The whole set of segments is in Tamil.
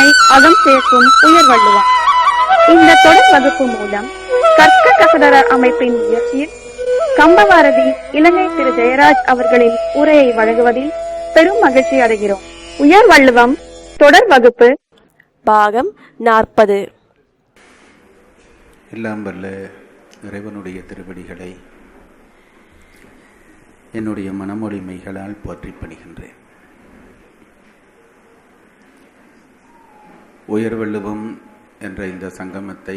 உண்மை அகம் சேர்க்கும் உயர் வள்ளுவம். இந்த தொடர் வகுப்பு மூலம் கற்க கசடர அமைப்பின் முயற்சியில் கம்பவாரதி இலங்கை திரு ஜெயராஜ் அவர்களின் உரையை வழங்குவதில் பெரும் மகிழ்ச்சி அடைகிறோம். உயர் வள்ளுவம் தொடர் வகுப்பு பாகம் 40. எல்லாம் வல்ல இறைவனுடைய திருவடிகளை என்னுடைய மனமொழிமைகளால் போற்றி பணிகின்றேன். உயர்வள்ளுவம் என்ற இந்த சங்கமத்தை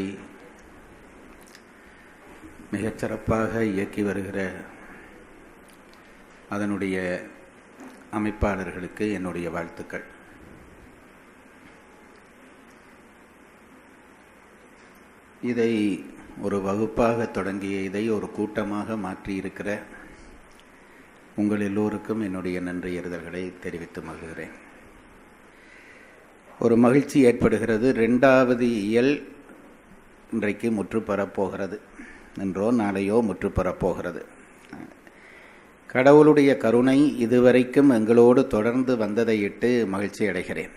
மிகச்சிறப்பாக இயக்கி வருகிற அதனுடைய அமைப்பாளர்களுக்கு என்னுடைய வாழ்த்துக்கள். இதை ஒரு வகுப்பாக தொடங்கிய இதை ஒரு கூட்டமாக மாற்றியிருக்கிற உங்கள் எல்லோருக்கும் என்னுடைய நன்றியறிதல்களை தெரிவித்து மகிழ்கிறேன். ஒரு மகிழ்ச்சி ஏற்படுகிறது. 2வது இயல் இன்றைக்கு முற்றுப்பெறப்போகிறது. இன்றோ நாளையோ முற்றுப்பெறப்போகிறது. கடவுளுடைய கருணை இதுவரைக்கும் எங்களோடு தொடர்ந்து வந்ததையிட்டு மகிழ்ச்சி அடைகிறேன்.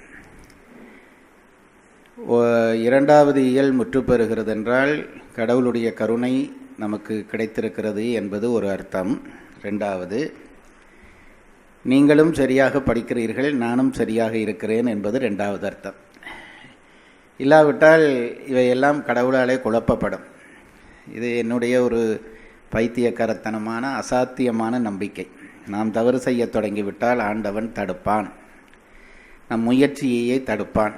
2வது இயல் முற்றுப்பெறுகிறது என்றால் கடவுளுடைய கருணை நமக்கு கிடைத்திருக்கிறது என்பது ஒரு அர்த்தம். 2வது, நீங்களும் சரியாக படிக்கிறீர்கள், நானும் சரியாக இருக்கிறேன் என்பது 2வது அர்த்தம். இல்லாவிட்டால் இவையெல்லாம் கடவுளாலே குழப்பப்படும். இது என்னுடைய ஒரு பைத்தியக்காரத்தனமான அசாத்தியமான நம்பிக்கை. நாம் தவறு செய்ய தொடங்கிவிட்டால் ஆண்டவன் தடுப்பான், நம் முயற்சியையே தடுப்பான்.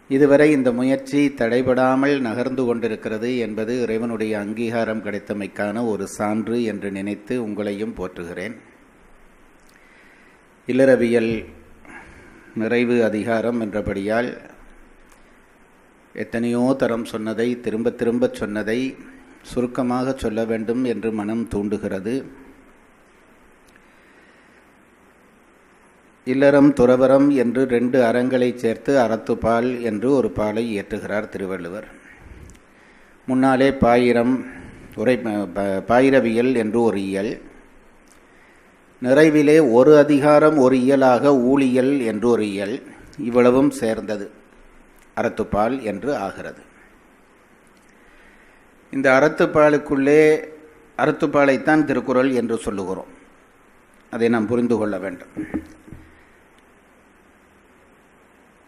இதுவரை இந்த முயற்சி தடைபடாமல் நகர்ந்து கொண்டிருக்கிறது என்பது இறைவனுடைய அங்கீகாரம் கிடைத்தமைக்கான ஒரு சான்று என்று நினைத்து உங்களையும் போற்றுகிறேன். இல்லறவியல் நிறைவு அதிகாரம் என்றபடியால் எத்தனையோ தரம் சொன்னதை திரும்ப திரும்ப சொன்னதை சுருக்கமாக சொல்ல வேண்டும் என்று மனம் தூண்டுகிறது. இல்லறம் துறவரம் என்று 2 அறங்களை சேர்த்து அறத்துப்பால் என்று ஒரு பாலை இயற்றுகிறார் திருவள்ளுவர். முன்னாலே பாயிரவியல் என்று ஒரு இயல், நிறைவிலே ஒரு அதிகாரம் ஒரு இயலாக ஊழியல் என்று ஒரு இயல், இவ்வளவும் சேர்ந்தது அறத்துப்பால் என்று ஆகிறது. இந்த அறத்துப்பாலுக்குள்ளே அறத்துப்பாலைத்தான் திருக்குறள் என்று சொல்லுகிறோம். அதை நாம் புரிந்து கொள்ள வேண்டும்.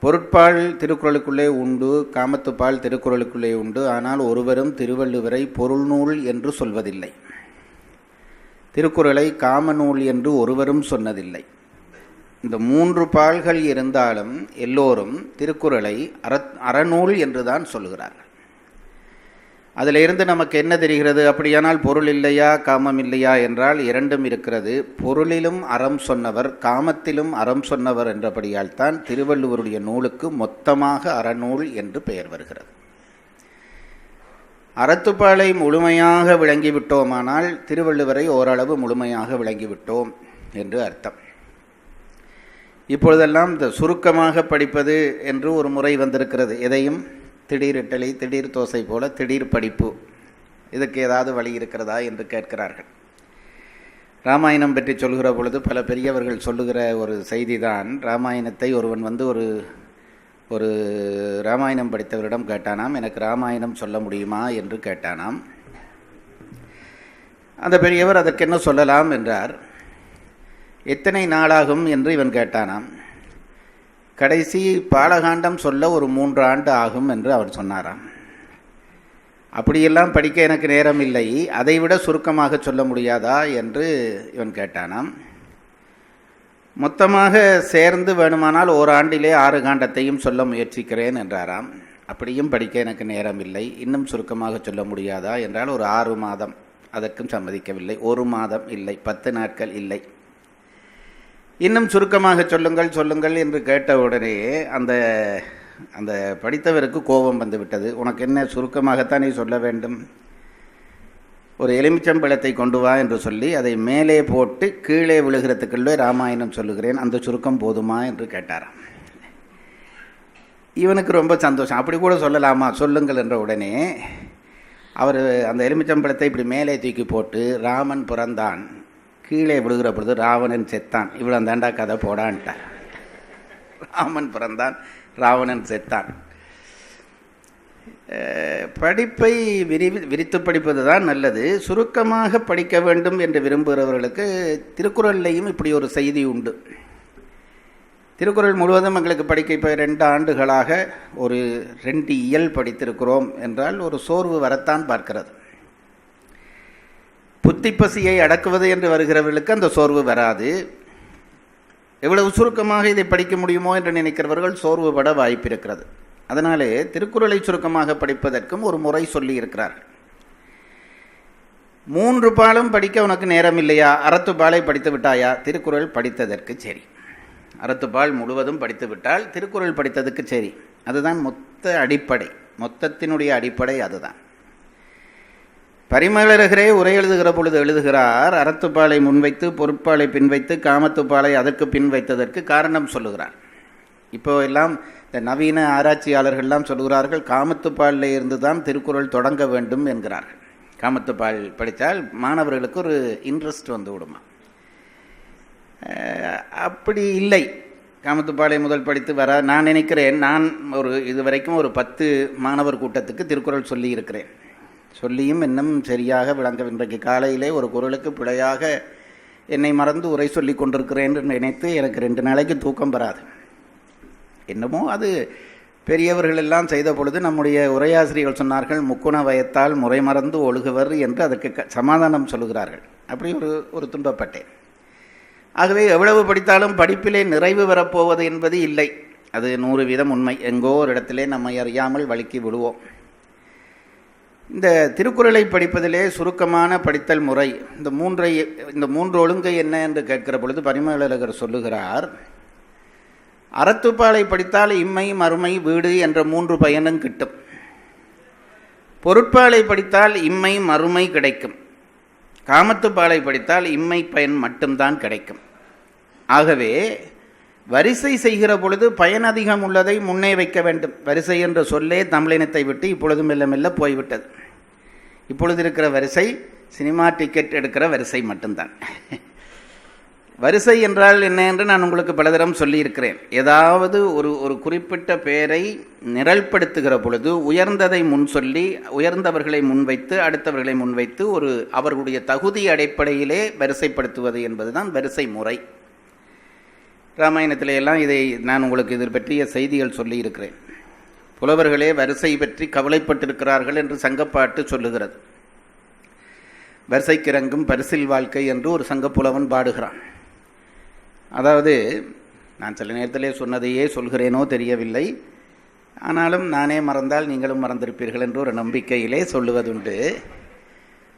பொருட்பால் திருக்குறளுக்குள்ளே உண்டு, காமத்துப்பால் திருக்குறளுக்குள்ளே உண்டு. ஆனால் ஒருவரும் திருவள்ளுவரை பொருள் நூல் என்று சொல்வதில்லை. திருக்குறளை காமநூல் என்று ஒருவரும் சொன்னதில்லை. இந்த 3 பால்கள் இருந்தாலும் எல்லோரும் திருக்குறளை அறநூல் என்று தான் சொல்கிறார்கள். அதில் இருந்து நமக்கு என்ன தெரிகிறது? அப்படியானால் பொருள் இல்லையா காமம் இல்லையா என்றால் 2ம் இருக்கிறது. பொருளிலும் அறம் சொன்னவர், காமத்திலும் அறம் சொன்னவர் என்றபடியால் தான் திருவள்ளுவருடைய நூலுக்கு மொத்தமாக அறநூல் என்று பெயர் வருகிறது. அறத்துப்பாலை முழுமையாக விளங்கிவிட்டோமானால் திருவள்ளுவரை ஓரளவு முழுமையாக விளங்கிவிட்டோம் என்று அர்த்தம். இப்பொழுதெல்லாம் இந்த சுருக்கமாக படிப்பது என்று ஒரு முறை வந்திருக்கிறது. எதையும் திடீர் இட்டலி திடீர் தோசை போல திடீர் படிப்பு. இதுக்கு ஏதாவது வழி இருக்கிறதா என்று கேட்கிறார்கள். ராமாயணம் பற்றி சொல்கிற பொழுது பல பெரியவர்கள் சொல்லுகிற ஒரு செய்தி தான், ராமாயணத்தை ஒருவன் ஒரு ராமாயணம் படித்தவரிடம் கேட்டானாம், எனக்கு ராமாயணம் சொல்ல முடியுமா என்று கேட்டானாம். அந்த பெரியவர் அதற்கு என்ன சொல்லலாம் என்றார். எத்தனை நாளாகும் என்று இவன் கேட்டானாம். கடைசி பாலகாண்டம் சொல்ல ஒரு 3 ஆண்டு ஆகும் என்று அவர் சொன்னாராம். அப்படியெல்லாம் படிக்க எனக்கு நேரம் இல்லை, அதைவிட சுருக்கமாக சொல்ல முடியாதா என்று இவன் கேட்டானாம். மொத்தமாக சேர்ந்து வேணுமானால் 1 ஆண்டிலே 6 காண்டத்தையும் சொல்ல முயற்சிக்கிறேன் என்றாராம். அப்படியும் படிக்க எனக்கு நேரம் இல்லை, இன்னும் சுருக்கமாக சொல்ல முடியாதா என்றால் ஒரு 6 மாதம். அதற்கும் சம்மதிக்கவில்லை. 1 மாதம் இல்லை, 10 நாட்கள் இல்லை. இன்னும் சுருக்கமாக சொல்லுங்கள் என்று கேட்டவுடனே அந்த படித்தவருக்கு கோபம் வந்து விட்டது. உனக்கு என்ன, சுருக்கமாகத்தானே சொல்ல வேண்டும், ஒரு எலுமிச்சம்பழத்தை கொண்டு வா என்று சொல்லி அதை மேலே போட்டு கீழே விழுகிறதுக்குள்ளே ராமாயணம் சொல்லுகிறேன், அந்த சுருக்கம் போதுமா என்று கேட்டாராம். இவனுக்கு ரொம்ப சந்தோஷம். அப்படி கூட சொல்லலாமா, சொல்லுங்கள் என்ற உடனே அவர் அந்த எலுமிச்சம்பழத்தை இப்படி மேலே தூக்கி போட்டு ராமன் பிறந்தான், கீழே விழுகிற பொழுது ராவணன் செத்தான், இவ்வளோ தாண்டா கதை போடான்ட்டார். ராமன் பிறந்தான், ராவணன் செத்தான். படிப்பை விரித்து படிப்பது தான் நல்லது. சுருக்கமாக படிக்க வேண்டும் என்று விரும்புகிறவர்களுக்கு திருக்குறள்லையும் இப்படி ஒரு செய்தி உண்டு. திருக்குறள் முழுவதும் எங்களுக்கு படிக்க இப்போ 2 ஆண்டுகளாக ஒரு 2 இயல் படித்திருக்கிறோம் என்றால் ஒரு சோர்வு வரத்தான் பார்க்கிறது. புத்திப்பசியை அடக்குவது என்று வருகிறவர்களுக்கு அந்த சோர்வு வராது. எவ்வளவு சுருக்கமாக இதை படிக்க முடியுமோ என்று நினைக்கிறவர்கள் சோர்வுபட வாய்ப்பு இருக்கிறது. அதனாலே திருக்குறளை சுருக்கமாக படிப்பதற்கும் ஒரு முறை சொல்லி இருக்கிறார்கள். 3 பாலும் படிக்க உனக்கு நேரம் இல்லையா, அறத்துப்பாலை படித்து விட்டாயா, திருக்குறள் படித்ததற்கு சரி. அறத்துப்பால் முழுவதும் படித்து விட்டால் திருக்குறள் படித்ததுக்கு சரி. அதுதான் மொத்த அடிப்படை, மொத்தத்தினுடைய அடிப்படை அதுதான். பரிமேலழகரே உரை எழுதுகிற பொழுது எழுதுகிறார், அறத்துப்பாலை முன்வைத்து பொருட்பாலை பின்வைத்து காமத்துப்பாலை அதற்கு பின் வைத்ததற்கு காரணம் சொல்லுகிறார். இப்போ எல்லாம் இந்த நவீன ஆராய்ச்சியாளர்கள்லாம் சொல்லுகிறார்கள், காமத்துப்பாலில் இருந்து தான் திருக்குறள் தொடங்க வேண்டும் என்கிறார்கள். காமத்துப்பால் படித்தால் மாணவர்களுக்கு ஒரு இன்ட்ரெஸ்ட் வந்து விடுமா. அப்படி இல்லை. காமத்துப்பாலை முதல் படித்து வர நான் நினைக்கிறேன், நான் இதுவரைக்கும் ஒரு 10 மாணவர் கூட்டத்துக்கு திருக்குறள் சொல்லி இருக்கிறேன். சொல்லியும் இன்னும் சரியாக விளங்க, இன்றைக்கு காலையிலே ஒரு குறளுக்கு பிழையாக என்னை மறந்து உரை சொல்லி கொண்டிருக்கிறேன் என்று நினைத்து எனக்கு 2 நாளைக்கு தூக்கம் வராது. என்னமோ அது பெரியவர்கள் எல்லாம் செய்த பொழுது நம்முடைய உரையாசிரியர்கள் சொன்னார்கள், முக்குண வயத்தால் முறை மறந்து ஒழுகுவர் என்று அதற்கு சமாதானம் சொல்லுகிறார்கள். அப்படி ஒரு துன்பப்பட்டேன். ஆகவே எவ்வளவு படித்தாலும் படிப்பிலே நிறைவு பெறப்போவது என்பது இல்லை. அது 100% உண்மை. எங்கோ ஒரு இடத்திலே நம்மை அறியாமல் வழுக்கி விடுவோம். இந்த திருக்குறளை படிப்பதிலே சுருக்கமான படித்தல் முறை, இந்த 3 ஒழுங்கை என்ன என்று கேட்கிற பொழுது பரிமேலழகர் சொல்லுகிறார், அறத்துப்பாலை படித்தால் இம்மை மறுமை வீடு என்ற 3 பயனும் கிட்டும். பொருட்பாலை படித்தால் இம்மை மறுமை கிடைக்கும். காமத்துப்பாலை படித்தால் இம்மை பயன் மட்டும்தான் கிடைக்கும். ஆகவே வரிசை செய்கிற பொழுது பயன் அதிகம் உள்ளதை முன்னே வைக்க வேண்டும். வரிசை என்ற சொல்லே தமிழினத்தை விட்டு இப்பொழுது மெல்ல மெல்ல போய்விட்டது. இப்பொழுது இருக்கிற வரிசை சினிமா டிக்கெட் எடுக்கிற வரிசை மட்டும்தான். வரிசை என்றால் என்ன என்று நான் உங்களுக்கு பலதரம் சொல்லியிருக்கிறேன். ஏதாவது ஒரு குறிப்பிட்ட பெயரை நிரல்படுத்துகிற பொழுது உயர்ந்ததை முன் சொல்லி உயர்ந்தவர்களை முன்வைத்து அடுத்தவர்களை முன்வைத்து அவர்களுடைய தகுதி அடிப்படையிலே வரிசைப்படுத்துவது என்பதுதான் வரிசை முறை. ராமாயணத்திலே எல்லாம் இதை நான் உங்களுக்கு இதில் பற்றிய செய்திகள் சொல்லி இருக்கிறேன். புலவர்களே வரிசை பற்றி கவலைப்பட்டிருக்கிறார்கள் என்று சங்கப்பாட்டு சொல்லுகிறது. வரிசைக்கிறங்கும் பரிசில் வாழ்க்கை என்று ஒரு சங்கப்புலவன் பாடுகிறான். அதாவது நான் சில நேரத்திலே சொன்னதையே சொல்கிறேனோ தெரியவில்லை, ஆனாலும் நானே மறந்தால் நீங்களும் மறந்திருப்பீர்கள் என்று ஒரு நம்பிக்கையிலே சொல்லுவதுண்டு.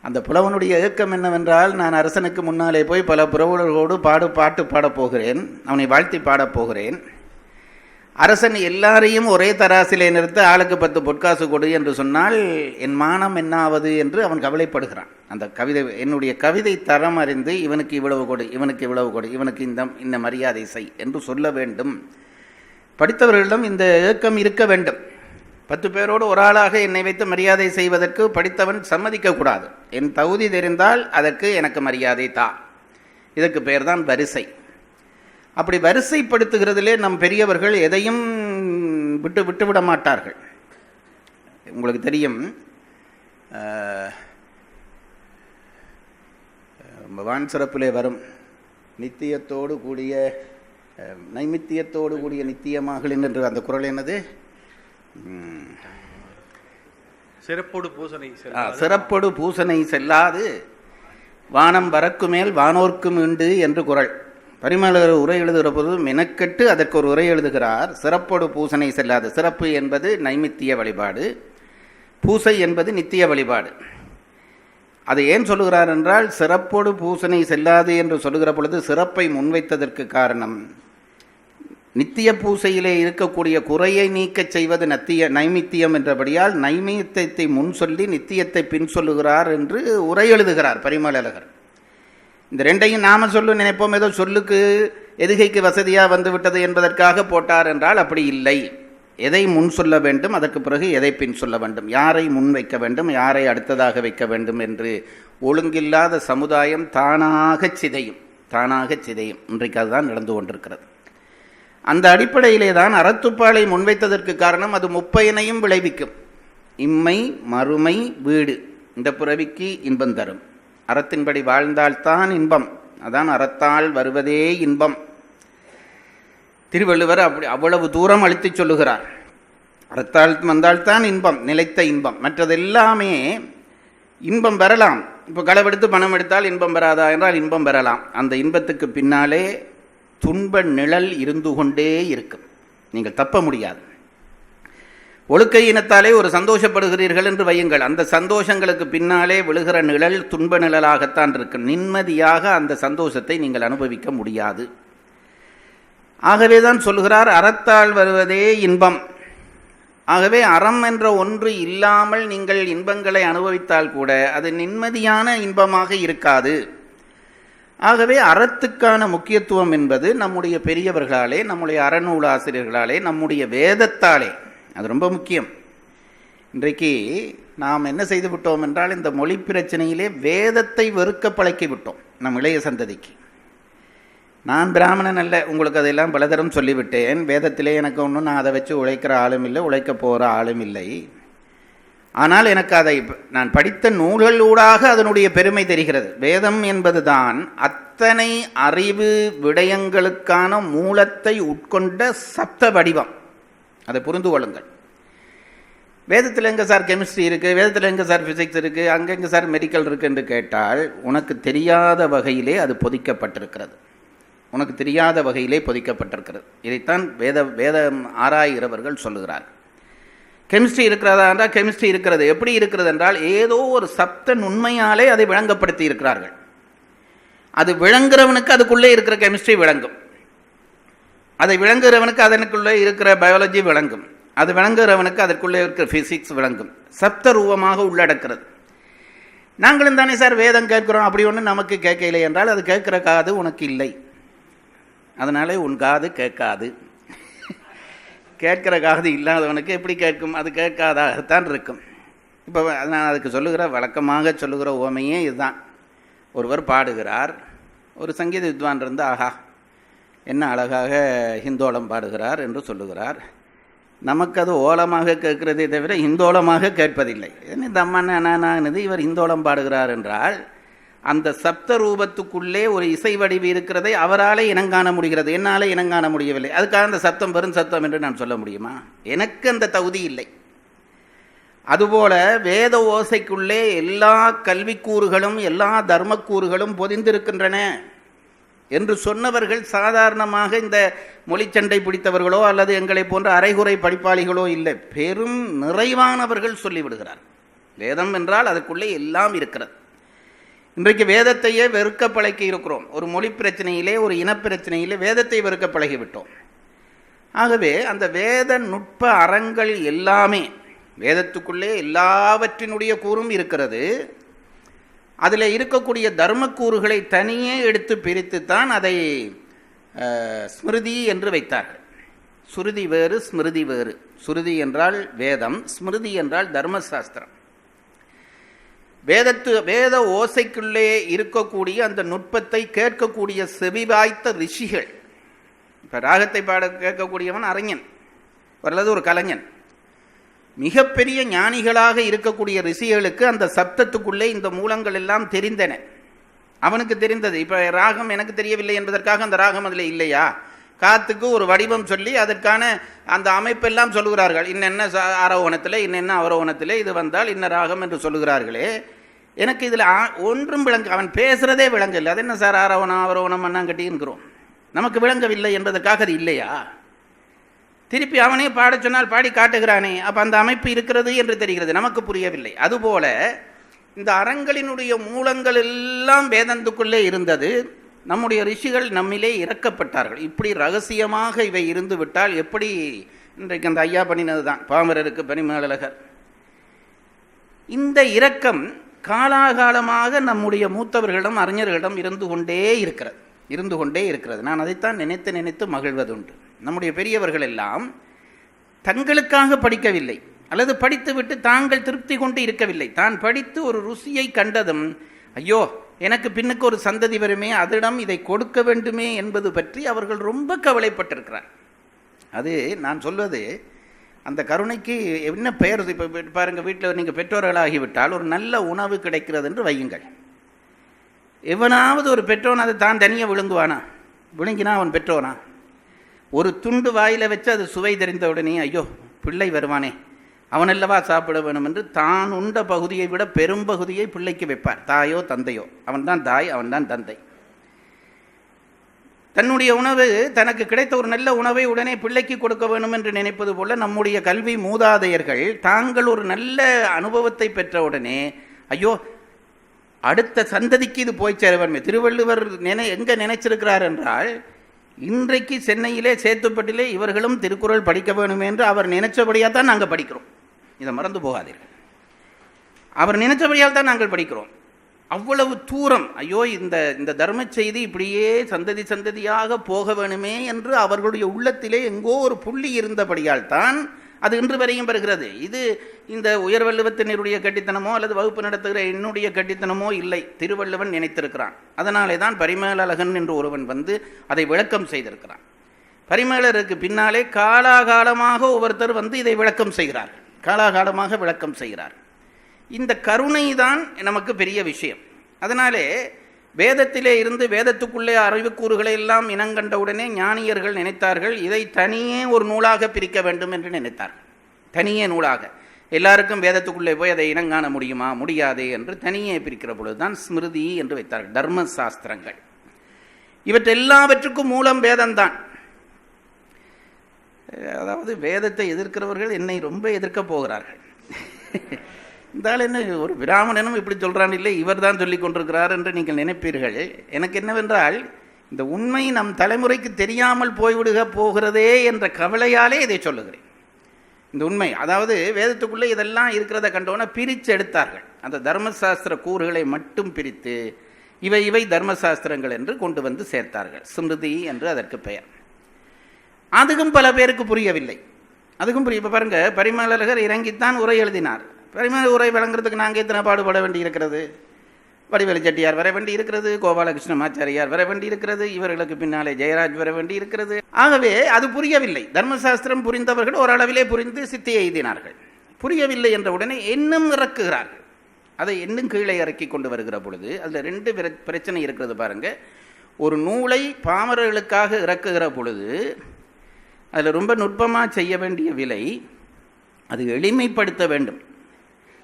அந்த புலவனுடைய ஏக்கம் என்னவென்றால், நான் அரசனுக்கு முன்னாலே போய் பல புலவர்களோடு பாட்டு பாடப்போகிறேன், அவனை வாழ்த்தி பாடப்போகிறேன். அரசன் எல்லாரையும் ஒரே தராசிலே நிறுத்த ஆளுக்கு 10 பொற்காசு கொடு என்று சொன்னால் என் மானம் என்ன ஆவது என்று அவன் கவலைப்படுகிறான். அந்த கவிதை, என்னுடைய கவிதை தரம் அறிந்து இவனுக்கு இவ்வளவு கொடு, இவனுக்கு இவ்வளவு கொடு, இவனுக்கு இந்த மரியாதை செய் என்று சொல்ல வேண்டும். படித்தவர்களிடம் இந்த ஏக்கம் இருக்க வேண்டும். 10 பேரோடு ஒரு ஆளாக என்னை வைத்து மரியாதை செய்வதற்கு படித்தவன் சம்மதிக்கக்கூடாது. என் தகுதி தெரிந்தால் அதற்கு எனக்கு மரியாதை தா. இதற்கு பெயர் தான் வரிசை. அப்படி வரிசைப்படுத்துகிறதிலே நம் பெரியவர்கள் எதையும் விட்டுவிட மாட்டார்கள். உங்களுக்கு தெரியும், வான் சிறப்பிலே வரும் நித்தியத்தோடு கூடிய நைமித்தியத்தோடு கூடிய நித்தியமாகலின் என்று அந்த குறள் என்னது? சிறப்பொடு பூசனை செல்லாது வானம் வரக்கு மேல் வானோர்க்கும் உண்டு என்று குறள். பரிமேலழகர் உரை எழுதுகிற போது மெனக்கெட்டு அதற்கு ஒரு உரை எழுதுகிறார். சிறப்பொடு பூசனை செல்லாது. சிறப்பு என்பது நைமித்திய வழிபாடு, பூசை என்பது நித்திய வழிபாடு. அதை ஏன் சொல்லுகிறார் என்றால், சிறப்பொடு பூசனை செல்லாது என்று சொல்லுகிற பொழுது சிறப்பை முன்வைத்ததற்கு காரணம், நித்திய பூசையிலே இருக்கக்கூடிய குறையை நீக்கச் செய்வது நைமித்தியம் என்றபடியால் நைமித்தியத்தை முன் சொல்லி நித்தியத்தை பின் சொல்லுகிறார் என்று உரை எழுதுகிறார் பரிமேலழகர். இந்த 2ஐயும் நாம சொல்லு நினைப்போம், ஏதோ சொல்லுக்கு எதுகைக்கு வசதியாக வந்து விட்டது என்பதற்காக போட்டார் என்றால் அப்படி இல்லை. எதை முன் சொல்ல வேண்டும், அதற்கு பிறகு எதை பின் சொல்ல வேண்டும், யாரை முன் வைக்க வேண்டும், யாரை அடுத்ததாக வைக்க வேண்டும் என்று ஒழுங்கில்லாத சமுதாயம் தானாக சிதையும். இன்றைக்கு அதுதான் நடந்து கொண்டிருக்கிறது. அந்த அடிப்படையிலே தான் அறத்துப்பாலை முன்வைத்ததற்கு காரணம் அது முப்பயனையும் விளைவிக்கும். இம்மை மறுமை வீடு இந்த புறவிக்கு இன்பம் தரும். அறத்தின்படி வாழ்ந்தால்தான் இன்பம். அதான் அறத்தால் வருவதே இன்பம். திருவள்ளுவர் அவ்வளவு தூரம் அழுத்தி சொல்லுகிறார். அறத்தால் வந்தால்தான் இன்பம், நிலைத்த இன்பம். மற்றதெல்லாமே இன்பம் பெறலாம். இப்போ களவெடுத்து பணம் எடுத்தால் இன்பம் பெறாதா என்றால் இன்பம் பெறலாம். அந்த இன்பத்துக்கு பின்னாலே துன்ப நிழல் இருந்து கொண்டே இருக்கும். நீங்கள் தப்ப முடியாது. ஒழுக்கை இனத்தாலே ஒரு சந்தோஷப்படுகிறீர்கள் என்று வையுங்கள். அந்த சந்தோஷங்களுக்கு பின்னாலே விழுகிற நிழல் துன்ப நிழலாகத்தான் இருக்கும். நிம்மதியாக அந்த சந்தோஷத்தை நீங்கள் அனுபவிக்க முடியாது. ஆகவே தான் சொல்கிறார் அறத்தால் வருவதே இன்பம். ஆகவே அறம் என்ற ஒன்று இல்லாமல் நீங்கள் இன்பங்களை அனுபவித்தால் கூட அது நிம்மதியான இன்பமாக இருக்காது. ஆகவே அறத்துக்கான முக்கியத்துவம் என்பது நம்முடைய பெரியவர்களாலே, நம்முடைய அறநூலாசிரியர்களாலே, நம்முடைய வேதத்தாலே அது ரொம்ப முக்கியம். இன்றைக்கு நாம் என்ன செய்து விட்டோம் என்றால் இந்த மொழி பிரச்சனையிலே வேதத்தை வெறுக்க பழக்கி விட்டோம் நம் இளைய சந்ததிக்கு. நான் பிராமணன் அல்ல, உங்களுக்கு அதெல்லாம் பலதரம் சொல்லிவிட்டேன். வேதத்திலே எனக்கு ஒன்றும் நான் அதை வச்சு உழைக்கிற ஆளும் இல்லை, உழைக்க போகிற ஆளும் இல்லை. ஆனால் எனக்கு அதை நான் படித்த நூல்களூடாக அதனுடைய பெருமை தெரிகிறது. வேதம் என்பது தான் அத்தனை அறிவு விடயங்களுக்கான மூலத்தை உட்கொண்ட சப்த வடிவம். அதை புரிந்து கொள்ளுங்கள். வேதத்தில் எங்கே சார் கெமிஸ்ட்ரி இருக்குது, வேதத்தில் எங்கே சார் ஃபிசிக்ஸ் இருக்குது, அங்கெங்கே சார் மெடிக்கல் இருக்குது என்று கேட்டால் உனக்கு தெரியாத வகையிலே அது பொதிக்கப்பட்டிருக்கிறது. உனக்கு தெரியாத வகையிலே பொதிக்கப்பட்டிருக்கிறது. இதைத்தான் வேதம் ஆராய்கிறவர்கள் சொல்லுகிறார். கெமிஸ்ட்ரி இருக்கிறதா என்றால் கெமிஸ்ட்ரி இருக்கிறது. எப்படி இருக்கிறது என்றால் ஏதோ ஒரு சப்த நுண்மையாலே அதை விளங்கப்படுத்தி இருக்கிறார்கள். அது விளங்குறவனுக்கு அதுக்குள்ளே இருக்கிற கெமிஸ்ட்ரி விளங்கும். அதை விளங்குகிறவனுக்கு அதனுக்குள்ளே இருக்கிற பயாலஜி விளங்கும். அது விளங்குகிறவனுக்கு அதற்குள்ளே இருக்கிற ஃபிசிக்ஸ் விளங்கும். சப்த ரூபமாக உள்ளடக்கிறது. நாங்களும் தானே சார் வேதம் கேட்கிறோம். அப்படி ஒன்று நமக்கு கேட்கலை என்றால் அது கேட்கிற காது உனக்கு இல்லை. அதனாலே உன் காது கேட்காது. கேட்கிற காது இல்லாதவனுக்கு எப்படி கேட்கும்? அது கேட்காதாகத்தான் இருக்கும். இப்போ நான் அதுக்கு சொல்லுகிற வழக்கமாக சொல்லுகிற உவமையே இதுதான். ஒருவர் பாடுகிறார். ஒரு சங்கீத வித்வான் இருந்து ஆஹா என்ன அழகாக ஹிந்தோளம் பாடுகிறார் என்று சொல்லுகிறார். நமக்கு அது ஓலமாக கேட்கிறதே தவிர ஹிந்தோளமாக கேட்பதில்லை. இந்த அம்மா நானது இவர் ஹிந்தோளம் பாடுகிறார் என்றால் அந்த சப்த ரூபத்துக்குள்ளே ஒரு இசை வடிவு இருக்கிறதை அவராலே இனங்காண முடிகிறது. என்னால் இனங்காண முடியவில்லை. அதுக்காக அந்த சத்தம் பெரும் சத்தம் என்று நான் சொல்ல முடியுமா? எனக்கு அந்த தகுதி இல்லை. அதுபோல வேத ஓசைக்குள்ளே எல்லா கல்விக்கூறுகளும் எல்லா தர்மக்கூறுகளும் பொதிந்திருக்கின்றன என்று சொன்னவர்கள் சாதாரணமாக இந்த மொழிச்சண்டை பிடித்தவர்களோ அல்லது எங்களை போன்ற அரைகுறை படிப்பாளிகளோ இல்லை. பெரும் நிறைவானவர்கள் சொல்லிவிடுகிறார். வேதம் என்றால் அதுக்குள்ளே எல்லாம் இருக்கிறது. இன்றைக்கு வேதத்தையே வெறுக்க பழக்கி இருக்கிறோம். ஒரு மொழி பிரச்சனையிலே, ஒரு இனப்பிரச்சனையிலே வேதத்தை வெறுக்க பழகிவிட்டோம். ஆகவே அந்த வேத நுட்ப அறங்கள் எல்லாமே வேதத்துக்குள்ளே எல்லாவற்றினுடைய கூறும் இருக்கிறது. அதில் இருக்கக்கூடிய தர்மக்கூறுகளை தனியே எடுத்து பிரித்துத்தான் அதை ஸ்மிருதி என்று வைத்தார்கள். சுருதி வேறு, ஸ்மிருதி வேறு. சுருதி என்றால் வேதம், ஸ்மிருதி என்றால் தர்மசாஸ்திரம். வேத ஓசைக்குள்ளே இருக்கக்கூடிய அந்த நுட்பத்தை கேட்கக்கூடிய செவிவாய்த்த ரிஷிகள். இப்போ ராகத்தை பாட கேட்கக்கூடியவன் அறிஞன் அல்லது ஒரு கலைஞன். மிகப்பெரிய ஞானிகளாக இருக்கக்கூடிய ரிஷிகளுக்கு அந்த சப்தத்துக்குள்ளே இந்த மூலங்கள் எல்லாம் தெரிந்தன. அவனுக்கு தெரிந்தது. இப்போ ராகம் எனக்கு தெரியவில்லை என்பதற்காக அந்த ராகம் அதில் இல்லையா? காத்துக்கு ஒரு வடிவம் சொல்லி அதற்கான அந்த அமைப்பெல்லாம் சொல்லுகிறார்கள். இன்னென்ன ஆரோகணத்தில் இன்னென்ன அவரோகணத்தில் இது வந்தால் இன்ன ராகம் என்று சொல்லுகிறார்களே. எனக்கு இதில் ஒன்றும் விளங்க, அவன் பேசுகிறதே விளங்கவில்லை. அது என்ன சார் ஆரோகணம் அவரோகணம் மண்ணாங்கட்டிங்கிறோம். நமக்கு விளங்கவில்லை என்பதற்காக அது இல்லையா? திருப்பி அவனே பாட சொன்னால் பாடி காட்டுகிறானே, அப்போ அந்த அமைப்பு இருக்கிறது என்று தெரிகிறது, நமக்கு புரியவில்லை. அதுபோல இந்த அறங்களினுடைய மூலங்கள் எல்லாம் வேதத்துக்குள்ளே இருந்தது. நம்முடைய ரிஷிகள் நம்மிலே இறக்கப்பட்டார்கள். இப்படி ரகசியமாக இவை இருந்து விட்டால் எப்படி? இன்றைக்கு அந்த ஐயா பண்ணினது தான் பாமரருக்கு பனிமேலழகர். இந்த இரக்கம் காலாகாலமாக நம்முடைய மூத்தவர்களிடம் அறிஞர்களிடம் இருந்து கொண்டே இருக்கிறது. நான் அதைத்தான் நினைத்து மகிழ்வதுண்டு. நம்முடைய பெரியவர்கள் எல்லாம் தங்களுக்காக படிக்கவில்லை, அல்லது படித்துவிட்டு தாங்கள் திருப்தி கொண்டு இருக்கவில்லை. தான் படித்து ஒரு ருசியை கண்டதும் ஐயோ எனக்கு பின்னுக்கு ஒரு சந்ததி வருமே, அதிடம் இதை கொடுக்க வேண்டுமே என்பது பற்றி அவர்கள் ரொம்ப கவலைப்பட்டிருக்கிறார். அது நான் சொல்வது அந்த கருணைக்கு என்ன பெயர்? இப்போ பாருங்கள், வீட்டில் நீங்கள் பெற்றோர்களாகிவிட்டால் ஒரு நல்ல உணவு கிடைக்கிறது என்று வையுங்கள். எவனாவது ஒரு பெற்றோன் அதை தான் தனியாக விழுங்குவானா? விழுங்கினா அவன் பெற்றோனா? ஒரு துண்டு வாயில் வச்சு அது சுவை தெரிந்த உடனே ஐயோ பிள்ளை வருவானே, அவனல்லவா சாப்பிட வேணும் என்று தான் உண்ட பகுதியை விட பெரும்பகுதியை பிள்ளைக்கு வைப்பார். தாயோ தந்தையோ, அவன்தான் தாய், அவன்தான் தந்தை. தன்னுடைய உணவு, தனக்கு கிடைத்த ஒரு நல்ல உணவை உடனே பிள்ளைக்கு கொடுக்க வேண்டும் என்று நினைப்பது போல நம்முடைய கல்வி மூதாதையர்கள் தாங்கள் ஒரு நல்ல அனுபவத்தை பெற்ற உடனே ஐயோ அடுத்த சந்ததிக்கு இது போய் சேர வேண்டும். திருவள்ளுவர் எங்கே நினைச்சிருக்கிறார் என்றால், இன்றைக்கு சென்னையிலே சேத்துப்பட்டிலே இவர்களும் திருக்குறள் படிக்க வேண்டும் என்று அவர் நினைச்சபடியாக தான் நாங்கள் படிக்கிறோம். இதை மறந்து போகாதீர்கள். அவர் நினைச்சபடியால் தான் நாங்கள் படிக்கிறோம். அவ்வளவு தூரம் ஐயோ இந்த தர்ம செய்தி இப்படியே சந்ததி சந்ததியாக போக வேணுமே என்று அவர்களுடைய உள்ளத்திலே எங்கோ ஒரு புள்ளி இருந்தபடியால் தான் அது இன்று வரையும் வருகிறது. இது இந்த உயர்வள்ளுவத்தினருடைய கட்டித்தனமோ அல்லது வகுப்பு நடத்துகிற என்னுடைய கட்டித்தனமோ இல்லை, திருவள்ளுவன் நினைத்திருக்கிறான். அதனாலே தான் பரிமேலழகன் என்று ஒருவன் வந்து அதை விளக்கம் செய்திருக்கிறான். பரிமேலருக்கு பின்னாலே காலாகாலமாக ஒவ்வொருத்தர் வந்து இதை விளக்கம் செய்கிறார், காலாகாலமாக விளக்கம் செய்கிறார். இந்த கருணை தான் நமக்கு பெரிய விஷயம். அதனாலே வேதத்திலே இருந்து வேதத்துக்குள்ளே அறிவுக்கூறுகளை எல்லாம் இனங்கண்டவுடனே ஞானியர்கள் நினைத்தார்கள் இதை தனியே ஒரு நூலாக பிரிக்க வேண்டும் என்று நினைத்தார்கள். தனியே நூலாக எல்லாருக்கும் வேதத்துக்குள்ளே போய் அதை இனங்காண முடியுமா? முடியாதே என்று தனியே பிரிக்கிற பொழுதுதான் ஸ்மிருதி என்று வைத்தார்கள். தர்ம சாஸ்திரங்கள் இவற்றெல்லாவற்றுக்கும் மூலம் வேதம்தான். அதாவது வேதத்தை எதிர்க்கிறவர்கள் என்னை ரொம்ப எதிர்க்க போகிறார்கள். இருந்தாலும் என்ன ஒரு பிராமணனும் இப்படி சொல்கிறான், இல்லை இவர் தான் சொல்லி கொண்டிருக்கிறார் என்று நீங்கள் நினைப்பீர்கள். எனக்கு என்னவென்றால் இந்த உண்மை நம் தலைமுறைக்கு தெரியாமல் போய்விடுக போகிறதே என்ற கவலையாலே இதை சொல்லுகிறேன். இந்த உண்மை, அதாவது வேதத்துக்குள்ளே இதெல்லாம் இருக்கிறத கண்டோன்னா பிரித்து எடுத்தார்கள். அந்த தர்மசாஸ்திர கூறுகளை மட்டும் பிரித்து இவை தர்மசாஸ்திரங்கள் என்று கொண்டு வந்து சேர்த்தார்கள். ஸ்மிருதி என்று அதற்கு பெயர். அதுக்கும் பல பேருக்கு புரியவில்லை. அதுக்கும் புரிய. இப்போ பாருங்கள், பரிமேலழகர் இறங்கித்தான் உரை எழுதினார். பரிமேல உரை வழங்குறதுக்கு நாங்கள் எத்தனை பாடுபட வேண்டி இருக்கிறது. வடிவேலு செட்டியார் வர வேண்டி இருக்கிறது, கோபாலகிருஷ்ணமாச்சாரியார் வர வேண்டி இருக்கிறது, இவர்களுக்கு பின்னாலே ஜெயராஜ் வர வேண்டி இருக்கிறது. ஆகவே அது புரியவில்லை. தர்மசாஸ்திரம் புரிந்தவர்கள் ஓரளவிலே புரிந்து சித்தி எழுதினார்கள். புரியவில்லை என்ற உடனே இன்னும் இறக்குகிறார்கள். அதை இன்னும் கீழே இறக்கி கொண்டு வருகிற பொழுது அதில் ரெண்டு பிரச்சனை இருக்கிறது பாருங்கள். ஒரு நூலை பாமரர்களுக்காக இறக்குகிற பொழுது அதில் ரொம்ப நுட்பமாக செய்ய வேண்டிய விலை, அது எளிமைப்படுத்த வேண்டும்,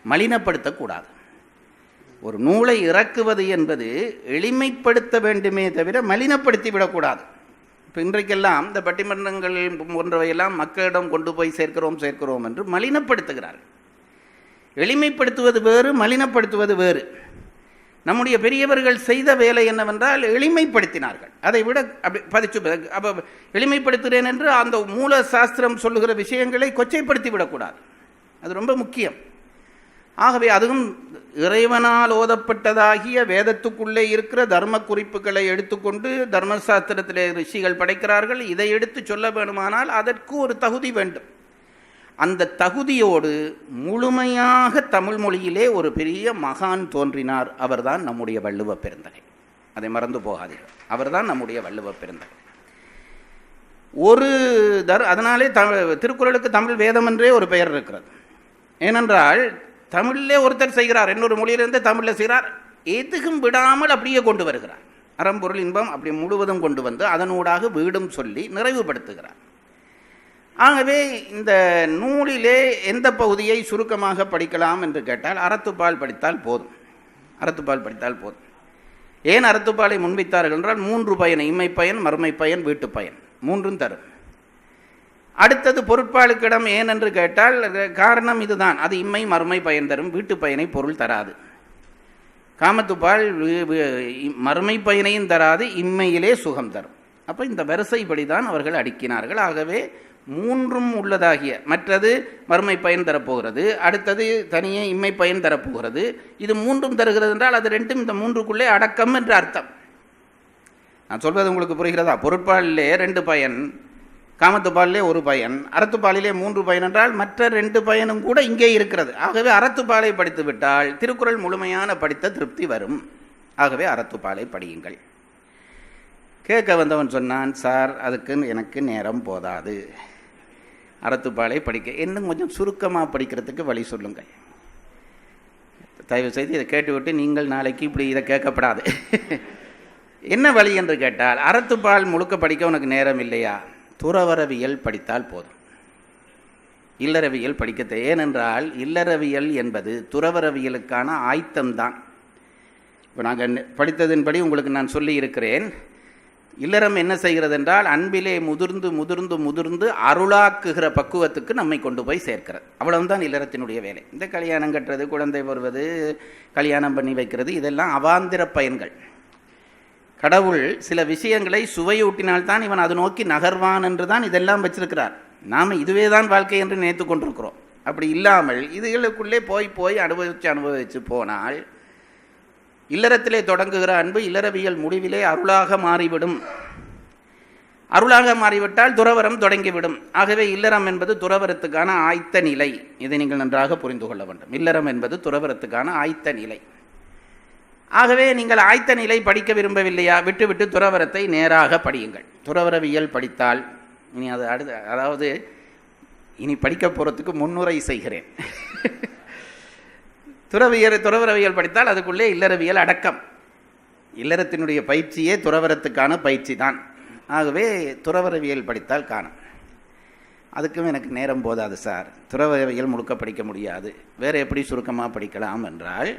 மலினப்படுத்தக்கூடாது. ஒரு நூலை இறக்குவது என்பது எளிமைப்படுத்த வேண்டுமே தவிர மலினப்படுத்தி விடக்கூடாது. இப்போ இன்றைக்கெல்லாம் இந்த பட்டிமன்றங்கள் போன்றவையெல்லாம் மக்களிடம் கொண்டு போய் சேர்க்கிறோம் என்று மலினப்படுத்துகிறார்கள். எளிமைப்படுத்துவது வேறு, மலினப்படுத்துவது வேறு. நம்முடைய பெரியவர்கள் செய்த வேலை என்னவென்றால் எளிமைப்படுத்தினார்கள். அதை விட அப்படி பதிச்சு அப்போ எளிமைப்படுத்துகிறேன் என்று அந்த மூல சாஸ்திரம் சொல்லுகிற விஷயங்களை கொச்சைப்படுத்தி விடக்கூடாது. அது ரொம்ப முக்கியம். ஆகவே அதுவும் இறைவனால் ஓதப்பட்டதாகிய வேதத்துக்குள்ளே இருக்கிற தர்ம குறிப்புகளை எடுத்துக்கொண்டு தர்மசாஸ்திரத்திலே ரிஷிகள் படைக்கிறார்கள். இதை எடுத்து சொல்ல வேண்டுமானால் அதற்கு ஒரு தகுதி வேண்டும். அந்த தகுதியோடு முழுமையாக தமிழ் மொழியிலே ஒரு பெரிய மகான் தோன்றினார். அவர்தான் நம்முடைய வள்ளுவ பெருந்தகை. அதை மறந்து போகாதீர்கள். அவர்தான் நம்முடைய வள்ளுவ பெருந்தகை. அதனாலே திருக்குறளுக்கு தமிழ் வேதம் என்றே ஒரு பெயர் இருக்கிறது. ஏனென்றால் தமிழிலே ஒருத்தர் செய்கிறார், இன்னொரு மொழியிலிருந்து தமிழில் செய்கிறார், எதுக்கும் விடாமல் அப்படியே கொண்டு வருகிறார். அறம்பொருள் இன்பம் அப்படி முழுவதும் கொண்டு வந்து அதனூடாக வீடும் சொல்லி நிறைவுபடுத்துகிறார். ஆகவே இந்த நூலிலே எந்த பகுதியை சுருக்கமாக படிக்கலாம் என்று கேட்டால் அறத்துப்பால் படித்தால் போதும். அறத்துப்பால் படித்தால் போதும். ஏன் அறத்துப்பாலை முன்வைத்தார்கள் என்றால் 3 பயன், இம்மை பயன், மறுமை பயன், வீட்டு பயன், 3ம் தரும். அடுத்தது பொருட்பாலுக்கிடம் ஏன் என்று கேட்டால் காரணம் இதுதான், அது இம்மை மறுமை பயன் தரும், வீட்டு பயனை பொருள் தராது. காமத்துப்பால் மறுமை பயனையும் தராது, இம்மையிலே சுகம் தரும். அப்போ இந்த வரிசைப்படி தான் அவர்கள் அடுக்கினார்கள். ஆகவே 3ம் உள்ளதாகிய, மற்றது மறுமை பயன் தரப்போகிறது, அடுத்தது தனியே இம்மை பயன் தரப்போகிறது. இது 3ம் தருகிறது என்றால் அது 2ம் இந்த 3க்குள்ளே அடக்கம் என்று அர்த்தம். நான் சொல்வது உங்களுக்கு புரிகிறதா? பொருட்பாலிலே 2 பயன், காமத்துப்பாலிலே 1 பயன், அறத்துப்பாலிலே 3 பயன் என்றால் மற்ற 2 பயனும் கூட இங்கே இருக்கிறது. ஆகவே அறத்துப்பாலை படித்து விட்டால் திருக்குறள் முழுமையான படித்த திருப்தி வரும். ஆகவே அறத்துப்பாலை படியுங்கள். கேட்க வந்தவன் சொன்னான், சார் அதுக்கு எனக்கு நேரம் போதாது, அறத்துப்பாலை படிக்க இன்னும் கொஞ்சம் சுருக்கமாக படிக்கிறதுக்கு வழி சொல்லுங்கள். தயவு செய்து இதை கேட்டுவிட்டு நீங்கள் நாளைக்கு இப்படி இதை கேட்கப்படாது. என்ன வழி என்று கேட்டால், அறத்துப்பால் முழுக்க படிக்க உனக்கு நேரம் இல்லையா, துறவரவியல் படித்தால் போதும். இல்லறவியல் படிக்க ஏனென்றால் இல்லறவியல் என்பது துறவரவியலுக்கான ஆயத்தம்தான். இப்போ நாங்கள் படித்ததின்படி உங்களுக்கு நான் சொல்லி இருக்கிறேன். இல்லறம் என்ன செய்கிறது என்றால், அன்பிலே முதிர்ந்து முதிர்ந்து முதிர்ந்து அருளாக்குகிற பக்குவத்துக்கு நம்மை கொண்டு போய் சேர்க்கிறது. அவ்வளவுதான் இல்லறத்தினுடைய வேலை. இந்த கல்யாணம் கட்டுறது, குழந்தை வருவது, கல்யாணம் பண்ணி வைக்கிறது, இதெல்லாம் அவாந்திர பயன்கள். கடவுள் சில விஷயங்களை சுவையூட்டினால்தான் இவன் அது நோக்கி நகர்வான் என்று தான் இதெல்லாம் வச்சிருக்கிறார். நாம் இதுவே தான் வாழ்க்கை என்று நினைத்து கொண்டிருக்கிறோம். அப்படி இல்லாமல் இதுகளுக்குள்ளே போய் போய் அனுபவித்து போனால் இல்லறத்திலே தொடங்குகிற அன்பு இல்லறவியல் முடிவிலே அருளாக மாறிவிடும். அருளாக மாறிவிட்டால் துறவரம் தொடங்கிவிடும். ஆகவே இல்லறம் என்பது துறவரத்துக்கான ஆயத்த நிலை. இதை நீங்கள் நன்றாக புரிந்து கொள்ள வேண்டும். இல்லறம் என்பது துறவரத்துக்கான ஆயத்த நிலை. ஆகவே நீங்கள் ஆயத்த நிலை படிக்க விரும்பவில்லையா, விட்டு துறவரத்தை நேராக படியுங்கள். துறவரவியல் படித்தால் இனி அது அதாவது இனி படிக்க போகிறதுக்கு முன்னுரை செய்கிறேன். துறவரவியல் படித்தால் அதுக்குள்ளே இல்லறவியல் அடக்கம். இல்லறத்தினுடைய பயிற்சியே துறவரத்துக்கான பயிற்சி தான். ஆகவே துறவரவியல் படித்தால் காணும். அதுக்கும் எனக்கு நேரம் போதாது சார், துறவரவியல் முழுக்க படிக்க முடியாது, வேறு எப்படி சுருக்கமாக படிக்கலாம் என்றால்,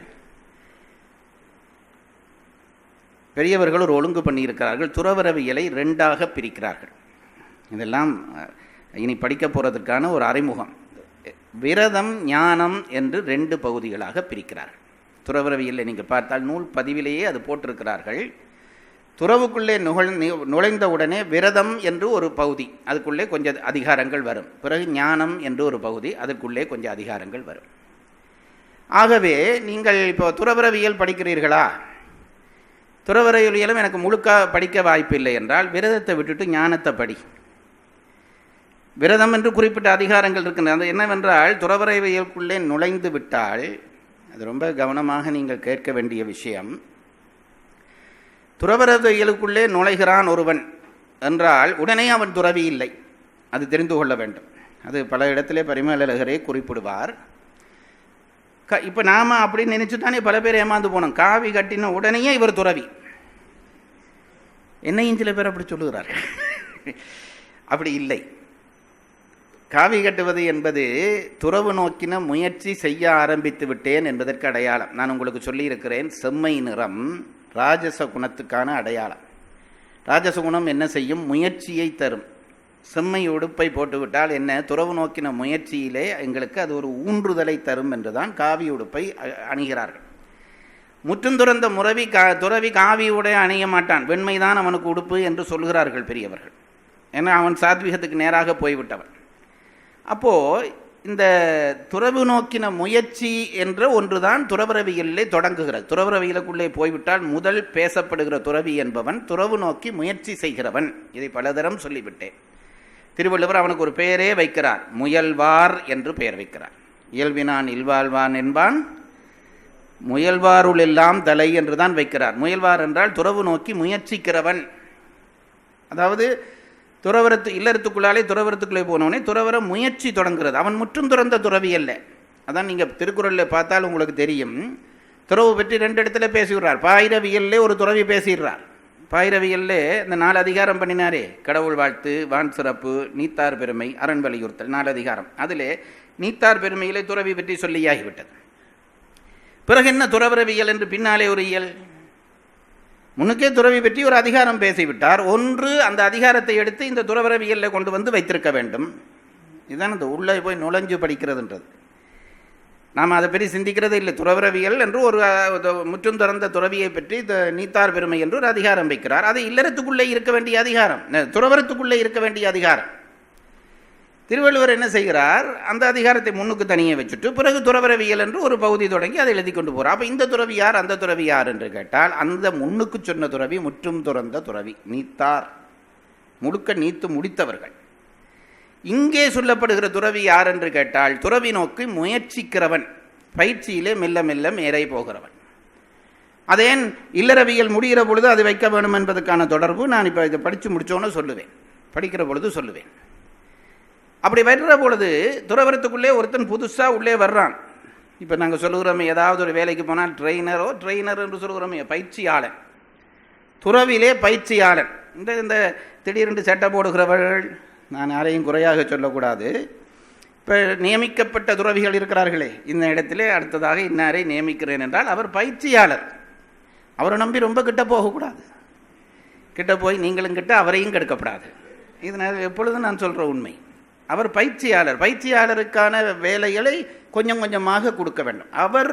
பெரியவர்கள் ஒரு ஒழுங்கு பண்ணியிருக்கிறார்கள். துறவரவியலை 2ஆக பிரிக்கிறார்கள். இதெல்லாம் இனி படிக்க போகிறதுக்கான ஒரு அறிமுகம். விரதம், ஞானம் என்று 2 பகுதிகளாக பிரிக்கிறார்கள். துறவரவியலில் நீங்கள் பார்த்தால் நூல் பதிவிலேயே அது போட்டிருக்கிறார்கள். துறவுக்குள்ளே நுழைந்த உடனே விரதம் என்று ஒரு பகுதி, அதுக்குள்ளே கொஞ்சம் அதிகாரங்கள் வரும். பிறகு ஞானம் என்று ஒரு பகுதி, அதுக்குள்ளே கொஞ்சம் அதிகாரங்கள் வரும். ஆகவே நீங்கள் இப்போ துறவரவியல் படிக்கிறீர்களா, துறவரவியலும் எனக்கு முழுக்க படிக்க வாய்ப்பில்லை என்றால் விரதத்தை விட்டுட்டு ஞானத்தை படி. விரதம் என்று குறிப்பிட்ட அதிகாரங்கள் இருக்கின்றன. அது என்னவென்றால், துறவரவியலுக்குள்ளே நுழைந்து விட்டால், அது ரொம்ப கவனமாக நீங்கள் கேட்க வேண்டிய விஷயம். துறவரவியலுக்குள்ளே நுழைகிறான் ஒருவன் என்றால் உடனே அவன் துறவி இல்லை, அது தெரிந்து கொள்ள வேண்டும். அது பல இடத்திலே பரிமேலழகரே குறிப்பிடுவார். இப்போ நாம் அப்படின்னு நினச்சி தானே பல பேர் ஏமாந்து போனோம். காவி கட்டின உடனேயே இவர் துறவி. என்னையும் சில பேர் அப்படி சொல்லுகிறார். அப்படி இல்லை. காவி கட்டுவது என்பது துறவு நோக்கின முயற்சி செய்ய ஆரம்பித்து விட்டேன் என்பதற்கு அடையாளம். நான் உங்களுக்கு சொல்லியிருக்கிறேன், செம்மை நிறம் ராஜச குணத்துக்கான அடையாளம். ராஜச குணம் என்ன செய்யும்? முயற்சியை தரும். செம்மை உடுப்பை போட்டுவிட்டால் என்ன, துறவு நோக்கின முயற்சியிலே எங்களுக்கு அது ஒரு ஊன்றுதலை தரும் என்றுதான் காவி உடுப்பை அணிகிறார்கள். முற்றும் துறந்த துறவி காவி உடை அணிய மாட்டான், வெண்மைதான் அவனுக்கு உடுப்பு என்று சொல்கிறார்கள் பெரியவர்கள். ஏன்னா அவன் சாத்வீகத்துக்கு நேராக போய்விட்டவன். அப்போது இந்த துறவு நோக்கின முயற்சி என்ற ஒன்றுதான் துறவரவியலிலே தொடங்குகிறது. துறவரவியலுக்குள்ளே போய்விட்டால் முதல் பேசப்படுகிற துறவி என்பவன் துறவு நோக்கி முயற்சி செய்கிறவன். இதை பலதரம் சொல்லிவிட்டேன். திருவள்ளுவர் அவனுக்கு ஒரு பெயரே வைக்கிறார், முயல்வார் என்று பெயர் வைக்கிறார். இயல்பினான் இல்வாழ்வான் என்பான், முயல்வாருள் எல்லாம் தலை என்று தான் வைக்கிறார். முயல்வார் என்றால் துறவு நோக்கி முயற்சிக்கிறவன். அதாவது இல்லறத்துக்குள்ளாலே துறவரத்துக்குள்ளே போனவனே துறவர முயற்சி தொடங்குகிறது. அவன் முற்றும் துறந்த துறவி அல்ல. அதான் நீங்கள் திருக்குறளில் பார்த்தால் உங்களுக்கு தெரியும். துறவு பற்றி 2 இடத்துல பேசுகிறார். பாயிரவியல்லே ஒரு துறவி பேசுகிறார். பாயிரவியல்லே இந்த 4 அதிகாரம் பண்ணினாரே, கடவுள் வாழ்த்து, வான் சிறப்பு, நீத்தார் பெருமை, அரண் வலியுறுத்தல், 4 அதிகாரம். அதிலே நீத்தார் பெருமையிலே துறவி பற்றி சொல்லியாகிவிட்டது. பிறகு என்ன துறவரவியல் என்று பின்னாலே ஒரு இயல். முன்னுக்கே துறவி பற்றி ஒரு அதிகாரம் பேசிவிட்டார். ஒன்று அந்த அதிகாரத்தை எடுத்து இந்த துறவரவியலில் கொண்டு வந்து வைத்திருக்க வேண்டும். இதுதான் இந்த உள்ளே போய் நுழைஞ்சு படிக்கிறதுன்றது. நாம் அதை பற்றி சிந்திக்கிறதே இல்லை. துறவரவியல் என்று ஒரு முற்றும் துறந்த துறவியை பற்றி நீத்தார் பெருமை என்று ஒரு அதிகாரம் வைக்கிறார். அது இல்லறத்துக்குள்ளே இருக்க வேண்டிய அதிகாரம், துறவரத்துக்குள்ளே இருக்க வேண்டிய அதிகாரம். திருவள்ளுவர் என்ன செய்கிறார், அந்த அதிகாரத்தை முன்னுக்கு தனியே வச்சுட்டு பிறகு துறவரவியல் என்று ஒரு பகுதி தொடங்கி அதை எழுதி கொண்டு போகிறார். அப்போ இந்த துறவி யார், அந்த துறவி யார் என்று கேட்டால், அந்த முன்னுக்கு சொன்ன துறவி முற்றும் துறந்த துறவி, நீத்தார், முழுக்க நீத்து முடித்தவர்கள். இங்கே சொல்லப்படுகிற துறவி யார் என்று கேட்டால், துறவி நோக்கி முயற்சிக்கிறவன், பயிற்சியிலே மெல்ல மெல்ல மேலே போகிறவன். அதேன் இல்லறவியல் முடிகிற பொழுது அது வைக்க வேண்டும் என்பதற்கான தொடர்பு நான் இப்போ இதை படித்து முடித்தோன்னு சொல்லுவேன், படிக்கிற பொழுது சொல்லுவேன். அப்படி வர்ற பொழுது துறவரத்துக்குள்ளே ஒருத்தன் புதுசாக உள்ளே வர்றான். இப்போ நாங்கள் சொல்லுகிறோமே, ஏதாவது ஒரு வேலைக்கு போனால் ட்ரெயினர் என்று சொல்லுகிறோமே, பயிற்சியாளன். துறவிலே பயிற்சியாளன். இந்த திடீரென்று சட்டை போடுகிறவர்கள், நான் யாரையும் குறையாக சொல்லக்கூடாது. இப்போ நியமிக்கப்பட்ட துறவிகள் இருக்கிறார்களே, இந்த இடத்திலே அடுத்ததாக இன்னாரை நியமிக்கிறேன் என்றால் அவர் பயிற்சியாளர். அவரை நம்பி ரொம்ப கிட்ட போகக்கூடாது. கிட்ட போய் நீங்களும் கிட்ட அவரையும் கெடுக்கப்படாது. இது எப்பொழுதும் நான் சொல்கிற உண்மை. அவர் பயிற்சியாளர். பயிற்சியாளருக்கான வேலைகளை கொஞ்சம் கொஞ்சமாக கொடுக்க வேண்டும். அவர்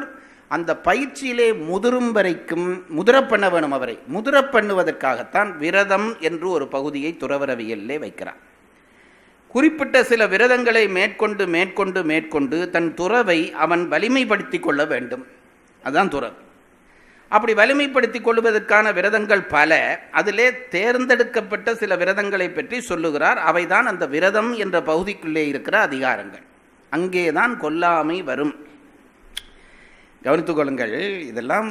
அந்த பயிற்சியிலே முதிரும் வரைக்கும் முதிர பண்ண வேணும். அவரை முதிர பண்ணுவதற்காகத்தான் விரதம் என்று ஒரு பகுதியை துறவரவியலிலே வைக்கிறார். குறிப்பிட்ட சில விரதங்களை மேற்கொண்டு மேற்கொண்டு மேற்கொண்டு தன் துறவை அவன் வலிமைப்படுத்தி கொள்ள வேண்டும். அதுதான் துறவு. அப்படி வலிமைப்படுத்திக் கொள்வதற்கான விரதங்கள் பல. அதிலே தேர்ந்தெடுக்கப்பட்ட சில விரதங்களை பற்றி சொல்லுகிறார். அவைதான் அந்த விரதம் என்ற பகுதிக்குள்ளே இருக்கிற அதிகாரங்கள். அங்கேதான் கொல்லாமை வரும். கவனித்துக் கொள்ளுங்கள். இதெல்லாம்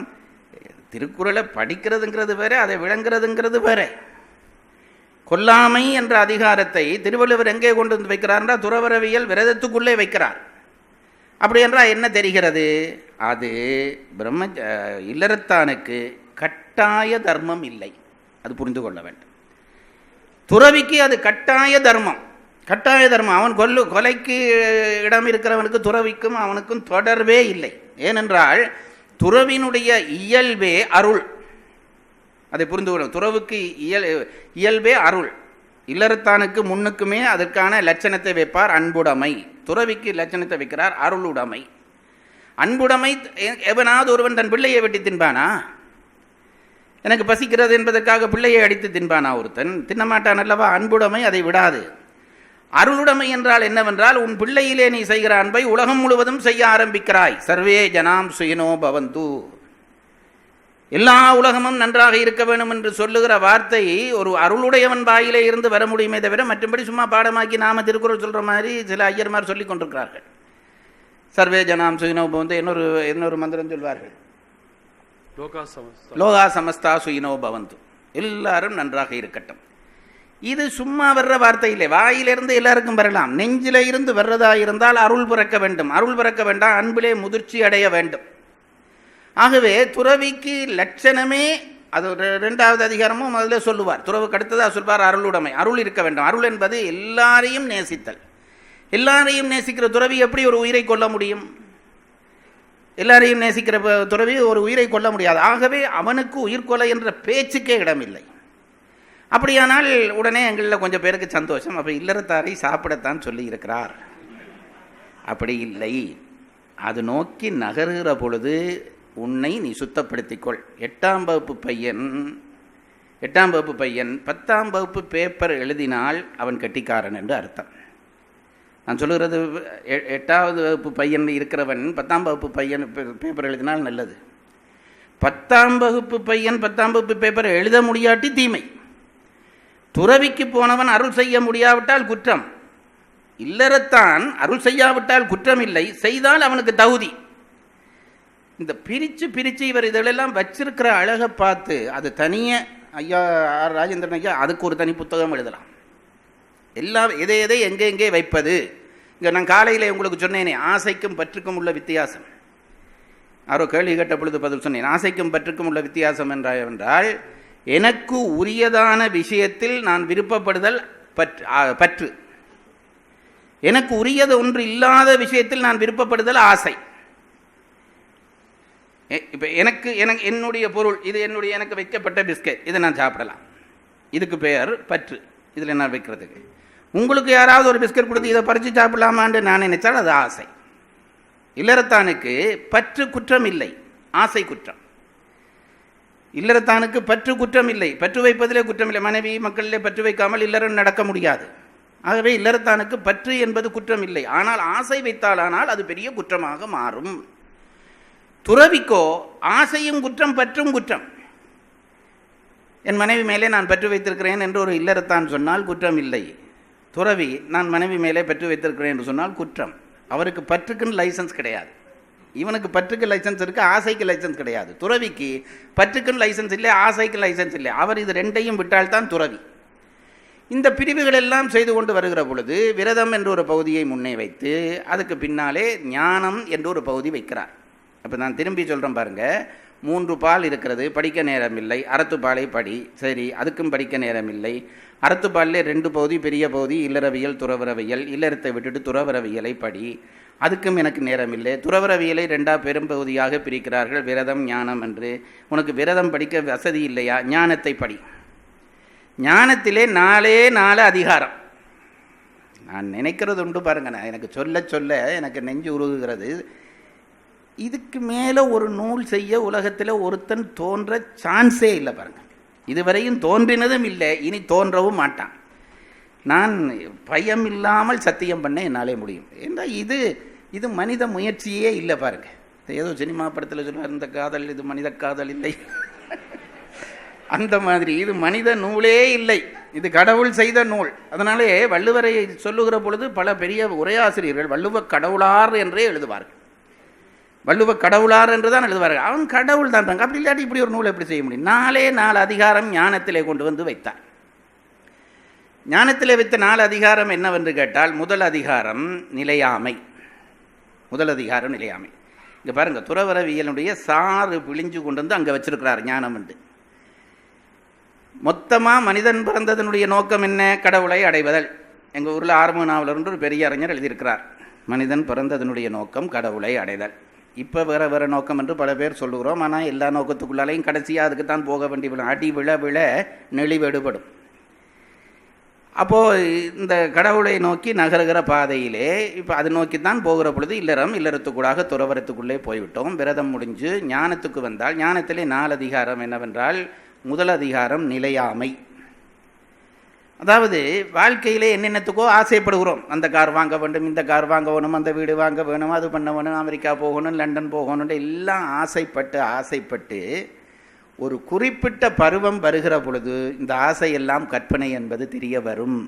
திருக்குறளை படிக்கிறதுங்கிறது வேற, அதை விளங்குறதுங்கிறது வேற. கொல்லாமை என்ற அதிகாரத்தை திருவள்ளுவர் எங்கே கொண்டு வந்து வைக்கிறார்னா துறவரவியல் விரதத்துக்குள்ளே வைக்கிறார். அப்படி என்றால் என்ன தெரிகிறது? அது இல்லறத்தானுக்கு கட்டாய தர்மம் இல்லை. அது புரிந்து கொள்ள வேண்டும். துறவிக்கு அது கட்டாய தர்மம். கட்டாய தர்மம். அவன் கொலைக்கு இடம் இருக்கிறவனுக்கு துறவிக்கும் அவனுக்கும் தொடர்பே இல்லை. ஏனென்றால் துறவினுடைய இயல்பே அருள். அதை புரிந்து கொள்ளும். துறவுக்கு இயல்பே அருள். இல்லறத்தானுக்கு முன்னுக்குமே அதற்கான லட்சணத்தை வைப்பார், அன்புடைமை. துறவிக்கு லட்சணத்தை வைக்கிறார், அருளுடைமை. அன்புடைமை. எவனாவது ஒருவன் தன் பிள்ளையை வெட்டி தின்பானா? எனக்கு பசிக்கிறது என்பதற்காக பிள்ளையை அடித்து தின்பானா? ஒருத்தன் தின்னமாட்டான் அல்லவா? அன்புடைமை அதை விடாது. அருளுடைமை என்றால் என்னவென்றால், உன் பிள்ளையிலே நீ செய்கிற அன்பை உலகம் முழுவதும் செய்ய ஆரம்பிக்கிறாய். சர்வே ஜனாம் சுயினோ பவந்து. எல்லா உலகமும் நன்றாக இருக்க வேண்டும் என்று சொல்லுகிற வார்த்தை ஒரு அருளுடையவன் வாயிலே இருந்து வர முடியுமே தவிர மற்றபடி சும்மா பாடமாக்கி நாம திருக்குறள் சொல்கிற மாதிரி சில ஐயர்மார் சொல்லி கொண்டிருக்கிறார்கள். சர்வே ஜனாம் சுயினோ பவந்து. இன்னொரு மந்திரம் சொல்வார்கள், லோகா சமஸ்தா சுயினோ பவந்து. எல்லாரும் நன்றாக இருக்கட்டும். இது சும்மா வர்ற வார்த்தை இல்லை. வாயிலிருந்து எல்லாருக்கும் வரலாம். நெஞ்சில இருந்து வர்றதா இருந்தால் அருள் பிறக்க வேண்டும். அருள் பிறக்க வேண்டாம், அன்பிலே முதிர்ச்சி அடைய வேண்டும். ஆகவே துறவிக்கு லட்சணமே அது 2வது அதிகாரமும் அதில் சொல்லுவார். துறவுக்கு அடுத்ததாக சொல்வார் அருளுடைமை. அருள் இருக்க வேண்டும். அருள் என்பது எல்லாரையும் நேசித்தல். எல்லாரையும் நேசிக்கிற துறவி எப்படி ஒரு உயிரை கொல்ல முடியும்? எல்லாரையும் நேசிக்கிற துறவி ஒரு உயிரை கொல்ல முடியாது. ஆகவே அவனுக்கு உயிர்கொலை என்ற பேச்சுக்கே இடமில்லை. அப்படியானால் உடனே எங்களில் கொஞ்சம் பேருக்கு சந்தோஷம். அப்போ இல்லறத்தாரை சாப்பிடத்தான் சொல்லி இருக்கிறார். அப்படி இல்லை. அது நோக்கி நகருகிற பொழுது உன்னை நீ சுத்தப்படுத்திக்கொள். 8ஆம் வகுப்பு பையன் 10ஆம் வகுப்பு பேப்பர் எழுதினால் அவன் கெட்டிக்காரன் என்று அர்த்தம். நான் சொல்லுகிறது 8வது வகுப்பு பையன் இருக்கிறவன் 10ஆம் வகுப்பு பையன் பேப்பர் எழுதினால் நல்லது. 10ஆம் வகுப்பு பையன் 10ஆம் வகுப்பு பேப்பர் எழுத முடியாட்டி தீமை. துறவிக்கு போனவன் அருள் செய்ய முடியாவிட்டால் குற்றம். இல்லறத்தான் அருள் செய்யாவிட்டால் குற்றம் இல்லை, செய்தால் அவனுக்கு தகுதி. இந்த பிரித்து இவர் இதெல்லாம் வச்சிருக்கிற அழகை பார்த்து அது தனியே ஐயா ராஜேந்திரன் ஐயா அதுக்கு ஒரு தனி புத்தகம் எழுதலாம். எல்லாம் எதை எங்கே வைப்பது. இங்கே நான் காலையில் உங்களுக்கு சொன்னேனே, ஆசைக்கும் பற்றுக்கும் உள்ள வித்தியாசம். யாரோ கேள்வி கேட்ட பொழுது பதில் சொன்னேன். ஆசைக்கும் பற்றுக்கும் உள்ள வித்தியாசம் என்றால் எனக்கு உரியதான விஷயத்தில் நான் விருப்பப்படுதல் பற்று. எனக்கு உரியது ஒன்று இல்லாத விஷயத்தில் நான் விருப்பப்படுதல் ஆசை. இப்போ என்னுடைய பொருள் இது, எனக்கு வைக்கப்பட்ட பிஸ்கெட், இதை நான் சாப்பிடலாம். இதுக்கு பெயர் பற்று. இதில் நான் வைக்கிறதுக்கு உங்களுக்கு யாராவது ஒரு பிஸ்கெட் கொடுத்து இதை பறித்து சாப்பிடலாமான்னு நான் நினைச்சால் அது ஆசை. இல்லறத்தானுக்கு பற்று குற்றம் இல்லை, ஆசை குற்றம். இல்லறத்தானுக்கு பற்று குற்றம் இல்லை, பற்று வைப்பதிலே குற்றம் இல்லை. மனைவி மக்களிலே பற்று வைக்காமல் இல்லறம் நடக்க முடியாது. ஆகவே இல்லறத்தானுக்கு பற்று என்பது குற்றம் இல்லை. ஆனால் ஆசை வைத்தாலானால் அது பெரிய குற்றமாக மாறும். துறவிக்கோ ஆசையும் குற்றம், பற்றும் குற்றம். என் மனைவி மேலே நான் பற்று வைத்திருக்கிறேன் என்று ஒரு இல்லறத்தான் சொன்னால் குற்றம் இல்லை. துறவி நான் மனைவி மேலே பற்று வைத்திருக்கிறேன் என்று சொன்னால் குற்றம். அவருக்கு பற்றுக்குன்னு லைசன்ஸ் கிடையாது. இவனுக்கு பற்றுக்கு லைசன்ஸ் இருக்குது, ஆசைக்கு லைசன்ஸ் கிடையாது. துறவிக்கு பற்றுக்குன்னு லைசன்ஸ் இல்லை, ஆசைக்கு லைசன்ஸ் இல்லை. அவர் இது ரெண்டையும் விட்டால்தான் துறவி. இந்த பிரிவுகள் எல்லாம் செய்து கொண்டு வருகிற பொழுது விரதம் என்ற ஒரு பகுதியை முன்னே வைத்து அதுக்கு பின்னாலே ஞானம் என்ற ஒரு பகுதி வைக்கிறார். அப்போ நான் திரும்பி சொல்கிறேன் பாருங்கள், 3 பால் இருக்கிறது, படிக்க நேரம் இல்லை, அறத்துப்பாலை படி, சரி அதுக்கும் படிக்க நேரம் இல்லை. அறத்துப்பாலிலே 2 பகுதி, பெரிய பகுதி இல்லறவியல் துறவரவியல், இல்லறத்தை விட்டுட்டு துறவரவியலை படி, அதுக்கும் எனக்கு நேரம் இல்லை. துறவரவியலை 2 பெரும் பகுதியாக பிரிக்கிறார்கள், விரதம் ஞானம் என்று. உனக்கு விரதம் படிக்க வசதி இல்லையா, ஞானத்தை படி. ஞானத்திலே 4 அதிகாரம். நான் நினைக்கிறது உண்டு பாருங்க, எனக்கு சொல்ல சொல்ல எனக்கு நெஞ்சு உருகுகிறது. இதுக்கு மேலே ஒரு நூல் செய்ய உலகத்தில் ஒருத்தன் தோன்ற சான்ஸே இல்லை பாருங்க. இதுவரையும் தோன்றினதும் இல்லை, இனி தோன்றவும் மாட்டான். நான் பயம் இல்லாமல் சத்தியம் பண்ண என்னாலே முடியும். ஏன்னா இது மனித முயற்சியே இல்லை பாருங்க. ஏதோ சினிமா படத்தில் சொல்லுவார், இந்த காதல் இது மனித காதல் இல்லை, அந்த மாதிரி இது மனித நூலே இல்லை, இது கடவுள் செய்த நூல். அதனாலே வள்ளுவரை சொல்லுகிற பொழுது பல பெரிய உரையாசிரியர்கள் வள்ளுவ கடவுளார் என்றே எழுதுவார்கள். வள்ளுவ கடவுளார் என்று தான் எழுதுவார்கள். அவன் கடவுள் தான். அப்படி இல்லாட்டி இப்படி ஒரு நூல் எப்படி செய்ய முடியும்? 4 அதிகாரம் ஞானத்திலே கொண்டு வந்து வைத்தார். ஞானத்திலே வைத்த 4 அதிகாரம் என்னவென்று கேட்டால், முதல் அதிகாரம் நிலையாமை. இங்கே பாருங்க, துறவரவியலுடைய சாறு பிழிஞ்சு கொண்டு வந்து அங்கே வச்சிருக்கிறார் ஞானம் என்று. மொத்தமாக மனிதன் பிறந்ததனுடைய நோக்கம் என்ன? கடவுளை அடைவதல். எங்கள் ஊரில் ஆர்மனாவலர் என்று ஒரு பெரிய அறிஞர் எழுதியிருக்கிறார், மனிதன் பிறந்ததனுடைய நோக்கம் கடவுளை அடைதல். இப்போ வேறு நோக்கம் என்று பல பேர் சொல்லுகிறோம். ஆனால் எல்லா நோக்கத்துக்குள்ளாலையும் கடைசியாக அதுக்கு தான் போக வேண்டி விழும். அடி விழ நெளிவெடுபடும். அப்போது இந்த கடவுளை நோக்கி நகருகிற பாதையிலே இப்போ அது நோக்கி தான் போகிற பொழுது இல்லறத்துக்குள்ளாக துறவரத்துக்குள்ளே போய்விட்டோம். விரதம் முடிஞ்சு ஞானத்துக்கு வந்தால் ஞானத்திலே 4 அதிகாரம் என்னவென்றால், முதல் அதிகாரம் நிலையாமை. அதாவது வாழ்க்கையிலே என்னென்னத்துக்கோ ஆசைப்படுகிறோம். அந்த கார் வாங்க வேண்டும், இந்த கார் வாங்க வேணும், அந்த வீடு வாங்க வேணும், அது பண்ண வேணும், அமெரிக்கா போகணும், லண்டன் போகணும், எல்லாம் ஆசைப்பட்டு ஒரு குறிப்பிட்ட பருவம் வருகிற பொழுது இந்த ஆசையெல்லாம் கற்பனை என்பது தெரிய வரும்.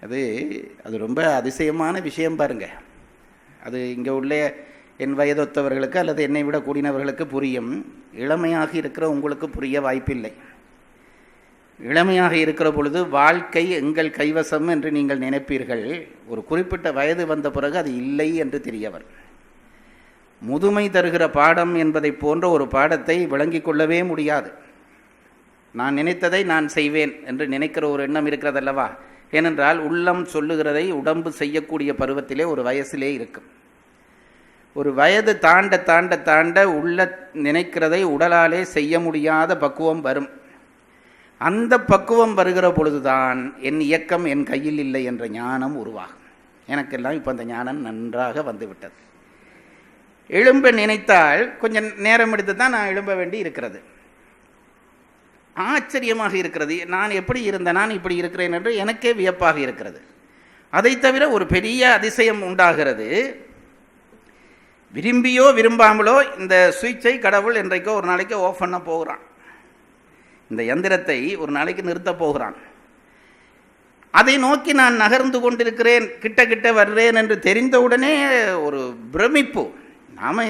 அது ரொம்ப அதிசயமான விஷயம் பாருங்க. அது இங்கே உள்ள என் வயதொத்தவர்களுக்கு அல்லது என்னை விட கூடினவர்களுக்கு புரியும். இளமையாக இருக்கிற உங்களுக்கு புரிய வாய்ப்பில்லை. இளமையாக இருக்கிற பொழுது வாழ்க்கை எங்கள் கைவசம் என்று நீங்கள் நினைப்பீர்கள். ஒரு குறிப்பிட்ட வயது வந்த பிறகு அது இல்லை என்று தெரியவர். முதுமை தருகிற பாடம் என்பதை போன்ற ஒரு பாடத்தை விளங்கிக் கொள்ளவே முடியாது. நான் நினைத்ததை நான் செய்வேன் என்று நினைக்கிற ஒரு எண்ணம் இருக்கிறதல்லவா? ஏனென்றால் உள்ளம் சொல்லுகிறதை உடம்பு செய்யக்கூடிய பருவத்திலே ஒரு வயசிலே இருக்கும். ஒரு வயது தாண்ட உள்ள நினைக்கிறதை உடலாலே செய்ய முடியாத பக்குவம் வரும். அந்த பக்குவம் வருகிற பொழுதுதான் என் இயக்கம் என் கையில் இல்லை என்ற ஞானம் உருவாகும். எனக்கெல்லாம் இப்போ அந்த ஞானம் நன்றாக வந்துவிட்டது. எழும்ப நினைத்தால் கொஞ்சம் நேரம் எடுத்து தான் நான் எழும்ப வேண்டி இருக்கிறது. ஆச்சரியமாக இருக்கிறது. நான் எப்படி இருந்தேன், நான் இப்படி இருக்கிறேன் என்று எனக்கே வியப்பாக இருக்கிறது. அதை தவிர ஒரு பெரிய அதிசயம் உண்டாகிறது. விரும்பியோ விரும்பாமலோ இந்த சுவிட்சை கடவுள் என்றைக்கோ ஒரு நாளைக்கு ஆஃப் பண்ண போகிறான். இந்த எந்திரத்தை ஒரு நாளைக்கு நிறுத்த போகிறான். அதை நோக்கி நான் நகர்ந்து கொண்டிருக்கிறேன், கிட்ட வர்றேன் என்று தெரிந்தவுடனே ஒரு பிரமிப்பு. நாம்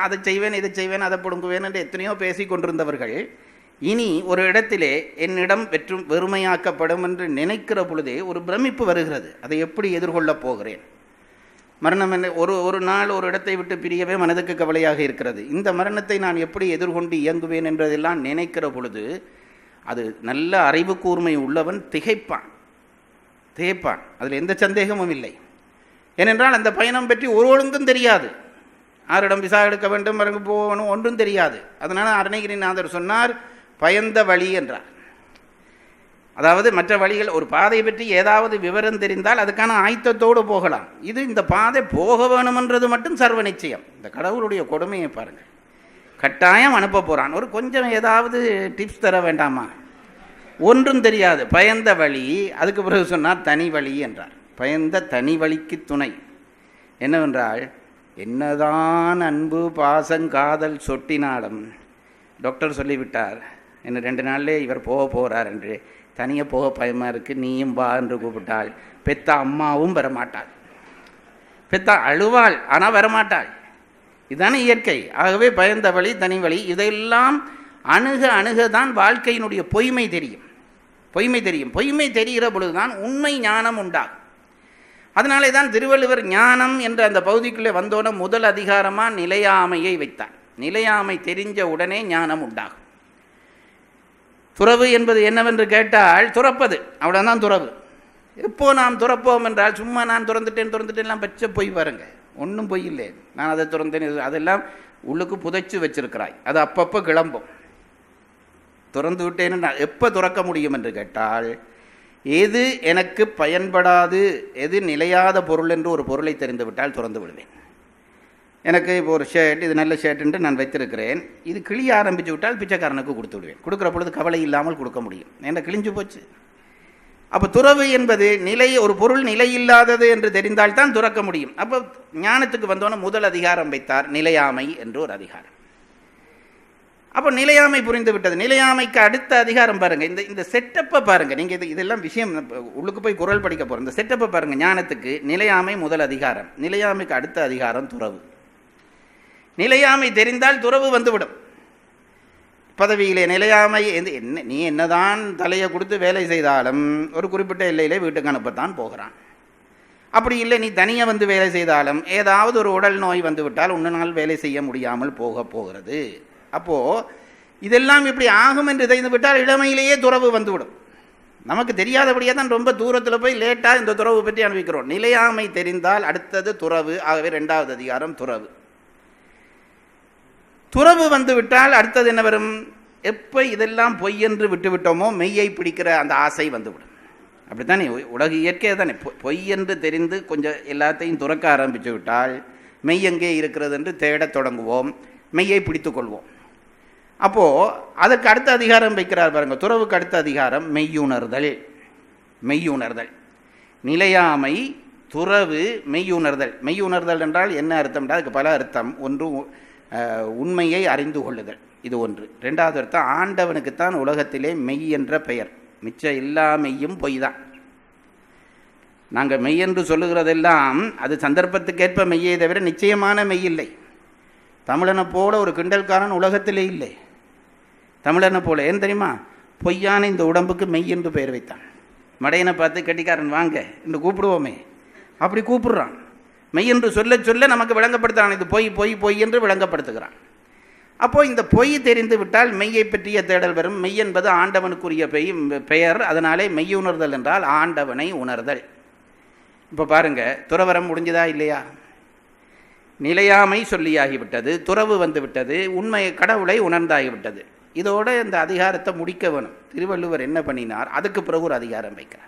அதை செய்வேன், இதை செய்வேன், அதை பிடுங்குவேன் என்று எத்தனையோ பேசி கொண்டிருந்தவர்கள் இனி ஒரு இடத்திலே என்னிடம் வெறுமையாக்கப்படும் என்று நினைக்கிற பொழுதே ஒரு பிரமிப்பு வருகிறது. அதை எப்படி எதிர்கொள்ளப் போகிறேன்? மரணம் என்ன, ஒரு நாள் ஒரு இடத்தை விட்டு பிரியவே மனதுக்கு கவலையாக இருக்கிறது. இந்த மரணத்தை நான் எப்படி எதிர்கொண்டு இயங்குவேன் என்றதெல்லாம் நினைக்கிற பொழுது அது நல்ல அறிவு கூர்மை உள்ளவன் திகைப்பான். அதில் எந்த சந்தேகமும் இல்லை. ஏனென்றால் அந்த பயணம் பற்றி ஒரு ஒழுங்கும் தெரியாது. ஆரிடம் விசா எடுக்க வேண்டும், மறந்து போகணும், ஒன்றும் தெரியாது. அதனால் அருணகிரிநாதர் சொன்னார், பயந்த வழி என்றார். அதாவது மற்ற வழிகள், ஒரு பாதையை பற்றி ஏதாவது விவரம் தெரிந்தால் அதுக்கான ஆயத்தத்தோடு போகலாம். இந்த பாதை போக வேணுமென்றது மட்டும் சர்வ நிச்சயம். இந்த கடவுளுடைய கொடுமையை பாருங்கள். கட்டாயம் அனுப்ப போகிறான். ஒரு கொஞ்சம் ஏதாவது டிப்ஸ் தர வேண்டாமா? ஒன்றும் தெரியாது. பயந்த வழி. அதுக்கு பிறகு சொன்னார் தனி வழி என்றார். பயந்த தனி வழிக்கு துணை என்னவென்றால், என்னதான் அன்பு பாசம் காதல் சொட்டினாலும் டாக்டர் சொல்லிவிட்டார், என்ன 2 நாள்லே இவர் போக போகிறார் என்று. தனியாக போக பயமாக இருக்குது, நீயும் வா என்று கூப்பிட்டாள். பெத்த அம்மாவும் வரமாட்டாள். பெத்த அழுவாள், ஆனால் வரமாட்டாள். இதுதானே இயற்கை. ஆகவே பயந்த வழி தனி வழி. இதெல்லாம் அணுக தான் வாழ்க்கையினுடைய பொய்மை தெரியும். பொய்மை தெரியும். பொய்மை தெரிகிற பொழுதுதான் உண்மை ஞானம் உண்டாகும். அதனாலே தான் திருவள்ளுவர் ஞானம் என்ற அந்த பகுதிக்குள்ளே வந்தோட முதல் அதிகாரமாக நிலையாமையை வைத்தார். நிலையாமை தெரிஞ்ச உடனே ஞானம் உண்டாகும். துறவு என்பது என்னவென்று கேட்டால் துறப்பது, அவ்வளோதான் துறவு. எப்போ நாம் துறப்போம் என்றால் சும்மா நான் துறந்துட்டேன்லாம் பச்சை பொய் பாருங்க, ஒன்றும் பொய் இல்லை. நான் அதை துறந்தேன், அதெல்லாம் உள்ளுக்கு புதைச்சி வச்சிருக்கிறாய், அது அப்பப்போ கிளம்பும். துறந்து விட்டேன்னு நான் எப்போ துறக்க முடியும் என்று கேட்டால், எது எனக்கு பயன்படாது, எது நிலையாத பொருள் என்று ஒரு பொருளை தெரிந்து விட்டால் துறந்து விடுவேன். எனக்கு இப்போ ஒரு ஷர்ட், இது நல்ல ஷர்ட்டுன்ட்டு நான் வைத்திருக்கிறேன், இது கிழிய ஆரம்பித்து விட்டால் பிச்சைக்காரனுக்கு கொடுத்து விடுவேன். கொடுக்குற பொழுது கவலை இல்லாமல் கொடுக்க முடியும், என்ன கிழிஞ்சு போச்சு. அப்போ துறவு என்பது நிலை, ஒரு பொருள் நிலையில்லாதது என்று தெரிந்தால்தான் துறக்க முடியும். அப்போ ஞானத்துக்கு வந்தோன்னே முதல் அதிகாரம் வைத்தார், நிலையாமை என்று ஒரு அதிகாரம். அப்போ நிலையாமை புரிந்து விட்டது. நிலையாமைக்கு அடுத்த அதிகாரம் பாருங்கள், இந்த செட்டப்பை பாருங்கள். நீங்கள் இதெல்லாம் விஷயம் உள்ளுக்கு போய் குரல் படிக்க போகிறோம். இந்த செட்டப்பை பாருங்கள். ஞானத்துக்கு நிலையாமை முதல் அதிகாரம், நிலையாமைக்கு அடுத்த அதிகாரம் துறவு. நிலையாமை தெரிந்தால் துறவு வந்துவிடும். பதவியிலே நிலையாமை நீ என்னதான் தலையை கொடுத்து வேலை செய்தாலும் ஒரு குறிப்பிட்ட எல்லையிலே வீட்டுக்கு அனுப்பத்தான் போகிறான். அப்படி இல்லை, நீ தனியாக வந்து வேலை செய்தாலும் ஏதாவது ஒரு உடல் நோய் வந்து விட்டால் உன்னால் வேலை செய்ய முடியாமல் போகிறது. அப்போது இதெல்லாம் இப்படி ஆகும் என்று தெரிந்து விட்டால் இளமையிலேயே துறவு வந்துவிடும். நமக்கு தெரியாதபடியாக தான் ரொம்ப தூரத்தில் போய் லேட்டாக இந்த துறவு பற்றி அனுபவிக்கிறோம். நிலையாமை தெரிந்தால் அடுத்தது துறவு. ஆகவே 2வது அதிகாரம் துறவு. துறவு வந்து விட்டால் அடுத்தது என்ன வரும்? எப்போ இதெல்லாம் பொய் என்று விட்டுவிட்டோமோ மெய்யை பிடிக்கிற அந்த ஆசை வந்துவிடும். அப்படித்தானே உலக இயற்கையை தானே. பொய் என்று தெரிந்து கொஞ்சம் எல்லாத்தையும் துறக்க ஆரம்பித்து விட்டால் மெய் எங்கே இருக்கிறது என்று தேடத் தொடங்குவோம், மெய்யை பிடித்து கொள்வோம். அப்போது அதுக்கு அடுத்த அதிகாரம் வைக்கிறார் பாருங்க. துறவுக்கு அடுத்த அதிகாரம் மெய்யுணர்தல். மெய்யுணர்தல், நிலையாமை, துறவு, மெய்யுணர்தல். மெய்யுணர்தல் என்றால் என்ன அர்த்தம் என்றால் அதுக்கு பல அர்த்தம். ஒன்று உண்மையை அறிந்து கொள்ளுதல், இது ஒன்று. 2வது அர்த்தம் ஆண்டவனுக்குத்தான் உலகத்திலே மெய் என்ற பெயர், மிச்ச எல்லா மெய்யும் பொய் தான். நாங்கள் மெய் என்று சொல்லுகிறதெல்லாம் அது சந்தர்ப்பத்துக்கேற்ப மெய்யை தவிர நிச்சயமான மெய் இல்லை. தமிழனை போல ஒரு கிண்டல்காரன் உலகத்திலே இல்லை. தமிழனை போல ஏன் தெரியுமா? பொய்யான இந்த உடம்புக்கு மெய் என்று பெயர் வைத்தான். மடையனை பார்த்து கெட்டிக்காரன் வாங்க என்று கூப்பிடுவோமே, அப்படி கூப்பிடுறான். மெய் என்று சொல்ல சொல்ல நமக்கு விளங்கப்படுத்துகிறான், இது பொய் பொய் பொய் என்று விளங்கப்படுத்துகிறான். அப்போது இந்த பொய் தெரிந்து விட்டால் மெய்யை பற்றிய தேடல் வரும். மெய் என்பது ஆண்டவனுக்குரிய பெயர். அதனாலே மெய்யுணர்தல் என்றால் ஆண்டவனை உணர்தல். இப்போ பாருங்கள், துறவரம் முடிஞ்சதா இல்லையா? நிலையாமை சொல்லியாகிவிட்டது, துறவு வந்து விட்டது, உண்மை கடவுளை உணர்ந்தாகிவிட்டது. இதோட இந்த அதிகாரத்தை முடிக்க வேணும். திருவள்ளுவர் என்ன பண்ணினார்? அதுக்கு பிறகு ஒரு அதிகாரம் வைக்கிறார்.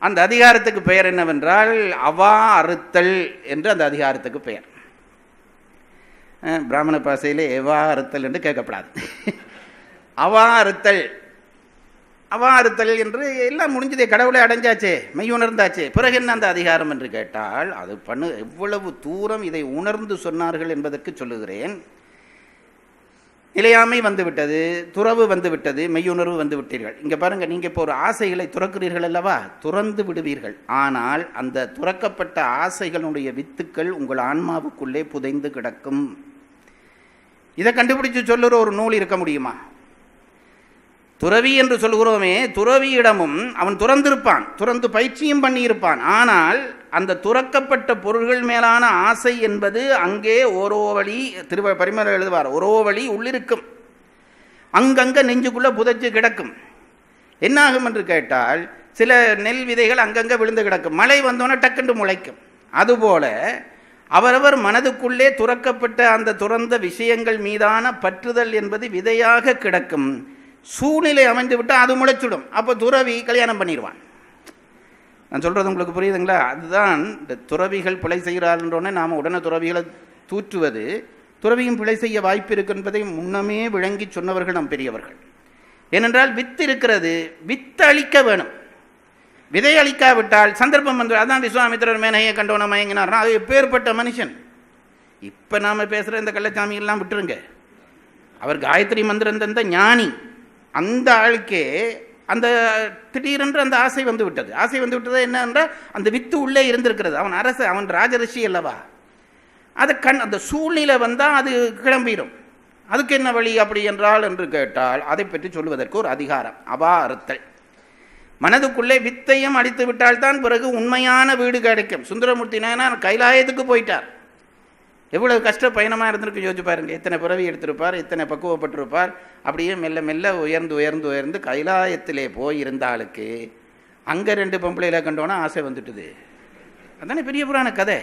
அந்த அதிகாரத்துக்கு பெயர் என்னவென்றால் அவா அறுத்தல் என்று அந்த அதிகாரத்துக்கு பெயர். பிராமண பாஷையிலே எவா அறுத்தல் என்று கேட்கப்படாது. அவா அறுத்தல், அவா அறுத்தல் என்று எல்லாம் முடிஞ்சதே, கடவுளை அடைஞ்சாச்சே, மெய் உணர்ந்தாச்சே, பிறகு என்ன அந்த அதிகாரம் என்று கேட்டால் அது எவ்வளவு தூரம் இதை உணர்ந்து சொன்னார்கள் என்பதற்கு சொல்லுகிறேன். நிலையாமை வந்துவிட்டது, துறவு வந்துவிட்டது, மெய்யுணர்வு வந்து விட்டீர்கள். இங்கே பாருங்கள், நீங்கள் இப்போ ஒரு ஆசைகளை துறக்கிறீர்கள் அல்லவா, துறந்து விடுவீர்கள். ஆனால் அந்த துறக்கப்பட்ட ஆசைகளுடைய வித்துக்கள் உங்கள் ஆன்மாவுக்குள்ளே புதைந்து கிடக்கும். இதை கண்டுபிடிச்சு சொல்லுற ஒரு நூல் இருக்க முடியுமா? துறவி என்று சொல்கிறோமே, துறவியிடமும் அவன் துறந்திருப்பான், துறந்து பயிற்சியும் பண்ணியிருப்பான். ஆனால் அந்த துறக்கப்பட்ட பொருள்கள் மேலான ஆசை என்பது அங்கே ஓரோ வழி, பரிமளர் எழுதுவார், ஓரோ வழி உள்ளிருக்கும், அங்கங்கே நெஞ்சுக்குள்ளே புதைச்சு கிடக்கும். என்னாகும் என்று கேட்டால் சில நெல் விதைகள் அங்கங்கே விழுந்து கிடக்கும், மழை வந்தோன்னே டக்குண்டு முளைக்கும். அதுபோல அவரவர் மனதுக்குள்ளே துறக்கப்பட்ட அந்த துறந்த விஷயங்கள் மீதான பற்றுதல் என்பது விதையாக கிடக்கும். சூழ்நிலை அமைந்து விட்டால் அது முளைச்சிடும். அப்போ துறவி கல்யாணம் பண்ணிடுவான். நான் சொல்கிறது உங்களுக்கு புரியுதுங்களா? அதுதான் இந்த துறவிகள் பிழை செய்கிறார்கள்ன்றோன்னே நாம் உடனே துறவிகளை தூற்றுவது. துறவியும் பிழை செய்ய வாய்ப்பு இருக்கு என்பதை முன்னமே விளங்கி சொன்னவர்கள் நம் பெரியவர்கள். ஏனென்றால் வித்து இருக்கிறது, வித்து அழிக்க வேணும். விதை அளிக்காவிட்டால் சந்தர்ப்பம் வந்து, அதான் விஸ்வாமித்திரர் மேனையை கண்டோன மயங்கினார்னா அது எப்பேற்பட்ட மனுஷன். இப்போ நாம் பேசுகிற இந்த கள்ளச்சாமியெல்லாம் விட்டுருங்க. அவர் காயத்ரி மந்திரம் தந்த ஞானி. அந்த ஆளுக்கே அந்த திடீரென்று அந்த ஆசை வந்து விட்டது. ஆசை வந்து விட்டது என்னென்றால் அந்த வித்து உள்ளே இருந்திருக்கிறது. அவன் அரசு, அவன் ராஜரிஷி அல்லவா. அது அந்த சூழ்நிலை வந்தால் அது கிளம்பிடும். அதுக்கு என்ன வழி அப்படி என்றால் என்று கேட்டால் அதை பற்றி சொல்வதற்கு ஒரு அதிகாரம். அவா அறுத்தல். மனதுக்குள்ளே வித்தையும் அடித்து விட்டால்தான் பிறகு உண்மையான வீடு கிடைக்கும். சுந்தரமூர்த்தி நாயனார் கைலாயத்துக்கு போயிட்டார். எவ்வளவு கஷ்ட பயணமாக இருந்திருக்கு யோசிச்சு பாருங்க. எத்தனை பிறவி எடுத்திருப்பார், எத்தனை பக்குவப்பட்டிருப்பார். அப்படியே மெல்ல மெல்ல உயர்ந்து உயர்ந்து உயர்ந்து கைலாயத்திலே போய் இருந்த ஆளுக்கு அங்கே 2 பொம்பளையில கண்டோன்னா ஆசை வந்துட்டுது. அதானே பெரிய புராண கதை.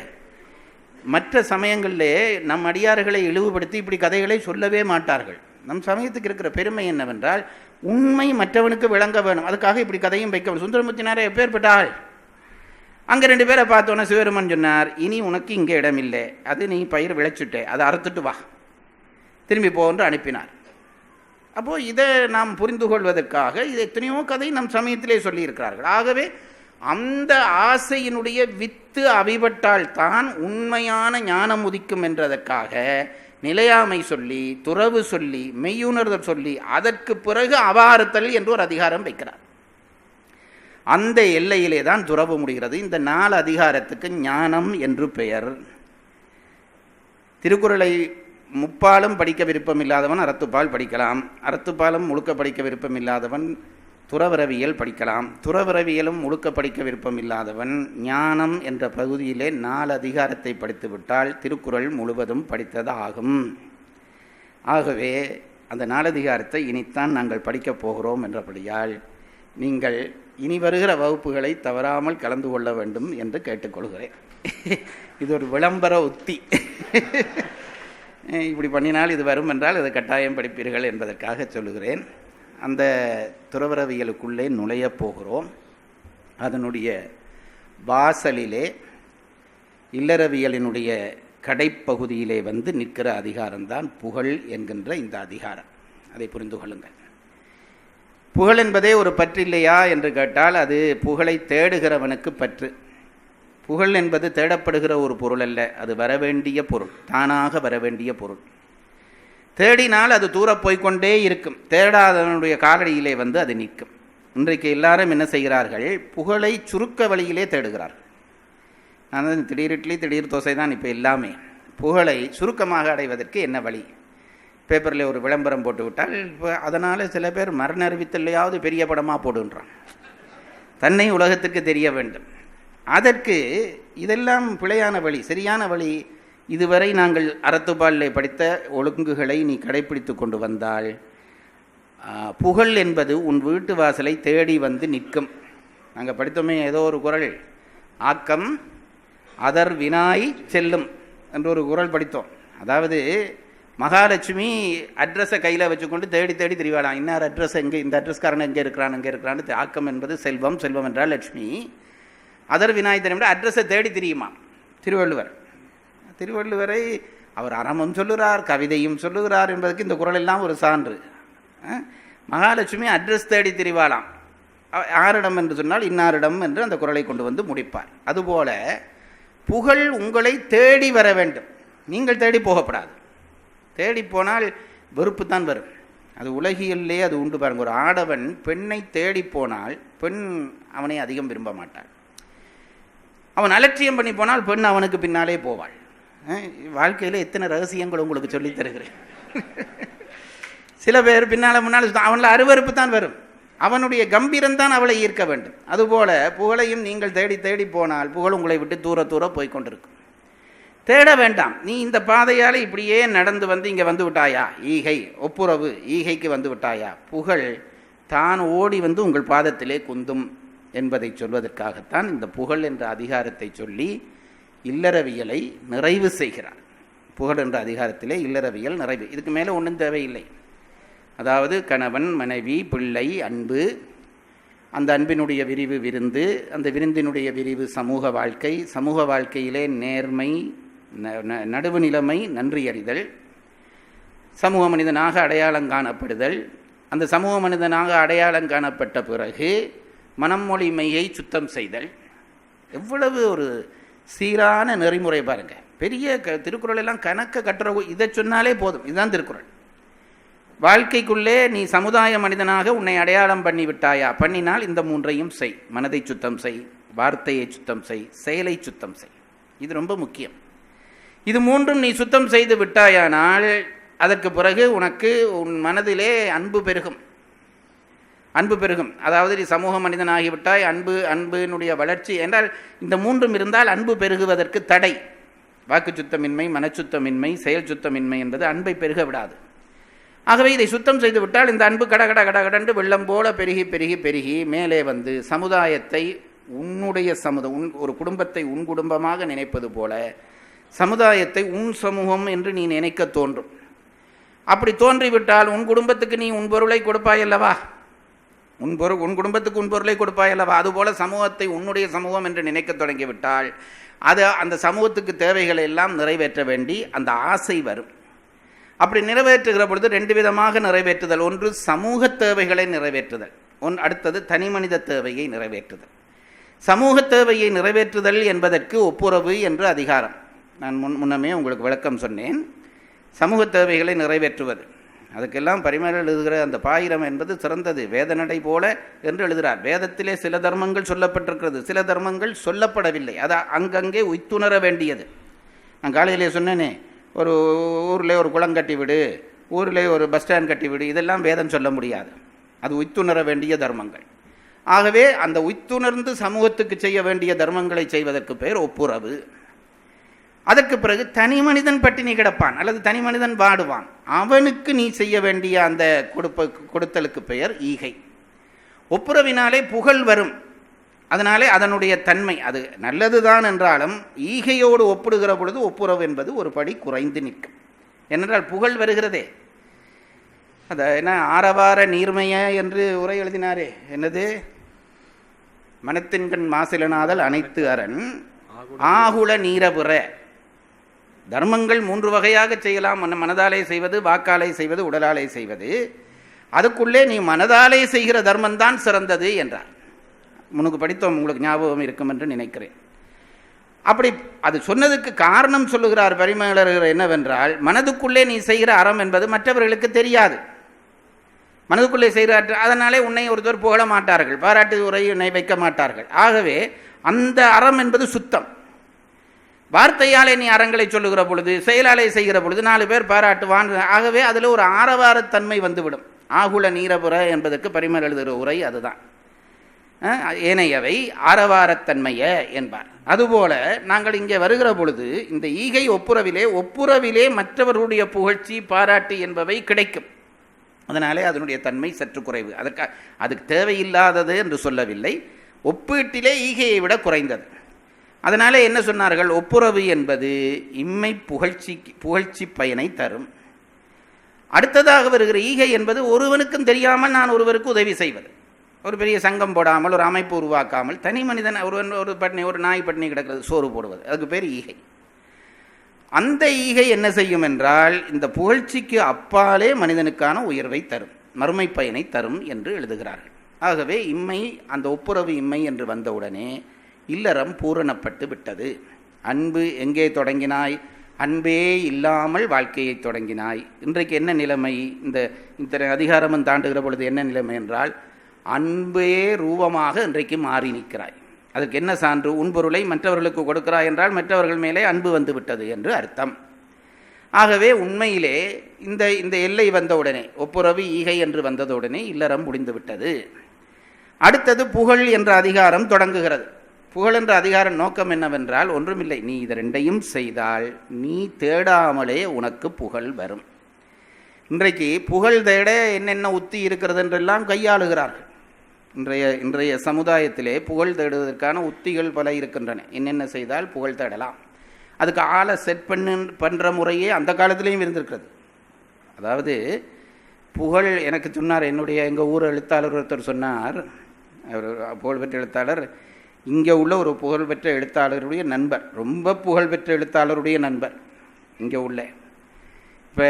மற்ற சமயங்களிலே நம் அடியார்களை இழிவுபடுத்தி இப்படி கதைகளை சொல்லவே மாட்டார்கள். நம் சமயத்துக்கு இருக்கிற பெருமை என்னவென்றால் உண்மை மற்றவனுக்கு விளங்க வேணும். அதுக்காக இப்படி கதையும் வைக்க வேணும். சுந்தரமூர்த்தினாரே எப்பேற்பட்ட ஆள். அங்கே 2 பேரை பார்த்தோன்னே சிவருமன் சொன்னார், இனி உனக்கு இங்கே இடம் இல்லை, அது நீ பயிர் விளைச்சுட்டே, அதை அறுத்துட்டு வா, திரும்பி போன்று அனுப்பினார். அப்போது இதை நாம் புரிந்து கொள்வதற்காக இது எத்தனையோ கதை நம் சமயத்திலே சொல்லியிருக்கிறார்கள். ஆகவே அந்த ஆசையினுடைய வித்து அவிபட்டால்தான் உண்மையான ஞானம் உதிக்கும் என்றதற்காக நிலையாமை சொல்லி, துறவு சொல்லி, மெய்யுணர்தல் சொல்லி, அதற்கு பிறகு அவாறுத்தல் என்று ஒரு அதிகாரம் வைக்கிறார். அந்த எல்லையிலே தான் துறவு முடிகிறது. இந்த 4 அதிகாரத்துக்கு ஞானம் என்று பெயர். திருக்குறளை முப்பாலும் படிக்க விருப்பம் இல்லாதவன் அறத்துப்பால் படிக்கலாம். அறத்துப்பாலும் முழுக்க படிக்க விருப்பம் இல்லாதவன் துறவரவியல் படிக்கலாம். துறவரவியலும் முழுக்க படிக்க விருப்பம் இல்லாதவன் ஞானம் என்ற பகுதியிலே 4 அதிகாரத்தை படித்துவிட்டால் திருக்குறள் முழுவதும் படித்தது ஆகும். ஆகவே அந்த 4 அதிகாரத்தை இனித்தான் நாங்கள் படிக்கப் போகிறோம் என்றபடியால் நீங்கள் இனி வருகிற வகுப்புகளை தவறாமல் கலந்து கொள்ள வேண்டும் என்று கேட்டுக்கொள்கிறேன். இது ஒரு விளம்பர உத்தி. இப்படி பண்ணினால் இது வரும் என்றால் அதை கட்டாயம் படிப்பீர்கள் என்பதற்காக சொல்லுகிறேன். அந்த துறவரவியலுக்குள்ளே நுழையப் போகிறோம். அதனுடைய வாசலிலே இல்லறவியலினுடைய கடைப்பகுதியிலே வந்து நிற்கிற அதிகாரம்தான் புகழ் என்கின்ற இந்த அதிகாரம். அதை புரிந்து கொள்ளுங்கள். புகழ் என்பதே ஒரு பற்று இல்லையா என்று கேட்டால் அது புகழை தேடுகிறவனுக்கு பற்று. புகழ் என்பது தேடப்படுகிற ஒரு பொருள் அல்ல, அது வரவேண்டிய பொருள், தானாக வரவேண்டிய பொருள். தேடினால் அது தூரப் போய்கொண்டே இருக்கும். தேடாதவனுடைய காலடியிலே வந்து அது நிற்கும். இன்றைக்கு எல்லாரும் என்ன செய்கிறார்கள்? புகழை சுருக்க வழியிலே தேடுகிறார்கள். நான் திடீர் இட்லி திடீர் தோசை தான் இப்போ எல்லாமே. புகழை சுருக்கமாக அடைவதற்கு என்ன வழி? பேப்பரில் ஒரு விளம்பரம் போட்டு விட்டால் இப்போ அதனால் சில பேர் மரண அறிவித்தல்லையாவது பெரிய படமாக போடுன்றான். தன்னை உலகத்துக்கு தெரிய வேண்டும். அதற்கு இதெல்லாம் பிழையான வழி. சரியான வழி, இதுவரை நாங்கள் அறத்துப்பாலிலே படித்த ஒழுங்குகளை நீ கடைப்பிடித்து கொண்டு வந்தால் புகழ் என்பது உன் வீட்டு வாசலை தேடி வந்து நிற்கும். நாங்கள் படித்தோமே ஏதோ ஒரு குறள், ஆக்கம் அதர் வினாய் செல்லும் என்று ஒரு குறள் படித்தோம். அதாவது மகாலட்சுமி அட்ரஸை கையில் வச்சுக்கொண்டு தேடி தேடி திரிவாளாம். இன்னார் அட்ரஸ் எங்கே, இந்த அட்ரஸ்காரன் எங்கே இருக்கிறான்னு. ஆக்கம் என்பது செல்வம், செல்வம் என்றால் லட்சுமி. அதர் விநாயகன் அட்ரஸை தேடி திரியுமா திருவள்ளுவர். திருவள்ளுவரை அவர் அறமும் சொல்லுகிறார், கவிதையும் சொல்லுகிறார் என்பதற்கு இந்த குறள் எல்லாம் ஒரு சான்று. மகாலட்சுமி அட்ரஸ் தேடி திரிவாளாம். யாரிடம் என்று சொன்னால் இன்னாரிடம் என்று அந்த குறளை கொண்டு வந்து முடிப்பார். அதுபோல புகழ் உங்களை தேடி வர வேண்டும், நீங்கள் தேடி போகப்படாது. தேடி போனால் வெறுப்பு தான் வரும். அது உலகியல்லே அது உண்டு பாருங்க. ஒரு ஆடவன் பெண்ணை தேடி போனால் பெண் அவனை அதிகம் விரும்ப மாட்டாள். அவன் அலட்சியம் பண்ணி போனால் பெண் அவனுக்கு பின்னாலே போவாள். வாழ்க்கையில் எத்தனை ரகசியங்கள் உங்களுக்கு சொல்லித் தருகிறேன். சில பேர் பின்னால் முன்னால் அவனில் அருவருப்பு தான் வரும். அவனுடைய கம்பீரம்தான் அவளை ஈர்க்க வேண்டும். அதுபோல புகழையும் நீங்கள் தேடி தேடி போனால் புகழ் உங்களை விட்டு தூர தூர போய்கொண்டிருக்கும். தேட வேண்டாம். நீ இந்த பாதையால் இப்படியே நடந்து வந்து இங்கே வந்து விட்டாயா, ஈகை ஒப்புரவு ஈகைக்கு வந்து விட்டாயா, புகழ் தான் ஓடி வந்து உங்கள் பாதத்திலே குந்தும் என்பதை சொல்வதற்காகத்தான் இந்த புகழ் என்ற அதிகாரத்தை சொல்லி இல்லறவியலை நிறைவு செய்கிறார். புகழ் என்ற அதிகாரத்திலே இல்லறவியல் நிறைவு. இதுக்கு மேலே ஒன்றும் தேவையில்லை. அதாவது கணவன் மனைவி பிள்ளை அன்பு, அந்த அன்பினுடைய விரிவு விருந்து, அந்த விருந்தினுடைய விரிவு சமூக வாழ்க்கை, சமூக வாழ்க்கையிலே நேர்மை, நடுவு நிலைமை, நன்றி அறிதல், சமூக மனிதனாக அடையாளம் காணப்படுதல், அந்த சமூக மனிதனாக அடையாளம் காணப்பட்ட பிறகு மனம் மொழி மெய்யை சுத்தம் செய்தல். எவ்வளவு ஒரு சீரான நெறிமுறை பாருங்க. பெரிய திருக்குறள் எல்லாம் கணக்க கட்டுற இதை சொன்னாலே போதும். இதுதான் திருக்குறள். வாழ்க்கைக்குள்ளே நீ சமுதாய மனிதனாக உன்னை அடையாளம் பண்ணி விட்டாயா, பண்ணினால் இந்த 3ஐயும் செய். மனதை சுத்தம் செய், வார்த்தையை சுத்தம் செய், செயலை சுத்தம் செய். இது ரொம்ப முக்கியம். இது 3ம் நீ சுத்தம் செய்து விட்டாயானால் அதற்கு பிறகு உனக்கு உன் மனதிலே அன்பு பெருகும். அன்பு பெருகும். அதாவது நீ சமூக மனிதனாகிவிட்டாய். அன்பினுடைய வளர்ச்சி என்றால் இந்த மூன்றும் இருந்தால் அன்பு பெருகுவதற்கு தடை. வாக்கு சுத்தமின்மை, மனச்சுத்தமின்மை, செயல் சுத்தமின்மை என்பது அன்பை பெருக விடாது. ஆகவே இதை சுத்தம் செய்து விட்டால் இந்த அன்பு கடகடன்று வெள்ளம் போல பெருகி பெருகி பெருகி மேலே வந்து சமுதாயத்தை உன்னுடைய ஒரு குடும்பத்தை உன் குடும்பமாக நினைப்பது போல சமுதாயத்தை உன் சமூகம் என்று நீ நினைக்க தோன்றும். அப்படி தோன்றிவிட்டால் உன் குடும்பத்துக்கு நீ உன் பொருளை கொடுப்பாயல்லவா, உன் குடும்பத்துக்கு உன் பொருளை கொடுப்பாயல்லவா. அதுபோல சமூகத்தை உன்னுடைய சமூகம் என்று நினைக்க தொடங்கிவிட்டால் அது அந்த சமூகத்துக்கு தேவைகளை எல்லாம் நிறைவேற்ற வேண்டி அந்த ஆசை வரும். அப்படி நிறைவேற்றுகிற பொழுது ரெண்டு விதமாக நிறைவேற்றுதல். ஒன்று சமூக தேவைகளை நிறைவேற்றுதல், அடுத்தது தனி மனித தேவையை நிறைவேற்றுதல். சமூக தேவையை நிறைவேற்றுதல் என்பதற்கு ஒப்புரவு என்று அதிகாரம். நான் முன்னமே உங்களுக்கு விளக்கம் சொன்னேன். சமூக தேவைகளை நிறைவேற்றுவது, அதுக்கெல்லாம் பரிமேல் எழுதுகிற அந்த பாயிரம் என்பது சிறந்தது. வேதநடை போல என்று எழுதுகிறார். வேதத்திலே சில தர்மங்கள் சொல்லப்பட்டிருக்கிறது, சில தர்மங்கள் சொல்லப்படவில்லை. அது அங்கங்கே உய்த்துணர வேண்டியது. நான் காலையிலே சொன்னேனே, ஒரு ஊரில் ஒரு குளம் கட்டி விடு, ஊரில் ஒரு பஸ் ஸ்டாண்ட் கட்டி விடு, இதெல்லாம் வேதம் சொல்ல முடியாது. அது உய்த்துணர வேண்டிய தர்மங்கள். ஆகவே அந்த உய்த்துணர்ந்து சமூகத்துக்கு செய்ய வேண்டிய தர்மங்களை செய்வதற்கு பெயர் ஒப்புரவு. அதற்கு பிறகு தனி மனிதன் பட்டினி கிடப்பான் அல்லது தனி மனிதன் வாடுவான், அவனுக்கு நீ செய்ய வேண்டிய அந்த கொடுத்தலுக்கு பெயர் ஈகை. ஒப்புரவினாலே புகழ் வரும். அதனாலே அதனுடைய தன்மை அது நல்லதுதான் என்றாலும் ஈகையோடு ஒப்பிடுகிற பொழுது ஒப்புரவு என்பது ஒரு படி குறைந்து நிற்கும். ஏனென்றால் புகழ் வருகிறதே. அதை என்ன ஆரவார நீர்மைய என்று உரை எழுதினாரே, என்னது, மனத்தின்கண் மாசிலனாதல் அனைத்து அரண் ஆகுல நீரபுற. தர்மங்கள் மூன்று வகையாக செய்யலாம். மனதாலே செய்வது, வாக்காலே செய்வது, உடலாலே செய்வது. அதுக்குள்ளே நீ மனதாலே செய்கிற தர்மம்தான் சிறந்தது என்றார். முன்னுக்கு படித்தோம், உங்களுக்கு ஞாபகம் இருக்கும் என்று நினைக்கிறேன். அப்படி அது சொன்னதுக்கு காரணம் சொல்லுகிறார் பரிமேலர் என்னவென்றால், மனதுக்குள்ளே நீ செய்கிற அறம் என்பது மற்றவர்களுக்கு தெரியாது. மனதுக்குள்ளே செய்கிறார், அதனாலே உன்னை ஒருத்தர் புகழ மாட்டார்கள், பாராட்டு உரை உன்னை வைக்க மாட்டார்கள். ஆகவே அந்த அறம் என்பது சுத்தம். வார்த்தையாலே நீ அறங்களை சொல்லுகிற பொழுது, செயலாலே செய்கிற பொழுது 4 பேர் பாராட்டுவான். ஆகவே அதில் ஒரு ஆரவாரத்தன்மை வந்துவிடும். ஆகுல நீரபுற என்பதற்கு பரிமேல் எழுதுகிற உரை அதுதான். ஏனையவை ஆரவாரத்தன்மைய என்பார். அதுபோல நாங்கள் இங்கே வருகிற பொழுது இந்த ஈகை ஒப்புரவிலே மற்றவர்களுடைய புகழ்ச்சி, பாராட்டு என்பவை கிடைக்கும். அதனாலே அதனுடைய தன்மை சற்று குறைவு. அதுக்கு தேவையில்லாதது என்று சொல்லவில்லை, ஒப்பீட்டிலே ஈகையை விட குறைந்தது. அதனாலே என்ன சொன்னார்கள், ஒப்புரவு என்பது இம்மை புகழ்ச்சி பயனை தரும். அடுத்ததாக வருகிற ஈகை என்பது ஒருவனுக்கும் தெரியாமல் நான் ஒருவருக்கு உதவி செய்வது. ஒரு பெரிய சங்கம் போடாமல், ஒரு அமைப்பு உருவாக்காமல், தனி மனிதன் ஒரு நாய் பட்டினி கிடக்கிறது, சோறு போடுவது, அதுக்கு பேர் ஈகை. அந்த ஈகை என்ன செய்யும் என்றால், இந்த புகழ்ச்சிக்கு அப்பாலே மனிதனுக்கான உயர்வை தரும், மறுமை பயனை தரும் என்று எழுதுகிறார்கள். ஆகவே இம்மை, அந்த ஒப்புரவு இம்மை என்று வந்தவுடனே இல்லறம் பூரணப்பட்டு விட்டது. அன்பு எங்கே தொடங்கினாய்? அன்பே இல்லாமல் வாழ்க்கையை தொடங்கினாய். இன்றைக்கு என்ன நிலைமை? இந்த அதிகாரமும் தாண்டுகிற பொழுது என்ன நிலைமை என்றால், அன்பே ரூபமாக இன்றைக்கு மாறி நிற்கிறாய். அதுக்கு என்ன சான்று? உன் பொருளை மற்றவர்களுக்கு கொடுக்கிறாய் என்றால் மற்றவர்கள் மேலே அன்பு வந்து விட்டது என்று அர்த்தம். ஆகவே உண்மையிலே இந்த எல்லை வந்தவுடனே, ஒப்புரவு ஈகை என்று வந்ததுடனே இல்லறம் முடிந்து விட்டது. அடுத்தது புகழ் என்ற அதிகாரம் தொடங்குகிறது. புகழ் என்ற அதிகாரம் நோக்கம் என்னவென்றால் ஒன்றுமில்லை, நீ இது ரெண்டையும் செய்தால் நீ தேடாமலே உனக்கு புகழ் வரும். இன்றைக்கு புகழ் தேட என்னென்ன உத்தி இருக்கிறது என்றெல்லாம் கையாளுகிறார்கள். இன்றைய சமுதாயத்திலே புகழ் தேடுவதற்கான உத்திகள் பல இருக்கின்றன. என்னென்ன செய்தால் புகழ் தேடலாம், அதுக்கு ஆளை செட் பண்ணுற முறையே அந்த காலத்திலையும் இருந்திருக்கிறது. அதாவது புகழ் எனக்கு சொன்னார், எங்கள் ஊர் எழுத்தாளர் ஒருத்தர் சொன்னார், அவர் புகழ்பெற்ற எழுத்தாளர், இங்கே உள்ள ஒரு புகழ்பெற்ற எழுத்தாளருடைய நண்பர், ரொம்ப புகழ்பெற்ற எழுத்தாளருடைய நண்பர் இங்கே உள்ள. இப்போ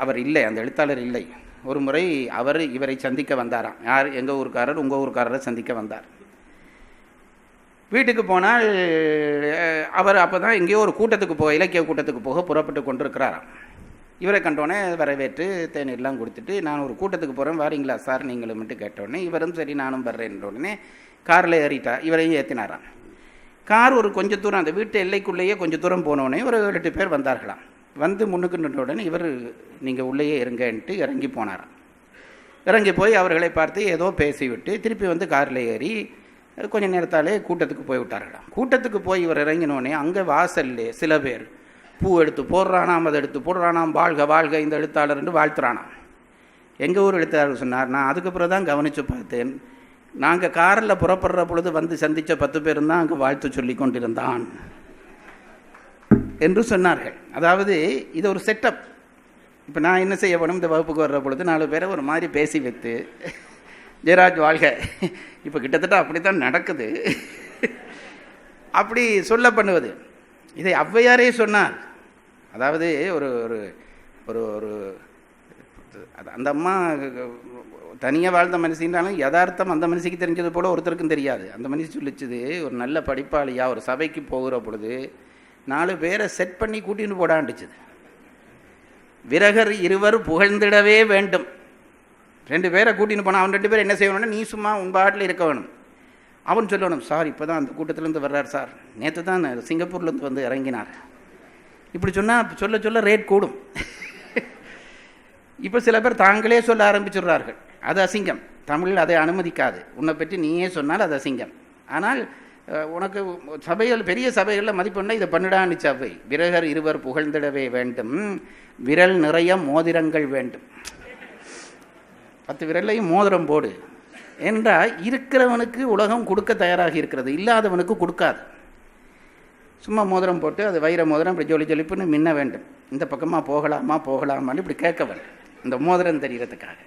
அவர் இல்லை, அந்த எழுத்தாளர் இல்லை. ஒரு முறை அவர் இவரை சந்திக்க வந்தாராம். யார்? எங்கள் ஊருக்காரர் உங்கள் ஊருக்காரரை சந்திக்க வந்தார். வீட்டுக்கு போனால் அவர் அப்போ தான் எங்கேயோ ஒரு கூட்டத்துக்கு இலக்கிய கூட்டத்துக்கு போக புறப்பட்டு கொண்டிருக்கிறாராம். இவரை கண்டோடனே வரவேற்று தேநீர்லாம் கொடுத்துட்டு, நான் ஒரு கூட்டத்துக்கு போகிறேன், வாரீங்களா சார் நீங்களும் மட்டும் கேட்டோடனே இவரும் சரி நானும் வர்றேன்ற உடனே காரில் ஏறிட்டார். இவரையும் ஏற்றினாராம். கார் ஒரு கொஞ்சம் தூரம், அந்த வீட்டு எல்லைக்குள்ளேயே கொஞ்சம் தூரம் போனோடனே ஒரு 7-8 பேர் வந்தார்களாம். வந்து முன்னுக்கு நின்ற உடனே இவர் நீங்கள் உள்ளேயே இருங்கன்ட்டு இறங்கி போனாராம். இறங்கி போய் அவர்களை பார்த்து ஏதோ பேசிவிட்டு திருப்பி வந்து காரில் ஏறி கொஞ்சம் நேரத்தாலே கூட்டத்துக்கு போய் விட்டார்களாம். கூட்டத்துக்கு போய் இவர் இறங்கினோடனே அங்கே வாசல்லே சில பேர் பூ எடுத்து போடுறானாம், அதை எடுத்து போடுறானாம், வாழ்க வாழ்க இந்த எழுத்தாளர் என்று வாழ்த்துறானாம். எங்கள் ஊர் எழுத்தாளர் சொன்னார், நான் அதுக்கப்புறம் தான் கவனித்து பார்த்தேன், நாங்கள் காரில் புறப்படுற பொழுது வந்து சந்தித்த 10 பேரும் தான் அங்கே வாழ்த்து சொல்லி கொண்டிருந்தான் என்று சொன்னார்கள். அதாவது இது ஒரு செட்டப். இப்போ நான் என்ன செய்ய வேணும், இந்த வகுப்புக்கு வர்ற பொழுது 4 பேரை ஒரு மாதிரி பேசி வைத்து ஜெயராஜ் வாழ்க, இப்போ கிட்டத்தட்ட அப்படி தான் நடக்குது, அப்படி சொல்ல பண்ணுவது. இதை ஔவையாரே சொன்னார். அதாவது ஒரு ஒரு ஒரு ஒரு அந்த அம்மா தனியாக வாழ்ந்த மனுஷின்றாலும் யதார்த்தம் அந்த மனுஷிக்கு தெரிஞ்சது போல் ஒருத்தருக்கும் தெரியாது. அந்த மனுஷி சொல்லிச்சுது, ஒரு நல்ல படிப்பாளியாக ஒரு சபைக்கு போகிற பொழுது 4 பேரை செட் பண்ணி கூட்டின்னு போடாண்டுச்சுது. விரகர் இருவர் புகழ்ந்திடவே வேண்டும். 2 பேரை கூட்டின்னு போனால் அவன் 2 பேர் என்ன செய்யணும்னா, நீ சும்மா உன் பாட்டில் இருக்க வேணும். அவன் சொல்லணும், சார் இப்போ தான் அந்த கூட்டத்திலேருந்து வர்றார் சார், நேற்று தான் சிங்கப்பூர்லேருந்து வந்து இறங்கினார். இப்படி சொன்னால் சொல்ல சொல்ல ரேட் கூடும். இப்போ சில பேர் தாங்களே சொல்ல ஆரம்பிச்சுடுறார்கள். அது அசிங்கம். தமிழ் அதை அனுமதிக்காது. உன்னை பற்றி நீயே சொன்னால் அது அசிங்கம். ஆனால் உனக்கு சபைகள், பெரிய சபைகளில் மதிப்புன்னா இதை பண்ணிடான்னு சபை. விரகர் இருவர் புகழ்ந்திடவே வேண்டும், விரல் நிறைய மோதிரங்கள் வேண்டும். 10 விரல்லையும் மோதிரம் போடு என்றால் இருக்கிறவனுக்கு உலகம் கொடுக்க தயாராக இருக்கிறது, இல்லாதவனுக்கு கொடுக்காது. சும்மா மோதிரம் போட்டு அது வைர மோதிரம் இப்படி ஜொலி ஜொலிப்புன்னு மின்ன வேண்டும். இந்த பக்கமாக போகலாமான்னு இப்படி கேட்க வேண்டும், இந்த மோதிரம் தெரிகிறதுக்காக.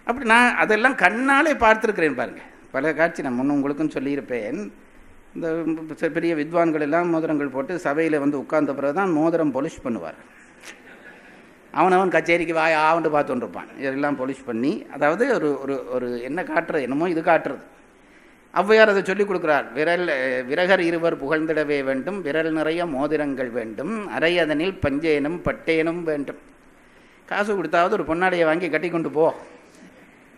அப்படி நான் அதெல்லாம் கண்ணாலே பார்த்துருக்கிறேன் பாருங்கள். பல காட்சி நான் முன்ன உங்களுக்கும் சொல்லியிருப்பேன். இந்த பெரிய வித்வான்கள் எல்லாம் மோதிரங்கள் போட்டு சபையில் வந்து உட்கார்ந்த பிறகு தான் மோதிரம் பொலிஷ் பண்ணுவார். அவனவன் கச்சேரிக்கு ஆவண்டு பார்த்துட்டு இருப்பான். இதெல்லாம் பொலிஷ் பண்ணி, அதாவது ஒரு ஒரு ஒரு என்ன காட்டுறது, என்னமோ இது காட்டுறது. ஔவையார் அதை சொல்லிக் கொடுக்குறார். விரகர் இருவர் புகழ்ந்திடவே வேண்டும், விரல் நிறைய மோதிரங்கள் வேண்டும், அரையதனில் பஞ்சேனும் பட்டேனும் வேண்டும். காசு கொடுத்தாவது ஒரு பொன்னாடையை வாங்கி கட்டி கொண்டு போ,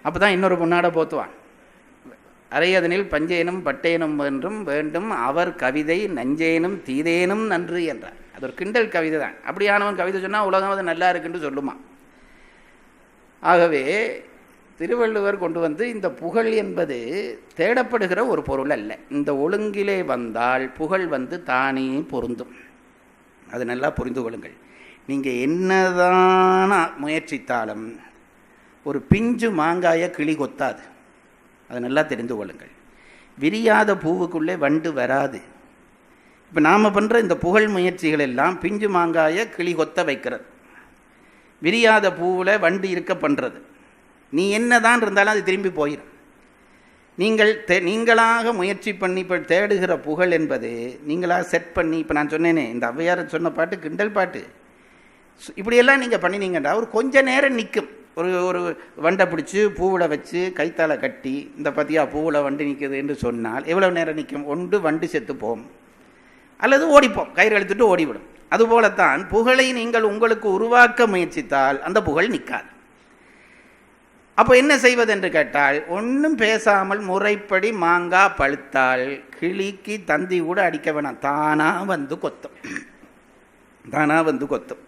அப்போ தான் இன்னொரு பொன்னாடை போத்துவான். அரையதனில் பஞ்சேனும் பட்டேனும் என்றும் வேண்டும், அவர் கவிதை நஞ்சேனும் தீதேனும் நன்று என்றார். அது ஒரு கிண்டல் கவிதை தான். அப்படியானவன் கவிதை சொன்னால் உலகம் அது நல்லா இருக்குன்னு சொல்லுமா. ஆகவே திருவள்ளுவர் கொண்டு வந்து இந்த புகழ் என்பது தேடப்படுகிற ஒரு பொருள் அல்ல. இந்த ஒழுங்கிலே வந்தால் புகழ் வந்து தானே பொருந்தும். அது நல்லா புரிந்து கொள்ளுங்கள். நீங்கள் என்னதான் முயற்சித்தாலும் ஒரு பிஞ்சு மாங்காயை கிளி கொத்தாது. அதை நல்லா தெரிந்து கொள்ளுங்கள். விரியாத பூவுக்குள்ளே வண்டு வராது. இப்போ நாம் பண்ணுற இந்த புகழ் முயற்சிகள் எல்லாம் பிஞ்சு மாங்காயை கிளி கொத்த வைக்கிறது, விரியாத பூவில் வண்டு இருக்க பண்ணுறது. நீ என்ன தான் இருந்தாலும் அது திரும்பி போயிடும். நீங்களாக முயற்சி பண்ணி இப்போ தேடுகிற புகழ் என்பது நீங்களாக செட் பண்ணி, இப்போ நான் சொன்னேனே இந்த ஔவையார் சொன்ன பாட்டு கிண்டல் பாட்டு, இப்படியெல்லாம் நீங்கள் பண்ணினீங்கன்றா ஒரு கொஞ்ச நேரம் நிற்கும். ஒரு வண்டை பிடிச்சி பூவில் வச்சு கைத்தால கட்டி இந்த பற்றியா பூவில் வண்டு நிற்குது என்று சொன்னால் எவ்வளோ நேரம் நிற்கும்? ஒன்று வண்டு செத்துப்போம், அல்லது ஓடிப்போம், கயிறு அழுத்துட்டு ஓடிவிடும். அதுபோலத்தான் புகழை நீங்கள் உங்களுக்கு உருவாக்க முயற்சித்தால் அந்த புகழ் நிற்காது. அப்போ என்ன செய்வது என்று கேட்டால், ஒன்றும் பேசாமல் முறைப்படி மாங்காய் பழுத்தால் கிளிக்கு தந்தி கூட அடிக்க வேணாம், தானாக வந்து கொத்தும், தானாக வந்து கொத்தும்.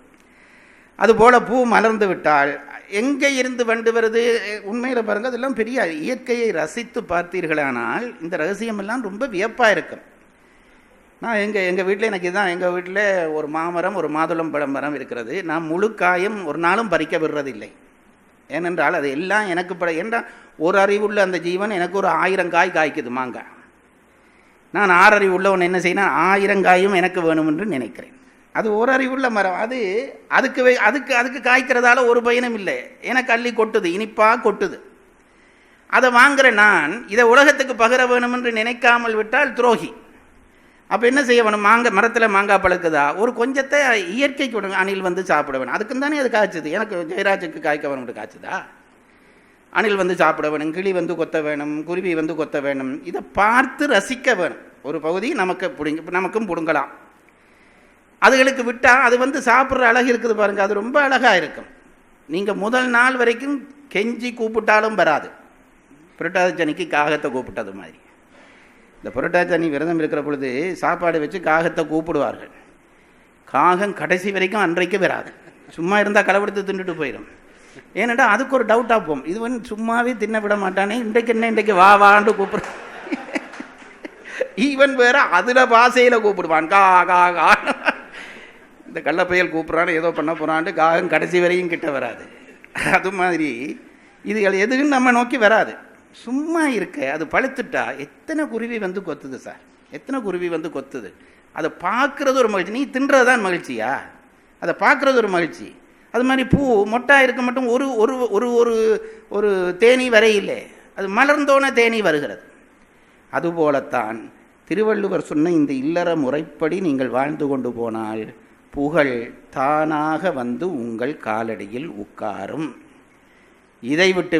அதுபோல் பூ மலர்ந்து விட்டால் எங்கே இருந்து வண்டு வருது? உண்மையில் பாருங்கள், அதெல்லாம் பெரிய இயற்கையை ரசித்து பார்த்தீர்களானால் இந்த ரகசியமெல்லாம் ரொம்ப வியப்பாக இருக்கும். நான் எங்கள் வீட்டில் எனக்கு இதுதான், எங்கள் வீட்டில் ஒரு மாமரம், ஒரு மாதுளம் பழம் மரம் இருக்கிறது. நான் முழு காயும் ஒரு நாளும் பறிக்க விடுறதில்லை. ஏனென்றால் அது எல்லாம் எனக்கு என்றால் ஒரு அறிவுள்ள அந்த ஜீவன் எனக்கு ஒரு 1000 காய் காய்க்குது மாங்காய். நான் 6 அறிவு உள்ளவன் என்ன செய்யணும், 1000 காயும் எனக்கு வேணும் என்று நினைக்கிறேன். அது ஒரு அறிவுள்ள மரம். அதுக்கு காய்க்கிறதால ஒரு பயனும் இல்லை. எனக்கு அள்ளி கொட்டுது, இனிப்பாக கொட்டுது. அதை வாங்குற நான் இதை உலகத்துக்கு பகிர வேணும் என்று நினைக்காமல் விட்டால் துரோகி. அப்போ என்ன செய்ய வேணும்? மரத்தில் மாங்காய் பழுக்குதா, ஒரு கொஞ்சத்தை இயற்கைக்கு விடுங்க, அணில் வந்து சாப்பிட வேணும். அதுக்கும் தானே அது காய்ச்சுது. எனக்கு ஜெயராஜுக்கு காய்க்க வேணும்னு காய்ச்சுதா? அணில் வந்து சாப்பிட வேணும், கிளி வந்து கொத்த வேணும், குருவி வந்து கொத்த வேணும். இதை பார்த்து ரசிக்க வேணும். ஒரு பகுதி நமக்கும் பிடுங்கலாம். அதுகளுக்கு விட்டால் அது வந்து சாப்பிட்ற அழகு இருக்குது பாருங்கள், அது ரொம்ப அழகாக இருக்கும். நீங்கள் முதல் நாள் வரைக்கும் கெஞ்சி கூப்பிட்டாலும் வராது. புரட்டாதி சனிக்கு காகத்தை கூப்பிட்டது மாதிரி. இந்த புரட்டாதி சனி விரதம் இருக்கிற பொழுது சாப்பாடு வச்சு காகத்தை கூப்பிடுவார்கள். காகம் கடைசி வரைக்கும் அன்றைக்கு வராது. சும்மா இருந்தால் களவெடுத்து தின்னுட்டு போயிடும். ஏன்னாடா அதுக்கு ஒரு டவுட்டாக போகும், இது வந்து சும்மாவே தின்ன விட மாட்டானே, இன்றைக்கு என்ன இன்றைக்கு வா வான்னு கூப்பிடு. ஈவன் வேற அதில் பாசையில் கூப்பிடுவான், கா கா கா. இந்த கள்ளப்பையல் கூப்பிட்றான்னு ஏதோ பண்ண போகிறான்ட்டு காகம் கடைசி வரையும் கிட்ட வராது. அது மாதிரி இதுகள் எதுக்குன்னு நம்ம நோக்கி வராது, சும்மா இருக்க. அது பழுத்துட்டா எத்தனை குருவி வந்து கொத்துது சார், எத்தனை குருவி வந்து கொத்துது. அதை பார்க்குறது ஒரு மகிழ்ச்சி, நீ தின்றது தான் மகிழ்ச்சியா, அதை பார்க்குறது ஒரு மகிழ்ச்சி. அது மாதிரி பூ மொட்டாக இருக்க மட்டும் ஒரு ஒரு ஒரு ஒரு ஒரு தேனி வரையில்லை, அது மலர்ந்தோன தேனி வருகிறது. அதுபோலத்தான் திருவள்ளுவர் சொன்ன இந்த இல்லற முறைப்படி நீங்கள் வாழ்ந்து கொண்டு போனால் புகழ் தானாக வந்து உங்கள் காலடியில் உட்காரும். இதை விட்டு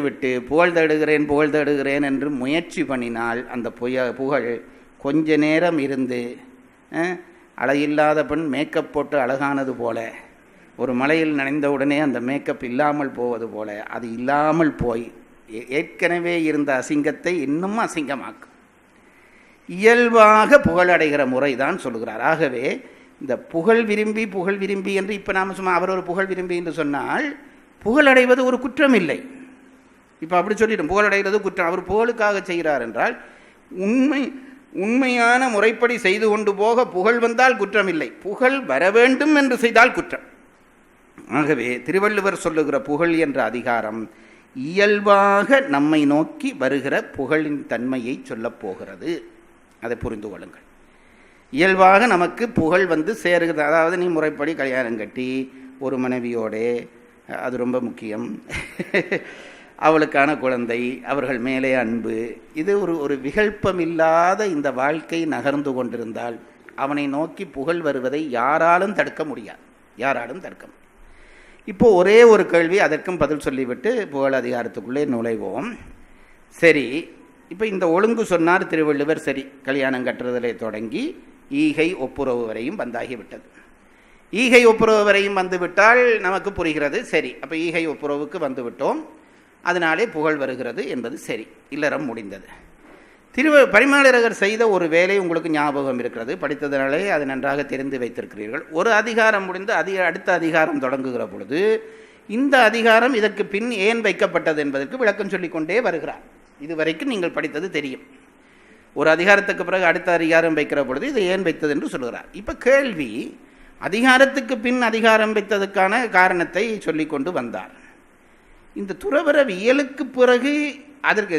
புகழ் தேடுகிறேன் என்று முயற்சி பண்ணினால் அந்த புகழ் கொஞ்ச நேரம் இருந்து அழகில்லாத பெண் மேக்கப் போட்டு அழகானது போல, ஒரு மலையில் நனைந்தவுடனே அந்த மேக்கப் இல்லாமல் போவது போல, அது இல்லாமல் போய் ஏற்கனவே இருந்த அசிங்கத்தை இன்னும் அசிங்கமாக்கும். இயல்பாக புகழடைகிற முறை தான் சொல்கிறார். ஆகவே இந்த புகழ் விரும்பி என்று இப்போ நாம் சும்மா அவர் ஒரு புகழ் விரும்பி என்று சொன்னால் புகழடைவது ஒரு குற்றம் இல்லை. இப்போ அப்படி சொல்லிட்டோம், புகழடைகிறது குற்றம். அவர் புகழுக்காக செய்கிறார் என்றால் உண்மையான முறைப்படி செய்து கொண்டு போக புகழ் வந்தால் குற்றம் இல்லை, புகழ் வர வேண்டும் என்று செய்தால் குற்றம். ஆகவே திருவள்ளுவர் சொல்லுகிற புகழ் என்ற அதிகாரம் இயல்பாக நம்மை நோக்கி வருகிற புகழின் தன்மையை சொல்லப் போகிறது. அதை புரிந்து கொள்ளுங்கள். இயல்பாக நமக்கு புகழ் வந்து சேருகிறது. அதாவது நீ முறைப்படி கல்யாணம் கட்டி ஒரு மனைவியோடே, அது ரொம்ப முக்கியம், அவளுக்கான குழந்தை, அவர்கள் மேலே அன்பு, இது ஒரு விகல்பமில்லாத இந்த வாழ்க்கை நகர்ந்து கொண்டிருந்தால் அவனை நோக்கி புகழ் வருவதை யாராலும் தடுக்க முடியாது, யாராலும் தடுக்க முடியாது. இப்போது ஒரே ஒரு கேள்வி, அதற்கும் பதில் சொல்லிவிட்டு புகழ் அதிகாரத்துக்குள்ளே நுழைவோம். சரி, இப்போ இந்த ஒழுங்கு சொன்னார் திருவள்ளுவர். சரி, கல்யாணம் கட்டுறதிலே தொடங்கி ஈகை ஒப்புரவு வரையும் வந்தாகிவிட்டது. ஈகை ஒப்புரவு வரையும் வந்துவிட்டால் நமக்கு புரிகிறது. சரி, அப்போ ஈகை ஒப்புரவுக்கு வந்துவிட்டோம், அதனாலே புகழ் வருகிறது என்பது சரி, இல்லறம் முடிந்தது. பரிமேலழகர் செய்த ஒரு வேலை உங்களுக்கு ஞாபகம் இருக்கிறது, படித்ததனாலே அது நன்றாக தெரிந்து வைத்திருக்கிறீர்கள். ஒரு அதிகாரம் முடிந்து அடுத்த அதிகாரம் தொடங்குகிற பொழுது இந்த அதிகாரம் இதற்கு பின் ஏன் வைக்கப்பட்டது என்பதற்கு விளக்கம் சொல்லிக்கொண்டே வருகிறார். இதுவரைக்கும் நீங்கள் படித்தது தெரியும். ஒரு அதிகாரத்துக்கு பிறகு அடுத்த அதிகாரம் வைக்கிற பொழுது இது ஏன் வைத்தது என்று சொல்கிறார். இப்போ கேள்வி, அதிகாரத்துக்கு பின் அதிகாரம் வைத்ததுக்கான காரணத்தை சொல்லிக்கொண்டு வந்தார். இந்த துறவரவியலுக்கு பிறகு, அதற்கு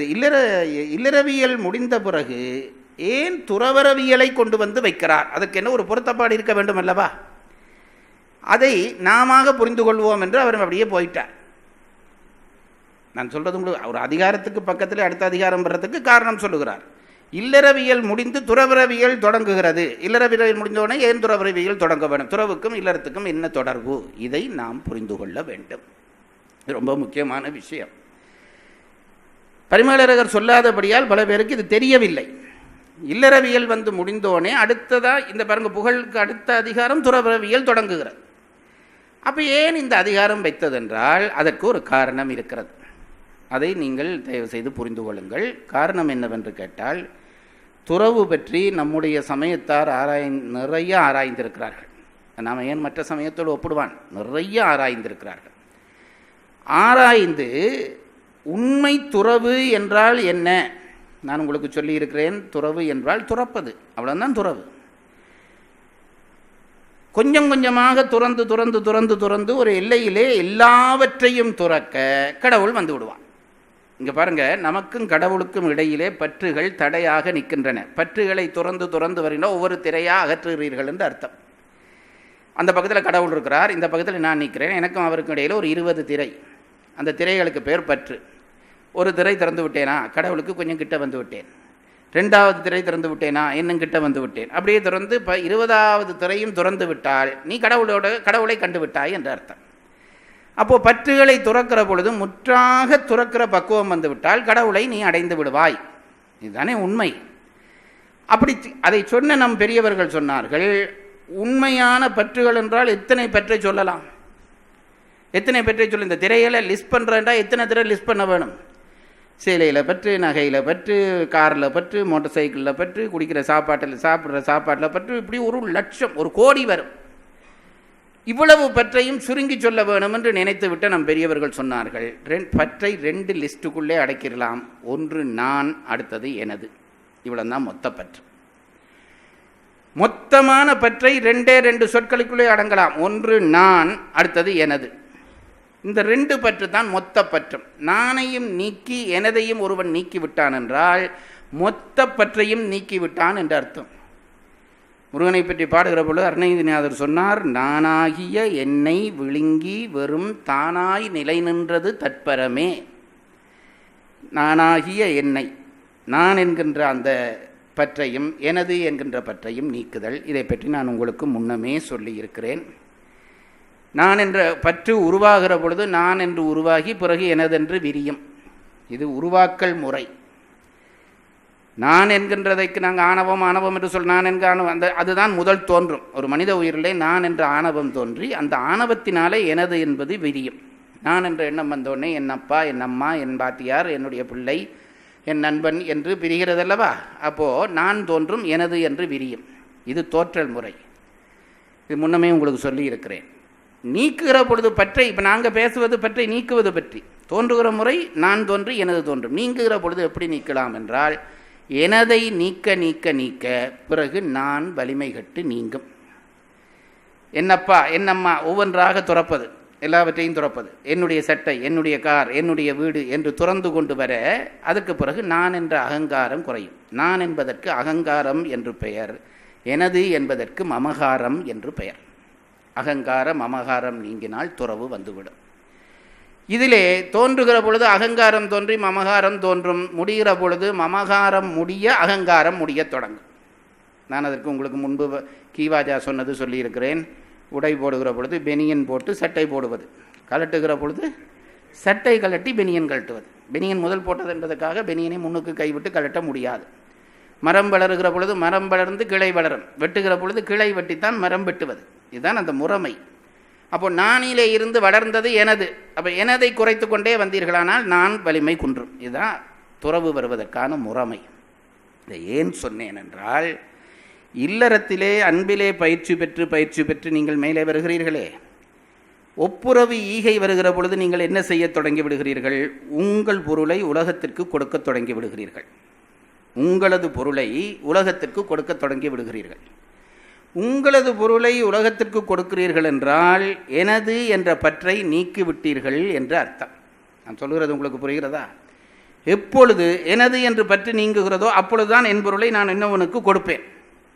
இல்லறவியல் முடிந்த பிறகு ஏன் துறவரவியலை கொண்டு வந்து வைக்கிறார்? அதற்கு என்ன ஒரு பொருத்தப்பாடு இருக்க வேண்டும் அல்லவா? அதை நாம புரிந்து கொள்வோம் என்று அவர் அப்படியே போயிட்டார். நான் சொல்றது உங்களுக்கு ஒரு அதிகாரத்துக்கு பக்கத்தில் அடுத்த அதிகாரம் வர்றதுக்கு காரணம் சொல்லுகிறார். இல்லறவியல் முடிந்து துறவரவியல் தொடங்குகிறது. இல்லறவியல் முடிந்தோடனே ஏன் துறவரவியல் தொடங்க வேண்டும்? துறவுக்கும் இல்லறத்துக்கும் என்ன தொடர்பு? இதை நாம் புரிந்து கொள்ள வேண்டும். ரொம்ப முக்கியமான விஷயம். பரிமேலழகர் சொல்லாதபடியால் பல பேருக்கு இது தெரியவில்லை. இல்லறவியல் வந்து முடிந்தோடனே அடுத்ததா இந்த பாருங்க, புகழுக்கு அடுத்த அதிகாரம் துறவரவியல் தொடங்குகிறது. அப்போ ஏன் இந்த அதிகாரம் வைத்ததென்றால் அதற்கு ஒரு காரணம் இருக்கிறது. அதை நீங்கள் தயவு செய்து புரிந்து கொள்ளுங்கள். காரணம் என்னவென்று கேட்டால், துறவு பற்றி நம்முடைய சமயத்தார் நிறைய ஆராய்ந்திருக்கிறார்கள். நாம் ஏன் மற்ற சமயத்தோடு ஒப்பிடுவான், நிறைய ஆராய்ந்திருக்கிறார்கள். ஆராய்ந்து உண்மை துறவு என்றால் என்ன நான் உங்களுக்கு சொல்லியிருக்கிறேன். துறவு என்றால் துறப்பது, அவ்வளோதான் துறவு. கொஞ்சம் கொஞ்சமாக துறந்து துறந்து துறந்து துறந்து ஒரு எல்லையிலே எல்லாவற்றையும் துறக்க கடவுள் வந்து விடுவான். இங்கே பாருங்கள், நமக்கும் கடவுளுக்கும் இடையிலே பற்றுகள் தடையாக நிற்கின்றன. பற்றுகளை துறந்து துறந்து வருகின்ற ஒவ்வொரு திரையாக அகற்றுகிறீர்கள் என்று அர்த்தம். அந்த பக்கத்தில் கடவுள் இருக்கிறார், இந்த பக்கத்தில் நான் நிற்கிறேன், எனக்கும் அவருக்கும் இடையில் ஒரு 20 திரை. அந்த திரைகளுக்கு பேர் பற்று. ஒரு திரை திறந்து விட்டேனா, கடவுளுக்கு கொஞ்சம் கிட்ட வந்து விட்டேன். 2வது திரை திறந்து விட்டேனா, இன்னும் கிட்ட வந்து விட்டேன். அப்படியே திறந்து 20வது திரையும் திறந்து விட்டால் நீ கடவுளை கண்டு விட்டாய் என்று அர்த்தம். அப்போது பற்றுகளை துறக்கிற பொழுது முற்றாக துறக்கிற பக்குவம் வந்து விட்டால் கடவுளை நீ அடைந்து விடுவாய். இதுதானே உண்மை. அப்படி அதை சொன்ன நம் பெரியவர்கள் சொன்னார்கள், உண்மையான பற்றுகள் என்றால் எத்தனை பற்றை சொல்லலாம், எத்தனை பற்றை சொல்ல. இந்த திரைகளை லிஸ்ட் பண்ணுறேன்டா எத்தனை திரை லிஸ்ட் பண்ண வேணும்? சேலையில் பற்று, நகையில் பற்று, காரில் பற்று, மோட்டர் சைக்கிளில் பற்று, குடிக்கிற சாப்பாட்டில் சாப்பிட்ற சாப்பாட்டில் பற்று, இப்படி 1 லட்சம் 1 கோடி வரும். இவ்வளவு பற்றையும் சுருங்கி சொல்ல வேணும் என்று நினைத்துவிட்டு நம் பெரியவர்கள் சொன்னார்கள், பற்றை 2 லிஸ்டுக்குள்ளே அடைக்கிடலாம். ஒன்று நான், அடுத்தது எனது. இவ்வளவு தான் மொத்த பற்று. மொத்தமான பற்றை 2 சொற்களுக்குள்ளே அடங்கலாம். ஒன்று நான், அடுத்தது எனது. இந்த 2 பற்று தான் மொத்த பற்றும். நானையும் நீக்கி எனதையும் ஒருவன் நீக்கிவிட்டான் என்றால் மொத்த பற்றையும் நீக்கிவிட்டான் என்று அர்த்தம். முருகனை பற்றி பாடுகிற பொழுது அருணகிரிநாதர் சொன்னார், நானாகிய என்னை விழுங்கி வெறும் தானாய் நிலை நின்றது தற்பரமே. நானாகிய என்னை, நான் என்கின்ற அந்த பற்றையும் எனது என்கின்ற பற்றையும் நீக்குதல். இதை பற்றி நான் உங்களுக்கு முன்னமே சொல்லியிருக்கிறேன். நான் என்ற பற்று உருவாகிற பொழுது நான் என்று உருவாகி பிறகு எனதென்று விரியும். இது உருவாக்கல் முறை. நான் என்கின்றதைக்கு நாங்கள் ஆணவம் என்று சொல் நான் என்க ஆணவம் அதுதான் முதல் தோன்றும். ஒரு மனித உயிரிலே நான் என்ற ஆணவம் தோன்றி அந்த ஆணவத்தினாலே எனது என்பது விரியும். நான் என்ற எண்ணம் வந்தோடனே என் அப்பா, என் அம்மா, என் பாட்டியார், என்னுடைய பிள்ளை, என் நண்பன் என்று பிரிகிறதல்லவா? அப்போது நான் தோன்றும், எனது என்று விரியும். இது தோற்றல் முறை. இது முன்னமே உங்களுக்கு சொல்லி இருக்கிறேன். நீக்குகிற பொழுது பற்றை, இப்போ நாங்கள் பேசுவது பற்றை நீக்குவது பற்றி. தோன்றுகிற முறை நான் தோன்றி எனது தோன்றும். நீங்குகிற பொழுது எப்படி நீக்கலாம் என்றால், எனதை நீக்க நீக்க நீக்க பிறகு நான் வலிமை கட்டு நீங்கும். என்னப்பா என்னம்மா ஒவ்வொன்றாக துறப்பது, எல்லாவற்றையும் துறப்பது. என்னுடைய சட்டை, என்னுடைய கார், என்னுடைய வீடு என்று துறந்து கொண்டு வர அதுக்கு பிறகு நான் என்ற அகங்காரம் குறையும். நான் என்பதற்கு அகங்காரம் என்று பெயர், எனது என்பதற்கு மமகாரம் என்று பெயர். அகங்கார மமகாரம் நீங்கினால் துறவு வந்துவிடும். இதிலே தோன்றுகிற பொழுது அகங்காரம் தோன்றி மமகாரம் தோன்றும். முடிகிற பொழுது மமகாரம் முடிய அகங்காரம் முடிய தொடங்கும். நான் அதற்கு உங்களுக்கு முன்பு கீவாஜா சொன்னது சொல்லியிருக்கிறேன். உடை போடுகிற பொழுது பெனியன் போட்டு சட்டை போடுவது, கலட்டுகிற பொழுது சட்டை கலட்டி பெனியன் கழட்டுவது. பெனியன் முதல் போட்டது என்பதற்காக பெனியனை முன்னுக்கு கைவிட்டு கலட்ட முடியாது. மரம் வளருகிற பொழுது மரம் வளர்ந்து கிளை வளரும், வெட்டுகிற பொழுது கிளை வெட்டித்தான் மரம் வெட்டுவது. இதுதான் அந்த முறைமை. அப்போ நானிலே இருந்து வளர்ந்தது எனது. அப்போ எனதை குறைத்து கொண்டே வந்தீர்களானால் நான் வலிமை குன்றும். இதுதான் துறவு வருவதற்கான முறைமை. இதை ஏன் சொன்னேன் என்றால், இல்லறத்திலே அன்பிலே பயிற்சி பெற்று நீங்கள் மேலே வருகிறீர்களே, ஒப்புரவு ஈகை வருகிற பொழுது நீங்கள் என்ன செய்ய தொடங்கி விடுகிறீர்கள்? உங்கள் பொருளை உலகத்திற்கு கொடுக்க தொடங்கி விடுகிறீர்கள். உங்களது பொருளை உலகத்திற்கு கொடுக்க தொடங்கி விடுகிறீர்கள். உங்களது பொருளை உலகத்திற்கு கொடுக்கிறீர்கள் என்றால் எனது என்ற பற்றை நீக்கிவிட்டீர்கள் என்று அர்த்தம். நான் சொல்கிறது உங்களுக்கு புரிகிறதா? எப்பொழுது எனது என்று பற்று நீங்குகிறதோ அப்பொழுதுதான் என் பொருளை நான் இன்னொருவனுக்கு கொடுப்பேன்.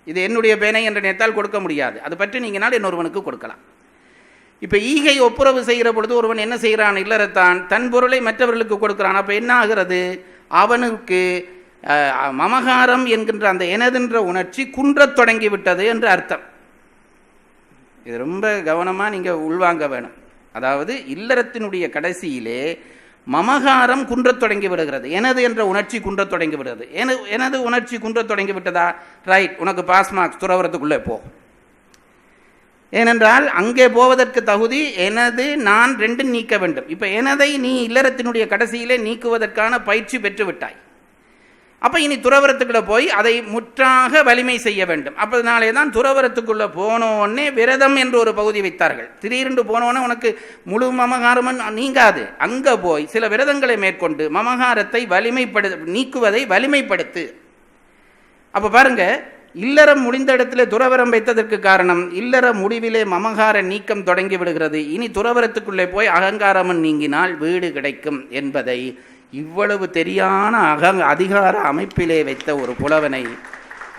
இது என்னுடைய பேனை என்று நினைத்தால் கொடுக்க முடியாது. அது பற்றி நீங்கினால் இன்னொருவனுக்கு கொடுக்கலாம். இப்போ ஈகை ஒப்புரவு செய்கிற பொழுது ஒருவன் என்ன செய்கிறான்? இல்லறத்தான் தன் பொருளை மற்றவர்களுக்கு கொடுக்கிறான். அப்போ என்ன ஆகிறது? அவனுக்கு மமகாரம் என்கின்ற அந்த எனதென்ற உணர்ச்சி குன்றத் தொடங்கிவிட்டது என்று அர்த்தம். இது ரொம்ப கவனமாக நீங்கள் உள்வாங்க வேணும். அதாவது இல்லறத்தினுடைய கடைசியிலே மமகாரம் குன்றத் தொடங்கி விடுகிறது. எனது என்ற உணர்ச்சி குன்றத் தொடங்கி விடுகிறது. எனது உணர்ச்சி குன்றத் தொடங்கி விட்டதா? ரைட், உனக்கு பாஸ் மார்க்ஸ், துறவரத்துக்குள்ளே போ. ஏனென்றால் அங்கே போவதற்கு தகுதி எனது நான் ரெண்டும் நீக்க வேண்டும். இப்போ எனதை நீ இல்லறத்தினுடைய கடைசியிலே நீக்குவதற்கான பயிற்சி பெற்று விட்டாய். அப்போ இனி துறவரத்துக்குள்ளே போய் அதை முற்றாக வலிமை செய்ய வேண்டும். அப்போனாலே தான் துறவரத்துக்குள்ளே போனோடனே விரதம் என்று ஒரு பகுதி வைத்தார்கள். திடீரென்று போனோடனே உனக்கு முழு மமகாரமும் நீங்காது. அங்கே போய் சில விரதங்களை மேற்கொண்டு மமகாரத்தை நீக்குவதை வலிமைப்படுத்து. அப்போ பாருங்க, இல்லறம் முடிந்த இடத்துல துறவரம் வைத்ததற்கு காரணம் இல்லற முடிவிலே மமகார நீக்கம் தொடங்கி விடுகிறது. இனி துறவரத்துக்குள்ளே போய் அகங்காரமும் நீங்கினால் வீடு கிடைக்கும் என்பதை இவ்வளவு தெரியான அதிகார அமைப்பிலே வைத்த ஒரு புலவனை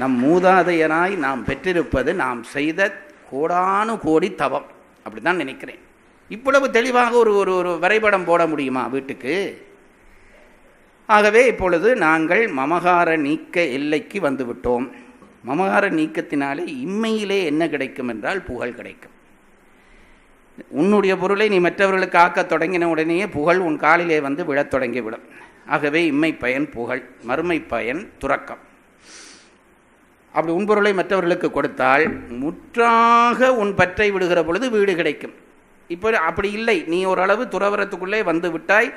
நம் மூதாதையனாய் நாம் பெற்றிருப்பது நாம் செய்த கோடானு கோடி தவம். அப்படி தான் நினைக்கிறேன். இவ்வளவு தெளிவாக ஒரு வரைபடம் போட முடியுமா வீட்டுக்கு? ஆகவே இப்பொழுது நாங்கள் மமகார நீக்க எல்லைக்கு வந்துவிட்டோம். மமகார நீக்கத்தினாலே இம்மையிலே என்ன கிடைக்கும் என்றால் புகழ் கிடைக்கும். உன்னுடைய பொருளை நீ மற்றவர்களுக்கு ஆக்க தொடங்கின உடனேயே புகழ் உன் காலிலே வந்து விழத் தொடங்கிவிடும். ஆகவே இம்மை பயன் புகழ், மறுமை பயன் துறக்கம். அப்படி உன் பொருளை மற்றவர்களுக்கு கொடுத்தால் முற்றாக உன் பற்றை விடுகிற பொழுது வீடு கிடைக்கும். இப்போ அப்படி இல்லை, நீ ஓரளவு துறவரத்துக்குள்ளே வந்து விட்டாய்,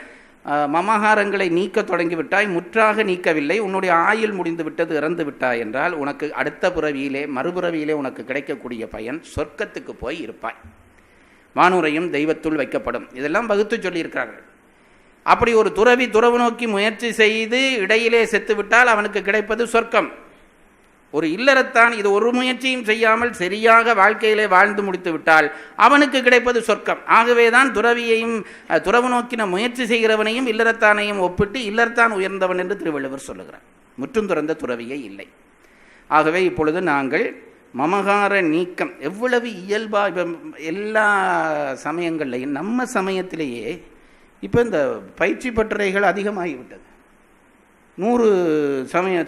மமகாரங்களை நீக்க தொடங்கி விட்டாய், முற்றாக நீக்கவில்லை, உன்னுடைய ஆயுள் முடிந்து விட்டது, இறந்து விட்டாய் என்றால் உனக்கு அடுத்த பிறவியிலே மறுபிறவியிலே உனக்கு கிடைக்கக்கூடிய பயன் சொர்க்கத்துக்கு போய் இருப்பாய். வானுரையும் தெய்வத்துள் வைக்கப்படும். இதெல்லாம் வகுத்து சொல்லியிருக்கிறார்கள். அப்படி ஒரு துறவி துறவு நோக்கி முயற்சி செய்து இடையிலே செத்துவிட்டால் அவனுக்கு கிடைப்பது சொர்க்கம். ஒரு இல்லறத்தான் இது ஒரு முயற்சியும் செய்யாமல் சரியாக வாழ்க்கையிலே வாழ்ந்து முடித்து விட்டால் அவனுக்கு கிடைப்பது சொர்க்கம். ஆகவே தான் துறவியையும் துறவு நோக்கின முயற்சி செய்கிறவனையும் இல்லறத்தானையும் ஒப்பிட்டு இல்லறத்தான் உயர்ந்தவன் என்று திருவள்ளுவர் சொல்லுகிறார். முற்றும் துறந்த துறவியை இல்லை. ஆகவே இப்பொழுது நாங்கள் மமகார நீக்கம் எவ்வளவு இயல்பா இப்போ எல்லா சமயங்கள்லையும் நம்ம சமயத்திலேயே இப்போ இந்த பயிற்சி பட்டறைகள் அதிகமாகிவிட்டது. 100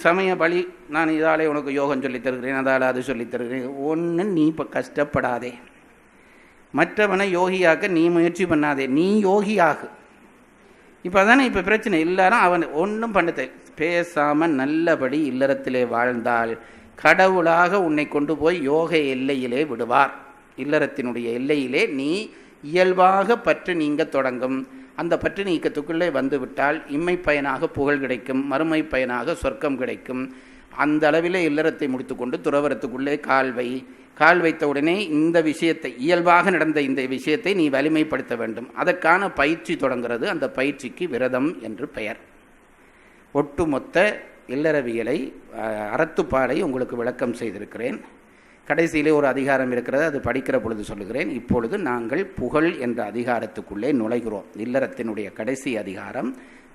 சமய பலி, நான் இதாலே உனக்கு யோகம் சொல்லித் தருகிறேன், அதால் அது சொல்லித் தருகிறேன். ஒன்று நீ இப்போ கஷ்டப்படாதே, மற்றவனை யோகியாக்க நீ முயற்சி பண்ணாதே, நீ யோகியாகு. இப்போ தானே இப்போ பிரச்சனை. எல்லாரும் அவன் ஒன்றும் பண்ண பேசாமல் நல்லபடி இல்லறத்திலே வாழ்ந்தால் கடவுளாக உன்னை கொண்டு போய் யோக எல்லையிலே விடுவார். இல்லறத்தினுடைய எல்லையிலே நீ இயல்பாக பற்று நீங்க தொடங்கும். அந்த பற்று நீக்கத்துக்குள்ளே வந்துவிட்டால் இம்மை பயனாக புகழ் கிடைக்கும், மறுமை பயனாக சொர்க்கம் கிடைக்கும். அந்த அளவிலே இல்லறத்தை முடித்துக்கொண்டு துறவரத்துக்குள்ளே கால் வைத்த உடனே இந்த விஷயத்தை, இயல்பாக நடந்த இந்த விஷயத்தை நீ வலிமைப்படுத்த வேண்டும். அதற்கான பயிற்சி தொடங்கிறது. அந்த பயிற்சிக்கு விரதம் என்று பெயர். ஒட்டுமொத்த இல்லறவியலை அறத்துப்பாலை உங்களுக்கு விளக்கம் செய்திருக்கிறேன். கடைசியிலே ஒரு அதிகாரம் இருக்கிறது, அது படிக்கிற பொழுது சொல்லுகிறேன். இப்பொழுது நாங்கள் புகழ் என்ற அதிகாரத்துக்குள்ளே நுழைகிறோம். இல்லறத்தினுடைய கடைசி அதிகாரம்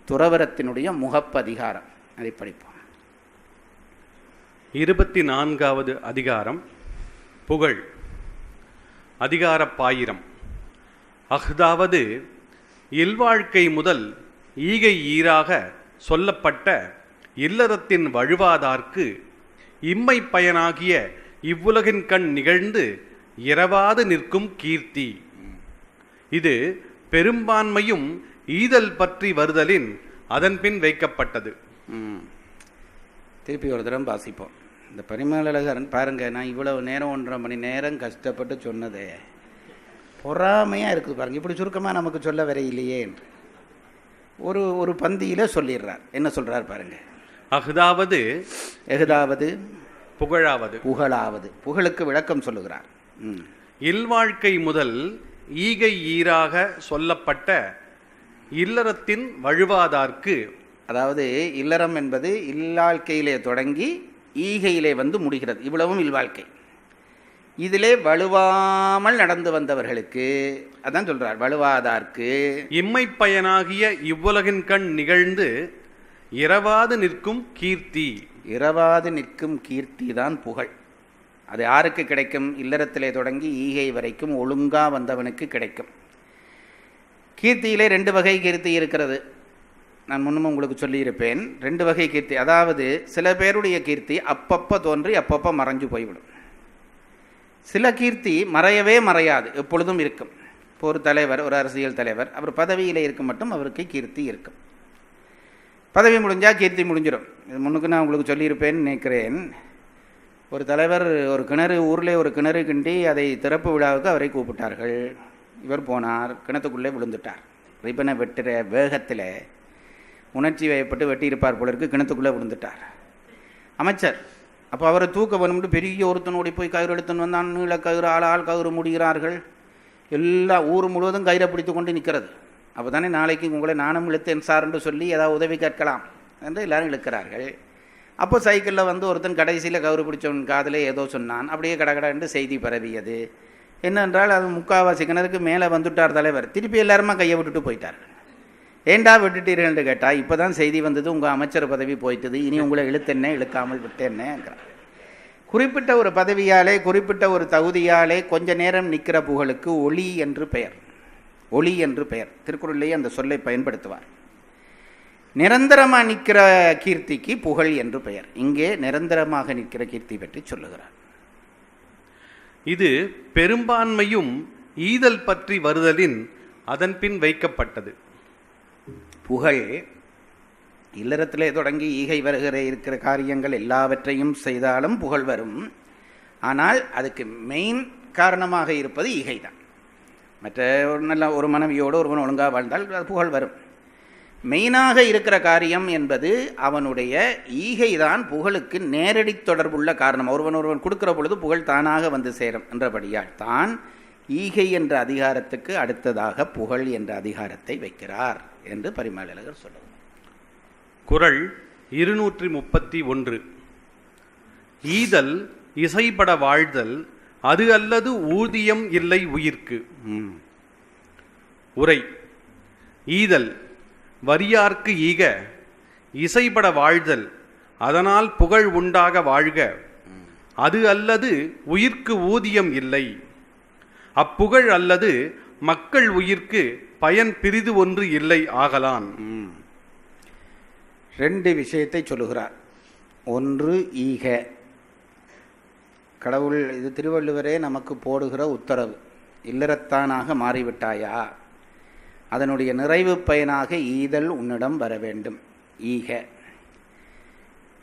துறவரத்தினுடைய முகப்பு அதிகாரம். அதை படிப்போம். 24வது அதிகாரம் புகழ். அதிகாரப்பாயிரம். அஃதாவது இல்வாழ்க்கை முதல் ஈகை ஈராக சொல்லப்பட்ட இல்லறத்தின் வழுவாதார்க்கு இம்மை பயனாகிய இவ்வுலகின் கண் நிகழ்ந்து இரவாது நிற்கும் கீர்த்தி. இது பெரும்பான்மையும் ஈதல் பற்றி வருதலின் அதன்பின் வைக்கப்பட்டது. திருப்பி ஒரு தரம் வாசிப்போம். இந்த பரிமளகரன் பாருங்க, நான் இவ்வளவு நேரம் 1.5 மணி நேரம் கஷ்டப்பட்டு சொன்னதே பொறாமையாக இருக்குது பாருங்க. இப்படி சுருக்கமாக நமக்கு சொல்ல வர இல்லையே என்று ஒரு பந்தியில் சொல்லிடுறார். என்ன சொல்கிறார் பாருங்க. அஃதாவது எகுதாவது புகழாவது புகழாவது. புகழுக்கு விளக்கம் சொல்லுகிறார். இல்வாழ்க்கை முதல் ஈகை ஈராக சொல்லப்பட்ட இல்லறத்தின் வழுவாதார்க்கு, அதாவது இல்லறம் என்பது இல்வாழ்க்கையிலே தொடங்கி ஈகையிலே வந்து முடிகிறது. இவ்வளவும் இல்வாழ்க்கை. இதிலே வலுவாமல் நடந்து வந்தவர்களுக்கு அதான் சொல்றார், வலுவாதார்க்கு இம்மை பயனாகிய இவ்வுலகின் கண் நிகழ்ந்து இரவாது நிற்கும் கீர்த்தி. இரவாது நிற்கும் கீர்த்தி தான் புகழ். அது யாருக்கு கிடைக்கும்? இல்லறத்திலே தொடங்கி ஈகை வரைக்கும் ஒழுங்கா வந்தவனுக்கு கிடைக்கும். கீர்த்தியிலே 2 வகை கீர்த்தி இருக்கிறது. நான் முன்னும் உங்களுக்கு சொல்லியிருப்பேன். 2 வகை கீர்த்தி. அதாவது சில பேருடைய கீர்த்தி அப்பப்போ தோன்றி அப்பப்போ மறைஞ்சு போய்விடும். சில கீர்த்தி மறையவே மறையாது, எப்பொழுதும் இருக்கும். இப்போ ஒரு தலைவர், ஒரு அரசியல் தலைவர், அவர் பதவியில் இருக்கும் மட்டும் அவருக்கு கீர்த்தி இருக்கும். பதவி முடிஞ்சால் கீர்த்தி முடிஞ்சிடும். இது முன்னுக்கு நான் உங்களுக்கு சொல்லியிருப்பேன்னு நினைக்கிறேன். ஒரு தலைவர் ஒரு கிணறு, ஊரில் ஒரு கிணறு கிண்டி அதை திறப்பு விழாவுக்கு அவரை கூப்பிட்டார்கள். இவர் போனார், கிணத்துக்குள்ளே விழுந்துட்டார். ரிப்பனை வெட்டுற வேகத்தில் உணர்ச்சி வயப்பட்டு வெட்டியிருப்பார் போல இருக்கு, கிணத்துக்குள்ளே விழுந்துட்டார். அமைச்சர் அப்போ அவரை தூக்க வேணும்னு பெரிய ஒருத்தனோடி போய் கயிறு எடுத்துன்னு வந்தான். நீள கயிறு, ஆள் கயிறு முடிகிறார்கள். எல்லா ஊர் முழுவதும் கயிறை பிடித்து கொண்டு நிற்கிறது. அப்போ தானே நாளைக்கு உங்களை நானும் இழுத்தேன் சார் என்று சொல்லி ஏதாவது உதவி கேட்கலாம் என்று எல்லாரும் இழுக்கிறார்கள். அப்போ சைக்கிளில் வந்து ஒருத்தன் கடைசியில் கயிறு பிடிச்சவன் காதில் ஏதோ சொன்னான். அப்படியே கடகட என்று செய்தி பரவியது. என்னென்றால் அது 3/4 கிணறுக்கு மேலே வந்துட்டார் தலைவர். திருப்பி எல்லாருமா கையை விட்டுட்டு போயிட்டார்கள். ஏண்டா விட்டுட்டீர்கள் என்று கேட்டால், இப்போ தான் செய்தி வந்தது, உங்கள் அமைச்சர் பதவி போய்த்தது, இனி உங்களை இழுத்தென்ன இழுக்காமல் விட்டேன்னேங்கிறார். குறிப்பிட்ட ஒரு பதவியாலே, குறிப்பிட்ட ஒரு தகுதியாலே கொஞ்ச நேரம் நிற்கிற புகழுக்கு ஒளி என்று பெயர். ஒளி என்று பெயர். திருக்குறளிலேயே அந்த சொல்லை பயன்படுத்துவார். நிரந்தரமாக நிற்கிற கீர்த்திக்கு புகழ் என்று பெயர். இங்கே நிரந்தரமாக நிற்கிற கீர்த்தி பற்றி சொல்லுகிறார். இது பெரும்பான்மையும் ஈதல் பற்றி வருதலின் அதன்பின் வைக்கப்பட்டது. புகழ் இல்லறத்திலே தொடங்கி ஈகை வருகிற இருக்கிற காரியங்கள் எல்லாவற்றையும் செய்தாலும் புகழ் வரும். ஆனால் அதுக்கு மெயின் காரணமாக இருப்பது ஈகை தான். மற்ற ஒரு மனைவியோடு ஒருவன் ஒழுங்காக வாழ்ந்தால் அது புகழ் வரும். மெயினாக இருக்கிற காரியம் என்பது அவனுடைய ஈகை தான் புகழுக்கு நேரடி தொடர்புள்ள காரணம். ஒருவன் கொடுக்கிற பொழுது புகழ் தானாக வந்து சேரும் என்றபடியால் தான் ஈகை என்ற அதிகாரத்துக்கு அடுத்ததாக புகழ் என்ற அதிகாரத்தை வைக்கிறார் என்று பரிமேலழகர் சொல்லுவார். குறள் 231. ஈதல் இசைபட வாழ்தல் அது அல்லது ஊதியம் இல்லை உயிர்க்கு. உரை: ஈதல் வரியார்க்கு ஈக, இசைபட வாழ்தல் அதனால் புகழ் உண்டாக வாழ்க, அது அல்லது உயிர்க்கு ஊதியம் இல்லை. அப்புகழ் அல்லது மக்கள் உயிர்க்கு பயன் பிரிது ஒன்று இல்லை ஆகலான். 2 விஷயத்தை சொல்லுகிறார். ஒன்று ஈக, கடவுள், இது திருவள்ளுவரே நமக்கு போடுகிற உத்தரவு. இல்லறத்தானாக மாறிவிட்டாயா, அதனுடைய நிறைவு பயனாக ஈதல் உன்னிடம் வர வேண்டும். ஈக,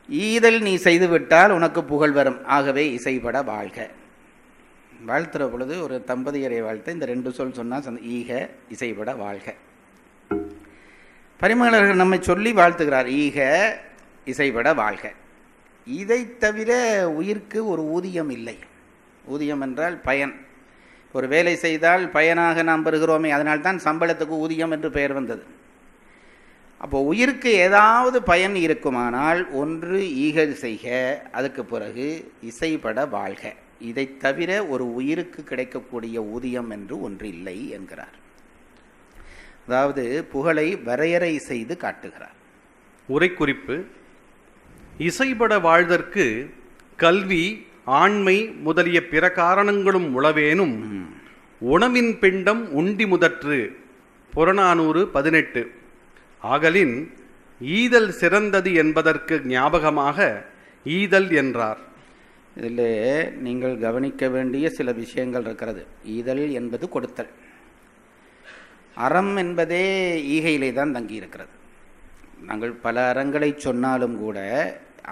ஈதல் நீ செய்துவிட்டால் உனக்கு புகழ் வரும், ஆகவே இசைபட வாழ்க. வாழ்த்துற பொழுது ஒரு தம்பதியரை வாழ்த்த இந்த 2 சொல் சொன்னால் ஈக இசைபட வாழ்க. பரிமேலழகர் நம்மை சொல்லி வாழ்த்துகிறார், ஈக இசைபட வாழ்க. இதை தவிர உயிர்க்கு ஒரு ஊதியம் இல்லை. ஊதியம் என்றால் பயன். ஒரு வேலை செய்தால் பயனாக நாம் பெறுகிறோமே, அதனால்தான் சம்பளத்துக்கு ஊதியம் என்று பெயர் வந்தது. அப்போ உயிருக்கு ஏதாவது பயன் இருக்குமானால் ஒன்று ஈக செய்க, அதுக்கு பிறகு இசைபட வாழ்க. இதை தவிர ஒரு உயிருக்கு கிடைக்கக்கூடிய ஊதியம் என்று ஒன்று இல்லை என்கிறார். அதாவது புகழை வரையறை செய்து காட்டுகிறார். உரை குறிப்பு: இசைபட வாழ்தற்கு கல்வி, ஆண்மை முதலிய பிற காரணங்களும் உளவேனும் உணவின் பிண்டம் உண்டி முதற்று. புறநானூறு 18. ஆகலின் ஈதல் சிறந்தது என்பதற்கு ஞாபகமாக ஈதல் என்றார். இதில் நீங்கள் கவனிக்க வேண்டிய சில விஷயங்கள் இருக்கிறது. ஈதல் என்பது கொடுத்தல். அறம் என்பதே ஈகையிலே தான் தங்கியிருக்கிறது. நாங்கள் பல அறங்களை சொன்னாலும் கூட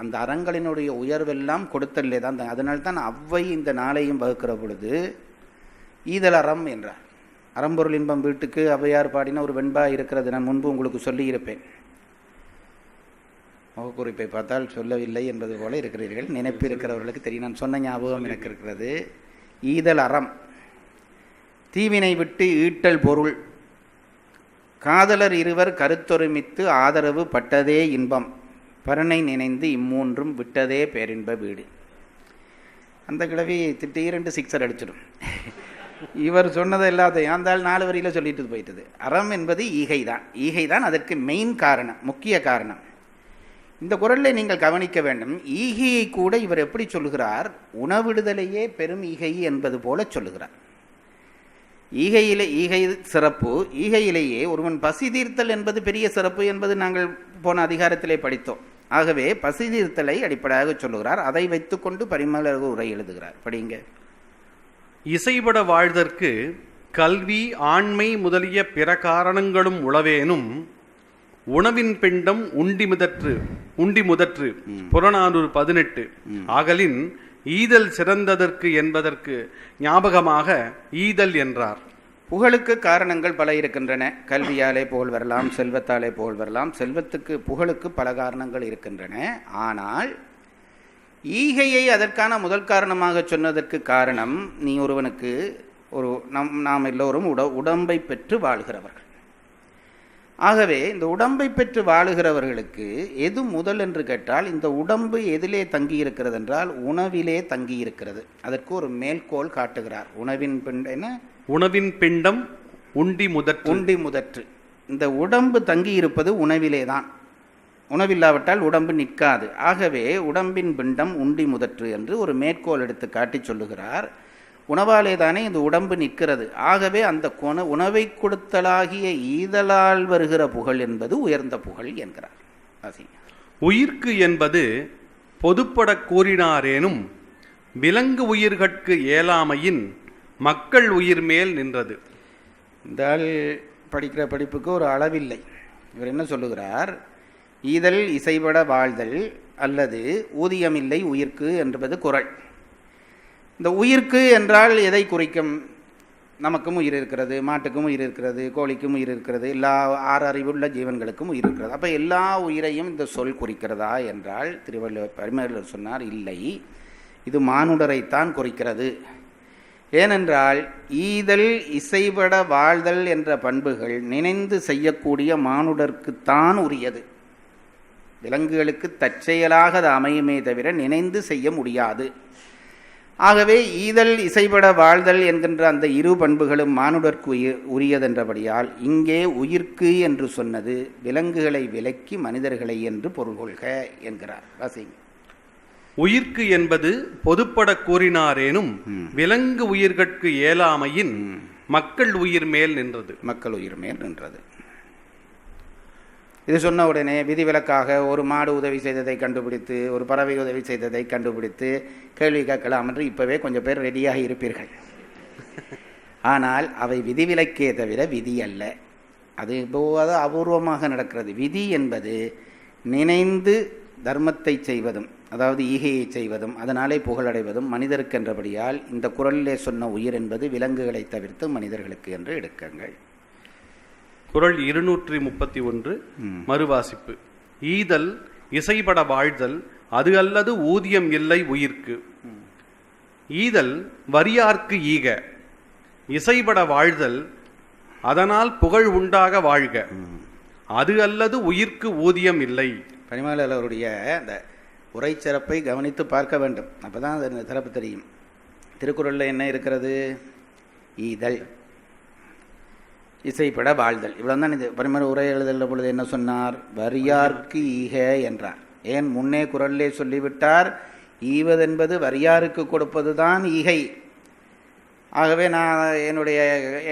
அந்த அறங்களினுடைய உயர்வெல்லாம் கொடுத்தல்லே தான். அதனால்தான் அவ்வை இந்த நாளையும் வகுக்கிற பொழுது ஈதல் அறம் என்றார். அறம்பொருள் இன்பம் வீட்டுக்கு ஔவையார் பாடின ஒரு வெண்பா இருக்கிறது. நான் முன்பு உங்களுக்கு சொல்லியிருப்பேன். முகக்குறிப்பை பார்த்தால் சொல்லவில்லை என்பது போல இருக்கிறீர்கள். நினைப்பு இருக்கிறவர்களுக்கு தெரியும். நான் சொன்ன ஞாபகம் எனக்கு இருக்கிறது. ஈதல் அறம், தீவினை விட்டு ஈட்டல் பொருள், காதலர் இருவர் கருத்தொருமித்து ஆதரவு பட்டதே இன்பம், பரனை நினைந்து இம்மூன்றும் விட்டதே பேரின்ப வீடு. அந்த கிழவி திடீரென்று 6 அடிச்சிடும். இவர் சொன்னதை எல்லாத்தையும் அந்த 4 வரியில் சொல்லிட்டு போயிட்டது. அறம் என்பது ஈகை தான். ஈகை தான் அதற்கு மெயின் காரணம், முக்கிய காரணம். இந்த குறளில் நீங்கள் கவனிக்க வேண்டும். ஈகையை கூட இவர் எப்படி சொல்லுகிறார்? உணவிடுதலையே பெரும் ஈகை என்பது போல சொல்லுகிறார். ஈகை சிறப்பு. ஈகையிலேயே ஒருவன் பசி தீர்த்தல் என்பது பெரிய சிறப்பு என்பது நாங்கள் போன அதிகாரத்திலே படித்தோம். ஆகவே பசி தீர்த்தலை அடிப்படையாக சொல்லுகிறார். அதை வைத்துக்கொண்டு பரிமேலழகர் உரை எழுதுகிறார். படிங்க. இசைபட வாழ்தற்கு கல்வி, ஆண்மை முதலிய பிற காரணங்களும் உளவேனும் உணவின் பிண்டம் உண்டி முதற்று. புறநானூறு 18. ஆகலின் ஈதல் சிறந்ததற்கு என்பதற்கு ஞாபகமாக ஈதல் என்றார். புகழுக்கு காரணங்கள் பல இருக்கின்றன. கல்வியாலே புகழ் வரலாம், செல்வத்தாலே புகழ் வரலாம். புகழுக்கு பல காரணங்கள் இருக்கின்றன. ஆனால் ஈகையை அதற்கான முதல் காரணமாக சொன்னதற்கு காரணம், நீ ஒருவனுக்கு நாம் எல்லோரும் உடம்பை பெற்று வாழ்கிறவர்கள். ஆகவே இந்த உடம்பை பெற்று வாழுகிறவர்களுக்கு எது முதல் என்று கேட்டால், இந்த உடம்பு எதிலே தங்கி இருக்கிறது என்றால் உணவிலே தங்கி இருக்கிறது. அதற்கு ஒரு மேற்கோள் காட்டுகிறார். உணவின் பிண்டம் உண்டி முதற்று. இந்த உடம்பு தங்கி இருப்பது உணவிலே தான். உணவில்லாவிட்டால் உடம்பு நிற்காது. ஆகவே உடம்பின் பிண்டம் உண்டி முதற்று என்று ஒரு மேற்கோள் எடுத்து காட்டி சொல்லுகிறார். உணவாலே தானே இந்த உடம்பு நிற்கிறது. ஆகவே அந்த உணவை கொடுத்தலாகிய ஈதலால் வருகிற புகழ் என்பது உயர்ந்த புகழ் என்கிறார். உயிர்க்கு என்பது பொதுப்பட கூறினாரேனும் விலங்கு உயிர்கட்கு ஏலாமையின் மக்கள் உயிர் மேல் நின்றது. இந்த ஆள் படிக்கிற படிப்புக்கு ஒரு அளவில்லை. இவர் என்ன சொல்லுகிறார்? ஈதல் இசைபட வாழ்தல் அல்லது ஊதியமில்லை உயிர்க்கு என்பது குறள். இந்த உயிர்க்கு என்றால் எதை குறிக்கும்? நமக்கும் உயிர் இருக்கிறது, மாட்டுக்கும் உயிர் இருக்கிறது, கோழிக்கும் உயிர் இருக்கிறது, எல்லா 6 அறிவுள்ள ஜீவன்களுக்கும் உயிர் இருக்கிறது. அப்போ எல்லா உயிரையும் இந்த சொல் குறிக்கிறதா என்றால் பரிமேலழகர் சொன்னார், இல்லை, இது மானுடரைத்தான் குறிக்கிறது. ஏனென்றால் ஈதல் இசைபட வாழ்தல் என்ற பண்புகள் நினைந்து செய்யக்கூடிய மானுடர்க்குத்தான் உரியது. விலங்குகளுக்கு தற்செயலாக அது அமையுமே தவிர நினைந்து செய்ய முடியாது. ஆகவே ஈதல் இசைபட வாழ்தல் என்கின்ற அந்த இரு பண்புகளும் மானுடர்க்கு உரியதென்றபடியால் இங்கே உயிர்க்கு என்று சொன்னது விலங்குகளை விலக்கி மனிதர்களை என்று பொருள் கொள்க என்கிறார். வாசிங்க. உயிர்க்கு என்பது பொதுப்பட கூறினாரேனும் விலங்கு உயிர்கட்கு இயலாமையின் மக்கள் உயிர் மேல் நின்றது. மக்கள் உயிர் மேல் நின்றது. இது சொன்ன உடனே விதிவிலக்காக ஒரு மாடு உதவி செய்ததை கண்டுபிடித்து, ஒரு பறவை உதவி செய்ததை கண்டுபிடித்து கேள்வி கேட்கலாம் என்று இப்போவே கொஞ்சம் பேர் ரெடியாக இருப்பீர்கள். ஆனால் அவை விதிவிலக்கே தவிர விதி அல்ல. அது இப்போது அபூர்வமாக நடக்கிறது. விதி என்பது நினைந்து தர்மத்தை செய்வதும், அதாவது ஈகையை செய்வதும், அதனாலே புகழடைவதும் மனிதருக்கென்றபடியால் இந்த குறளிலே சொன்ன உயிர் என்பது விலங்குகளை தவிர்த்து மனிதர்களுக்கு என்று எடுக்கங்கள். குறள் 231 மறுவாசிப்பு. ஈதல் இசைபட வாழ்தல் அது அல்லது ஊதியம் இல்லை உயிர்க்கு. ஈதல் வரியார்க்கு ஈக, இசைபட வாழ்தல் அதனால் புகழ் உண்டாக வாழ்க, அது அல்லது உயிர்க்கு ஊதியம் இல்லை. பரிமளர் அவருடைய அந்த உரை சிறப்பை கவனித்து பார்க்க வேண்டும். அப்போ தான் அது சிறப்பு தெரியும். திருக்குறளில் என்ன இருக்கிறது? ஈதல் இசைப்பட வாழ்தல், இவ்வளோ தான். இது பரிமள உரை எழுதல் பொழுது என்ன சொன்னார்? வரியார்க்கு ஈக என்றார். ஏன் முன்னே குறளிலே சொல்லிவிட்டார், ஈவதென்பது வரியாருக்கு கொடுப்பது தான் ஈகை. ஆகவே நான்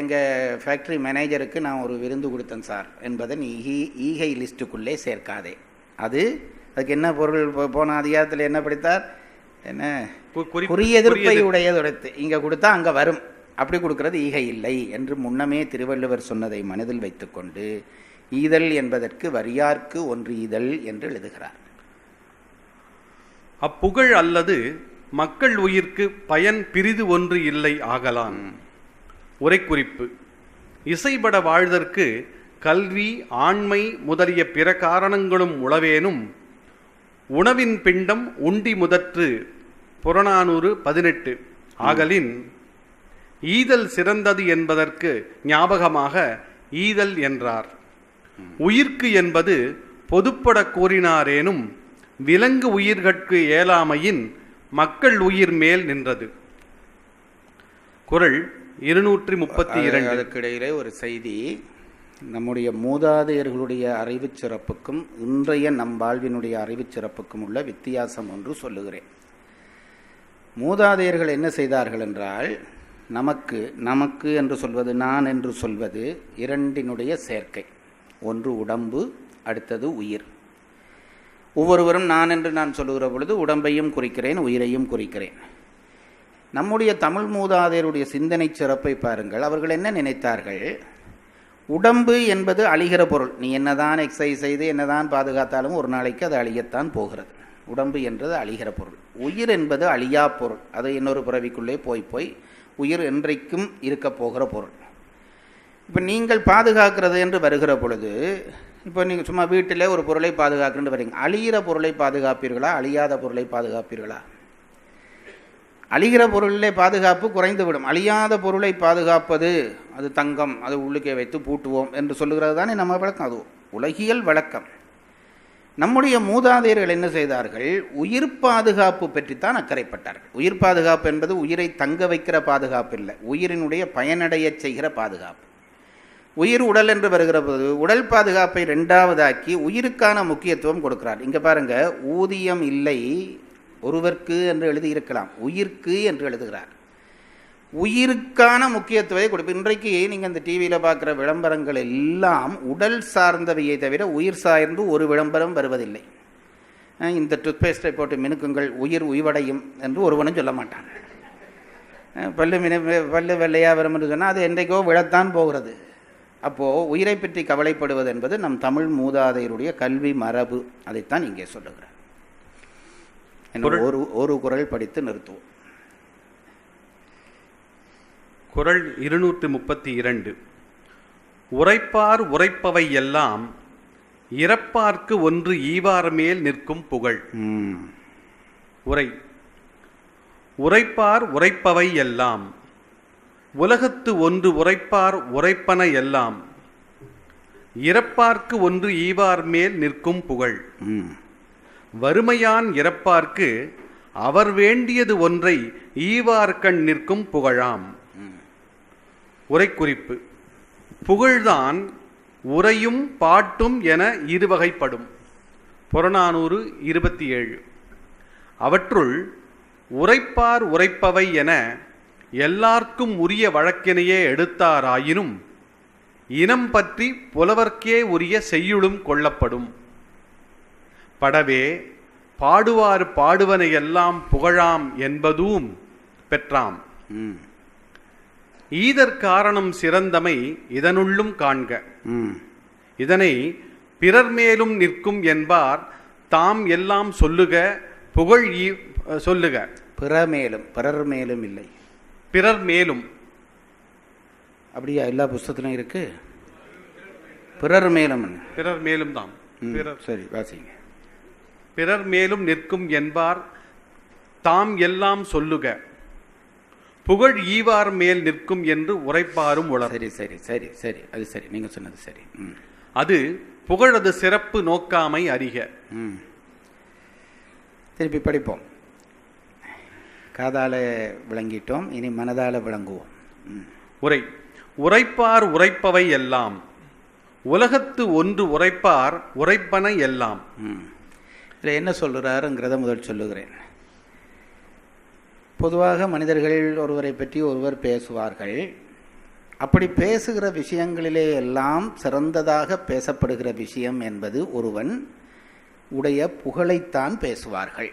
எங்கள் ஃபேக்ட்ரி மேனேஜருக்கு நான் ஒரு விருந்து கொடுத்தேன் சார் என்பதை நீ ஈகை லிஸ்ட்டுக்குள்ளே சேர்க்காதே. அதுக்கு என்ன பொருள்? போன அதிகாரத்தில் என்ன படித்தார்? என்ன குறியெதிர்ப்பை உடையதுடைத்து இங்கே கொடுத்தா அங்கே வரும், அப்படி கொடுக்கிறது ஈகை இல்லை என்று முன்னமே திருவள்ளுவர் சொன்னதை மனதில் வைத்துக்கொண்டு ஈதல் என்பதற்கு வரியார்க்கு ஒன்று ஈதல் என்று எழுதுகிறார். அப்புகழ் அல்லது மக்கள் உயிர்க்கு பயன் பிரிது ஒன்று இல்லை ஆகலான். உரைக்குறிப்பு. இசைபட வாழ்தற்கு கல்வி, ஆண்மை முதலிய பிற காரணங்களும் உளவேனும் உணவின் பிண்டம் உண்டி முதற்று புறநானூறு 18 ஆகலின் ஈதல் சிறந்தது என்பதற்கு ஞாபகமாக ஈதல் என்றார். உயிர்க்கு என்பது பொதுப்பட கூறினாரேனும் விலங்கு உயிர்கட்கு ஏலாமையின் மக்கள் உயிர் மேல் நின்றது. குறள் 232. அதற்கிடையிலே ஒரு செய்தி. நம்முடைய மூதாதையர்களுடைய அறிவு சிறப்புக்கும் இன்றைய நம் வாழ்வினுடைய அறிவு சிறப்புக்கும் உள்ள வித்தியாசம் ஒன்று சொல்லுகிறேன். மூதாதையர்கள் என்ன செய்தார்கள் என்றால், நமக்கு என்று சொல்வது, நான் என்று சொல்வது இரண்டினுடைய சேர்க்கை. ஒன்று உடம்பு, அடுத்தது உயிர். ஒவ்வொருவரும் நான் என்று நான் சொல்லுகிற பொழுது உடம்பையும் குறிக்கிறேன், உயிரையும் குறிக்கிறேன். நம்முடைய தமிழ் மூதாதையருடைய சிந்தனை சிறப்பை பாருங்கள். அவர்கள் என்ன நினைத்தார்கள்? உடம்பு என்பது அழிகிற பொருள். நீ என்னதான் எக்ஸசைஸ் செய்து என்னதான் பாதுகாத்தாலும் ஒரு நாளைக்கு அது அழியத்தான் போகிறது. உடம்பு என்றது அழிகிற பொருள். உயிர் என்பது அழியா பொருள். அது இன்னொரு பிறவிக்குள்ளே போய் உயிர் என்றைக்கும் இருக்க போகிற பொருள். இப்போ நீங்கள் பாதுகாக்கிறது என்று வருகிற பொழுது, இப்போ நீங்கள் சும்மா வீட்டிலே ஒரு பொருளை பாதுகாக்கிறேன்னு வரீங்க. அழிகிற பொருளை பாதுகாப்பீர்களா, அழியாத பொருளை பாதுகாப்பீர்களா? அழிகிற பொருளிலே பாதுகாப்பு குறைந்துவிடும். அழியாத பொருளை பாதுகாப்பது, அது தங்கம், அது உள்ளுக்கே வைத்து பூட்டுவோம் என்று சொல்லுகிறது தானே நம்ம வழக்கம். அது உலகியல் வழக்கம். நம்முடைய மூதாதையர்கள் என்ன செய்தார்கள்? உயிர் பாதுகாப்பு பற்றித்தான் அக்கறைப்பட்டார்கள். உயிர் பாதுகாப்பு என்பது உயிரை தங்க வைக்கிற பாதுகாப்பு இல்லை, உயிரினுடைய பயனடைய செய்கிற பாதுகாப்பு. உயிர் உடல் என்று வருகிற போது உடல் பாதுகாப்பை இரண்டாவதாக்கி உயிருக்கான முக்கியத்துவம் கொடுக்கிறார். இங்கே பாருங்க, ஊதியம் இல்லை ஒருவர்க்கு என்று எழுதியிருக்கலாம், உயிர்க்கு என்று எழுதுகிறார். உயிருக்கான முக்கியத்துவத்தை கொடுப்போம். இன்றைக்கு நீங்கள் இந்த டிவியில் பார்க்குற விளம்பரங்கள் எல்லாம் உடல் சார்ந்தவையை தவிர உயிர் சார்ந்து ஒரு விளம்பரம் வருவதில்லை. இந்த டூத்பேஸ்ட்டை போட்டு மினுக்குங்கள், உயிர் உய்வடையும் என்று ஒருவனும் சொல்ல மாட்டான். பல்லு வெள்ளையாக வரும் என்று சொன்னால் அது என்றைக்கோ விழத்தான் போகிறது. அப்போது உயிரை பற்றி கவலைப்படுவது என்பது நம் தமிழ் மூதாதையருடைய கல்வி மரபு. அதைத்தான் இங்கே சொல்லுகிறார். ஒரு குறள் படித்து நிறுத்துவோம். குறள் 232. உரைப்பார் உரைப்பவை எல்லாம் இறப்பார்க்கு ஒன்று ஈவார் மேல் நிற்கும் புகழ். உரை. உரைப்பார் உரைப்பவை எல்லாம் உலகத்து ஒன்று உரைப்பார் உரைப்பன எல்லாம் இறப்பார்க்கு ஒன்று ஈவார் மேல் நிற்கும் புகழ். வறுமையான் இறப்பார்க்கு அவர் வேண்டியது ஒன்றை ஈவார்கண் நிற்கும் புகழாம். உரைக்குறிப்பு: புகழ்தான் உரையும் பாட்டும் என இருவகைப்படும். புறநானூறு 27. அவற்றுள் உரைப்பார் உரைப்பவை என எல்லார்க்கும் உரிய வழக்கினையே எடுத்தாராயினும் இனம் பற்றி புலவர்க்கே உரிய செய்யுளும் கொள்ளப்படும். படவே பாடுவார் பாடுவன எல்லாம் புகழாம் என்பதும் பெற்றாம். ஈதற் காரணம் சிறந்தமை இதனுள்ளும் காண்க. இதனை பிறர் மேலும் நிற்கும் என்பார் தாம் எல்லாம் சொல்லுக புகழ் சொல்லுக. பிறர் மேலும் இல்லை, பிறர் மேலும். அப்படியா? எல்லா புஸ்தகத்திலும் இருக்கு. பிறர் மேலும், பிறர் மேலும் தான். சரி, வாசிங்க. பிறர் மேலும் நிற்கும் என்பார் தாம் எல்லாம் சொல்லுக புகழ் ஈவார் மேல் நிற்கும் என்று உரைப்பாரும் உளர். சரி சரி சரி சரி, அது சரி, நீங்க சொன்னது சரி. அது புகழது சிறப்பு நோக்காமை அறிக. திருப்பி படிப்போம். காதால விளங்கிட்டோம், இனி மனதால விளங்குவோம். உரை: உரைப்பார் உரைப்பவை எல்லாம் உலகத்து ஒன்று உரைப்பார் உரைப்பன எல்லாம். இதில் என்ன சொல்கிறாருங்கிறத முதல் சொல்லுகிறேன். பொதுவாக மனிதர்கள் ஒருவரை பற்றி ஒருவர் பேசுவார்கள். அப்படி பேசுகிற விஷயங்களிலே எல்லாம் சிறந்ததாக பேசப்படுகிற விஷயம் என்பது ஒருவன் உடைய புகழைத்தான் பேசுவார்கள்.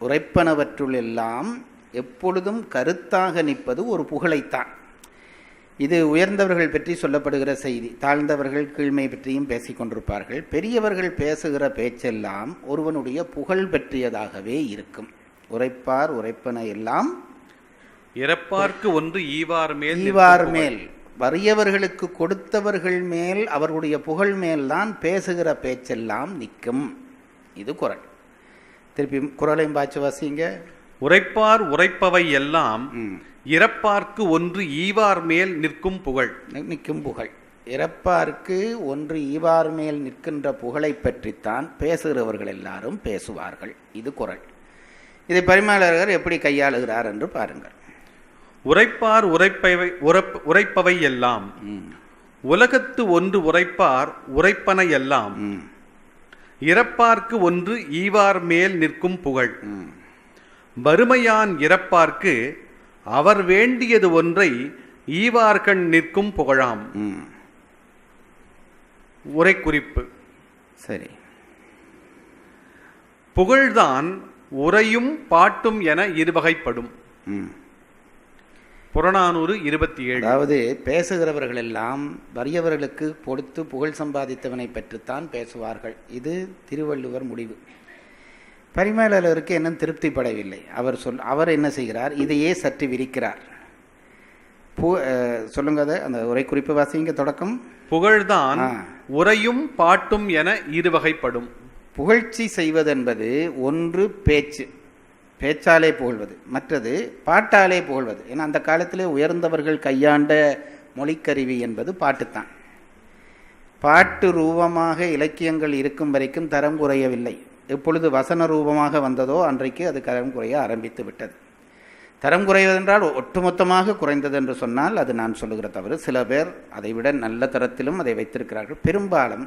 உரைப்பனவற்றுள் எல்லாம் எப்பொழுதும் கருத்தாக நிற்பது ஒரு புகழைத்தான். இது உயர்ந்தவர்கள் பற்றி சொல்லப்படுகிற செய்தி. தாழ்ந்தவர்கள் கீழ்மை பற்றியும் பேசிக்கொண்டிருப்பார்கள். பெரியவர்கள் பேசுகிற பேச்செல்லாம் ஒருவனுடைய புகழ் பற்றியதாகவே இருக்கும். உரைப்பார் உரைப்பன எல்லாம் இறப்பார்க்கு ஒன்று ஈவார் மேல், வறியவர்களுக்கு கொடுத்தவர்கள் மேல் அவர்களுடைய புகழ் மேல்தான் பேசுகிற பேச்செல்லாம் நிற்கும். இது குறள். திருப்பி குறளையும் பாய்ச்சி வாசிங்க. உரைப்பார் உரைப்பவை எல்லாம் இறப்பார்க்கு ஒன்று ஈவார் மேல் நிற்கும் புகழ். நிற்கும் புகழ். இறப்பார்க்கு ஒன்று ஈவார் மேல் நிற்கின்ற புகழை பற்றித்தான் பேசுகிறவர்கள் எல்லாரும் பேசுவார்கள். இது குறள். இதை பரிமேலழகர் எப்படி கையாளுகிறார் என்று பாருங்கள். உரைப்பார் உரைப்பவை எல்லாம் உலகத்து ஒன்று உரைப்பார் உரைப்பன எல்லாம் இறப்பார்க்கு ஒன்று ஈவார் மேல் நிற்கும் புகழ். வறுமையான் இறப்பார்க்கு அவர் வேண்டியது ஒன்றை ஈவார்கண் நிற்கும் புகழாம். உரைக்குறிப்பு: சரி, புகழ்தான் உரையும் பாட்டும் என இருவகைப்படும். புறநானூறு 27. அதாவது பேசுகிறவர்கள் எல்லாம் வறியவர்களுக்கு கொடுத்து புகழ் சம்பாதித்தவனை பற்றித்தான் பேசுவார்கள். இது திருவள்ளுவர் முடிவு. பரிமேலழகருக்கு இன்னும் திருப்திப்படவில்லை. அவர் என்ன செய்கிறார்? இதையே சற்று விரிக்கிறார். சொல்லுங்க, அந்த உரை குறிப்பு வாசிங்க. தொடக்கம்: புகழ்தான் உரையும் பாட்டும் என இருவகைப்படும். புகழ்ச்சி செய்வதென்பது ஒன்று பேச்சாலே புகழ்வது, மற்றது பாட்டாலே புகழ்வது. ஏன்னா அந்த காலத்திலே உயர்ந்தவர்கள் கையாண்ட மொழிக்கருவி என்பது பாட்டுத்தான். பாட்டு ரூபமாக இலக்கியங்கள் இருக்கும் வரைக்கும் தரம் குறையவில்லை. எப்பொழுது வசன ரூபமாக வந்ததோ அன்றைக்கு அது தரம் குறைய ஆரம்பித்து விட்டது. தரம் குறைவதென்றால் ஒட்டுமொத்தமாக குறைந்தது என்று சொன்னால் அது நான் சொல்லுகிற தவறு. சில பேர் அதைவிட நல்ல தரத்திலும் அதை வைத்திருக்கிறார்கள். பெரும்பாலும்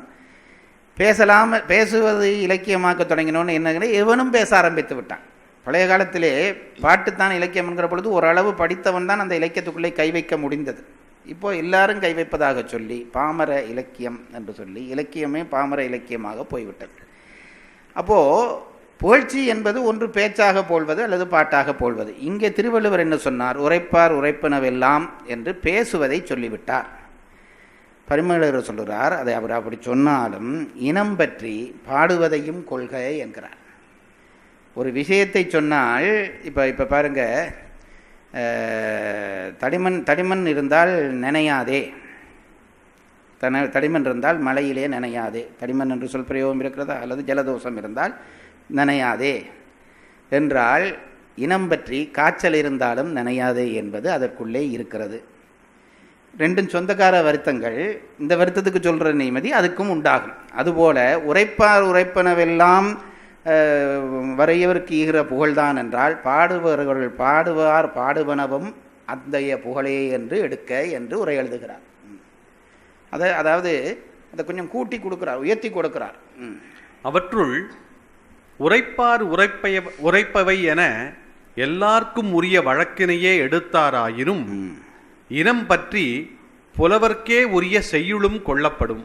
பேசுவது இலக்கியமாக்க தொடங்கினோன்னு என்ன, எவனும் பேச ஆரம்பித்து விட்டான். பழைய காலத்திலே பாட்டுத்தான் இலக்கியம் என்கிற பொழுது ஓரளவு படித்தவன் தான் அந்த இலக்கியத்துக்குள்ளே கை வைக்க முடிந்தது. இப்போ எல்லாரும் கை வைப்பதாக சொல்லி பாமர இலக்கியம் என்று சொல்லி இலக்கியமே பாமர இலக்கியமாக போய்விட்டது. அப்போது புகழ்ச்சி என்பது ஒன்று பேச்சாக போல்வது அல்லது பாட்டாக போல்வது. இங்கே திருவள்ளுவர் என்ன சொன்னார்? உரைப்பார் உரைப்பனவெல்லாம் என்று பேசுவதை சொல்லிவிட்டார். பரிமேலழகர் சொல்கிறார், அதை அவர் அப்படி சொன்னாலும் இனம் பற்றி பாடுவதையும் கொள்கை என்கிறார். ஒரு விஷயத்தை சொன்னால் இப்போ பாருங்க, தடிமண் இருந்தால் நனையாதே, தடிமண் இருந்தால் மழையிலே நனையாதே. தடிமண் என்று சொல் பிரயோகம் இருக்கிறதா? அல்லது ஜலதோஷம் இருந்தால் நனையாதே என்றால் இனம் பற்றி காய்ச்சல் இருந்தாலும் நனையாதே என்பது அதற்குள்ளே இருக்கிறது. ரெண்டும் சொந்தக்கார வருத்தங்கள். இந்த வருத்தத்துக்கு சொல்கிற நிம்மதி அதுக்கும் உண்டாகும். அதுபோல உரைப்பார் உரைப்பனவெல்லாம் வரையவருக்கு ஈகிற புகழ்தான் என்றால் பாடுபவர்கள் பாடுவார் பாடுவனவும் அந்தைய புகழே என்று எடுக்க என்று உரை எழுதுகிறார். அதாவது அதை கொஞ்சம் கூட்டி கொடுக்கிறார், உயர்த்தி கொடுக்கிறார். அவற்றுள் உரைப்பார் உரைப்பவை என எல்லாருக்கும் உரிய வழக்கினையே எடுத்தாராயினும் இனம் பற்றி புலவர்க்கே உரிய செய்யுளும் கொள்ளப்படும்.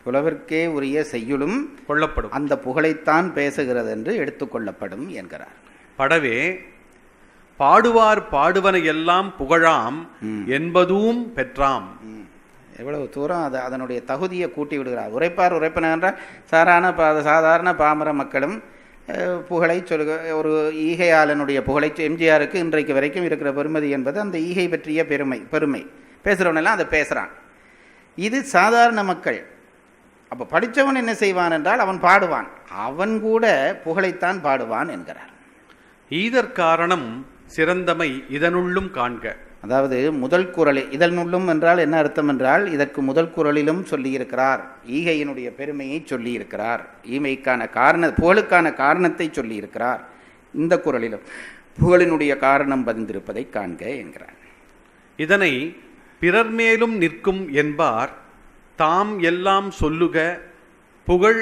புலவர்க்கே உரிய செய்யுளும் கொள்ளப்படும். அந்த புகழைத்தான் பேசுகிறது என்று எடுத்துக்கொள்ளப்படும் என்கிறார். படவே பாடுவார் பாடுவன எல்லாம் புகழாம் என்பதும் பெற்றாம். எவ்வளவு தூரம் அதனுடைய தகுதியை கூட்டி விடுகிறார். உரைப்பார் உரைப்பன என்றால் சாதாரண பாமர மக்களும் புகழை சொல்லுக. ஒரு ஈகையாளனுடைய புகழை எம்ஜிஆருக்கு இன்றைக்கு வரைக்கும் இருக்கிற பெருமதி என்பது அந்த ஈகை பற்றிய பெருமை பேசுகிறவனெல்லாம் அதை பேசுகிறான். இது சாதாரண மக்கள். அப்போ படித்தவன் என்ன செய்வான் என்றால் அவன் பாடுவான், அவன் கூட புகழைத்தான் பாடுவான் என்கிறார். ஈதற் காரணம் சிறந்தமை இதனுள்ளும் காண்க. அதாவது முதல் குறளில், இதனுள்ளும் என்றால் என்ன அர்த்தம் என்றால் இதற்கு முதல் குறளிலும் சொல்லியிருக்கிறார். ஈகையினுடைய பெருமையை சொல்லியிருக்கிறார், ஈமைக்கான புகழுக்கான காரணத்தை சொல்லியிருக்கிறார். இந்த குறளிலும் புகழினுடைய காரணம் பதிந்திருப்பதை காண்க என்கிறார். இதனை பிறர் மேலும் நிற்கும் என்பார் தாம் எல்லாம் சொல்லுக புகழ்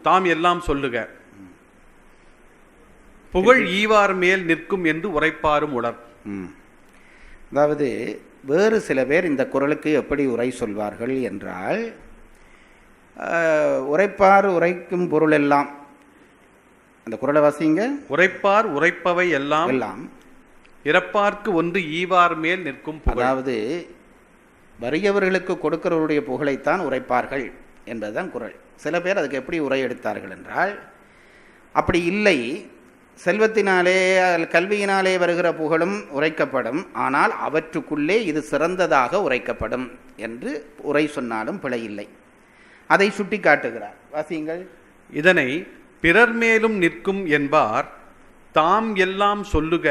தாம் எல்லாம் சொல்லுக புகழ் ஈவார் மேல் நிற்கும் என்று உரைப்பாரும் உளர். அதாவது வேறு சில பேர் இந்த குறளுக்கு எப்படி உரை சொல்வார்கள் என்றால், உரைப்பார் உரைக்கும் பொருள் எல்லாம், அந்த குறளை வாசிங்க. உரைப்பார் உரைப்பவை எல்லாம் எல்லாம் இறப்பார்க்கு ஒன்று ஈவார் மேல் நிற்கும் புகழ். அதாவது வறியவர்களுக்கு கொடுக்கிறவருடைய புகழைத்தான் உரைப்பார்கள் என்பதுதான் குறள். சில பேர் அதுக்கு எப்படி உரை எடுத்தார்கள் என்றால், அப்படி இல்லை, செல்வத்தினாலே கல்வியினாலே வருகிற புகழும் உரைக்கப்படும், ஆனால் அவற்றுக்குள்ளே இது சிறந்ததாக உரைக்கப்படும் என்று உரை சொன்னாலும் பிழையில்லை. அதை சுட்டி காட்டுகிறார். வாசியுங்கள். இதனை பிறர் மேலும் நிற்கும் என்பார் தாம் எல்லாம் சொல்லுக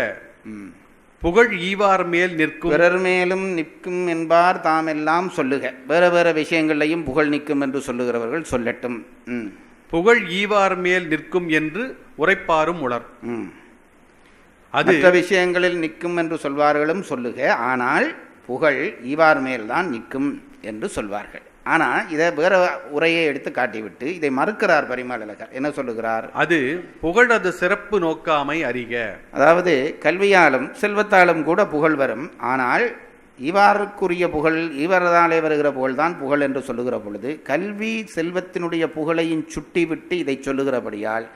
புகழ் ஈவார் மேல் நிற்கும். பிறர் மேலும் நிற்கும் என்பார் தாம் எல்லாம் சொல்லுக. வேற வேற விஷயங்களையும் புகழ் நிற்கும் என்று சொல்லுகிறவர்கள் சொல்லட்டும். புகழ் ஈவார் மேல் நிற்கும் என்று உரைப்பாரும் உளர். அது மற்ற விஷயங்களில் நிற்கும் என்று சொல்வார்களும் சொல்லுக, ஆனால் புகழ் ஈவார் மேல்தான் நிற்கும் என்று சொல்வார்கள். ஆனால் இதை வேற உரையை எடுத்து காட்டிவிட்டு இதை மறுக்கிறார் பரிமளகர். என்ன சொல்லுகிறார்? அது புகழது சிறப்பு நோக்காமை அறிக. அதாவது கல்வியாலும் செல்வத்தாலும் கூட புகழ் வரும், ஆனால் இவாருக்குரிய புகழ், இவரதாலே வருகிற புகழ்தான் புகழ் என்று சொல்லுகிற பொழுது கல்வி செல்வத்தினுடைய புகழையும் சுட்டிவிட்டு இதை சொல்லுகிறபடியால்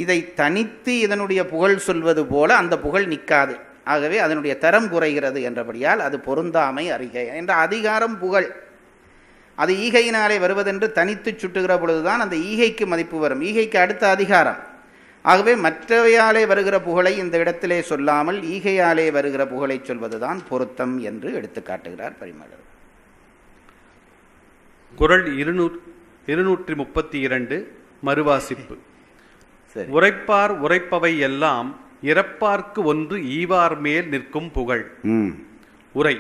இதை தனித்து இதனுடைய புகழ் சொல்வது போல அந்த புகழ் நிற்காது. ஆகவே அதனுடைய தரம் குறைகிறது என்றபடியால் அது பொருந்தாமை அறிக என்ற அதிகாரம் புகழ். அது ஈகையினாலே வருவதென்று தனித்து சுட்டுகிற பொழுதுதான் அந்த ஈகைக்கு மதிப்பு வரும். ஈகைக்கு அடுத்த அதிகாரம். ஆகவே மற்றவையாலே வருகிற புகழை இந்த இடத்திலே சொல்லாமல் ஈகையாலே வருகிற புகழை சொல்வதுதான் பொருத்தம் என்று எடுத்து காட்டுகிறார் பரிமளர். குறள் 232 மறுவாசிப்பு. உரைப்பார் உரைப்பவை எல்லாம் இறப்பார்க்கு ஒன்று ஈவார் மேல் நிற்கும் புகழ். உரை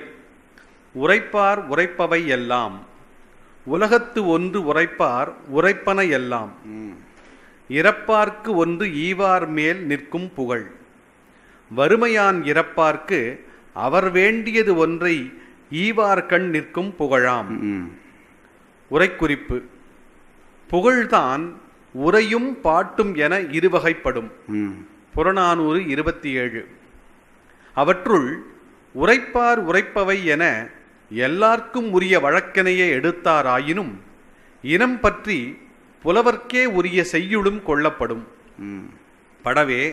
உரைப்பார் உரைப்பவை எல்லாம் உலகத்து ஒன்று உரைப்பார் உரைப்பன எல்லாம் இறப்பார்க்கு ஒன்று ஈவார் மேல் நிற்கும் புகழ். வறுமையான் இறப்பார்க்கு அவர் வேண்டியது ஒன்றை ஈவார் கண் நிற்கும் புகழாம். உரைக்குறிப்பு. புகழ்தான் உரையும் பாட்டும் என இருவகைப்படும். புறநானூறு 27. அவற்றுள் உரைப்பார் உரைப்பவை என எல்லார்க்கும் உரிய வழக்கினையே எடுத்தாராயினும் இனம் பற்றி புலவர்க்கே உரிய செய்யுளும் கொள்ளப்படும். படவே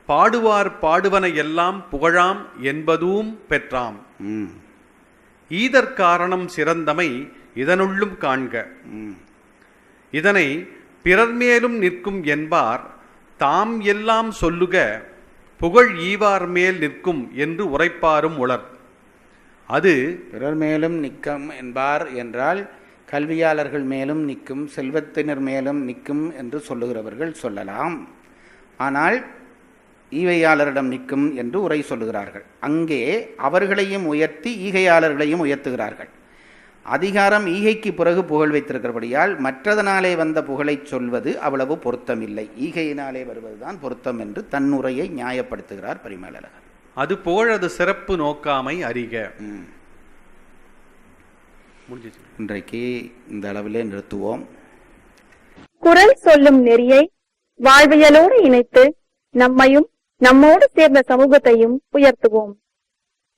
பாடுவார் பாடுவன எல்லாம் புகழாம் என்பதும் பெற்றாம். ஈதற் காரணம் சிறந்தமை இதனுள்ளும் காண்க. இதனை பிறர் மேலும் நிற்கும் என்பார் தாம் எல்லாம் சொல்லுக புகழ் ஈவார் மேல் நிற்கும் என்று உரைப்பாரும் உளர். அது பிறர் மேலும் நிற்கும் என்பார் என்றால் கல்வியாளர்கள் மேலும் நிற்கும், செல்வத்தினர் மேலும் நிற்கும் என்று சொல்லுகிறவர்கள் சொல்லலாம். ஆனால் ஈகையாளரிடம் நிற்கும் என்று உரை சொல்லுகிறார்கள். அங்கே அவர்களையும் உயர்த்தி ஈகையாளர்களையும் உயர்த்துகிறார்கள். அதிகாரம் ஈகைக்கு பிறகு புகழ் வைத்திருக்கிறபடியால் மற்றதனாலே வந்த புகழை சொல்வது அவ்வளவு பொருத்தமில்லை, ஈகையினாலே வருவதுதான் பொருத்தம் என்று தன்னுரையை நியாயப்படுத்துகிறார் பரிமேலழகர். அது புகழது சிறப்பு நோக்காமை அறிக. இன்றைக்கு இந்த அளவிலே நிறுத்துவோம். குறள் சொல்லும் நெறியை வாழ்வியலோடு இணைத்து நம்மையும் நம்மோடு சேர்ந்த சமூகத்தையும் உயர்த்துவோம்.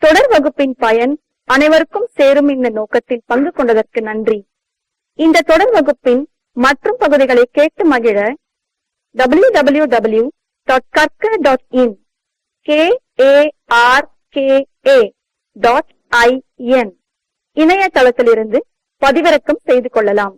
தொடர் வகுப்பின் பயன் அனைவருக்கும் சேரும் இந்த நோக்கத்தில் பங்கு கொண்டதற்கு நன்றி. இந்த தொடர் வகுப்பின் மற்றும் பகுதிகளை கேட்டு மகிழ www.karka.in KARKA.in இணையதளத்திலிருந்து பதிவிறக்கம் செய்து கொள்ளலாம்.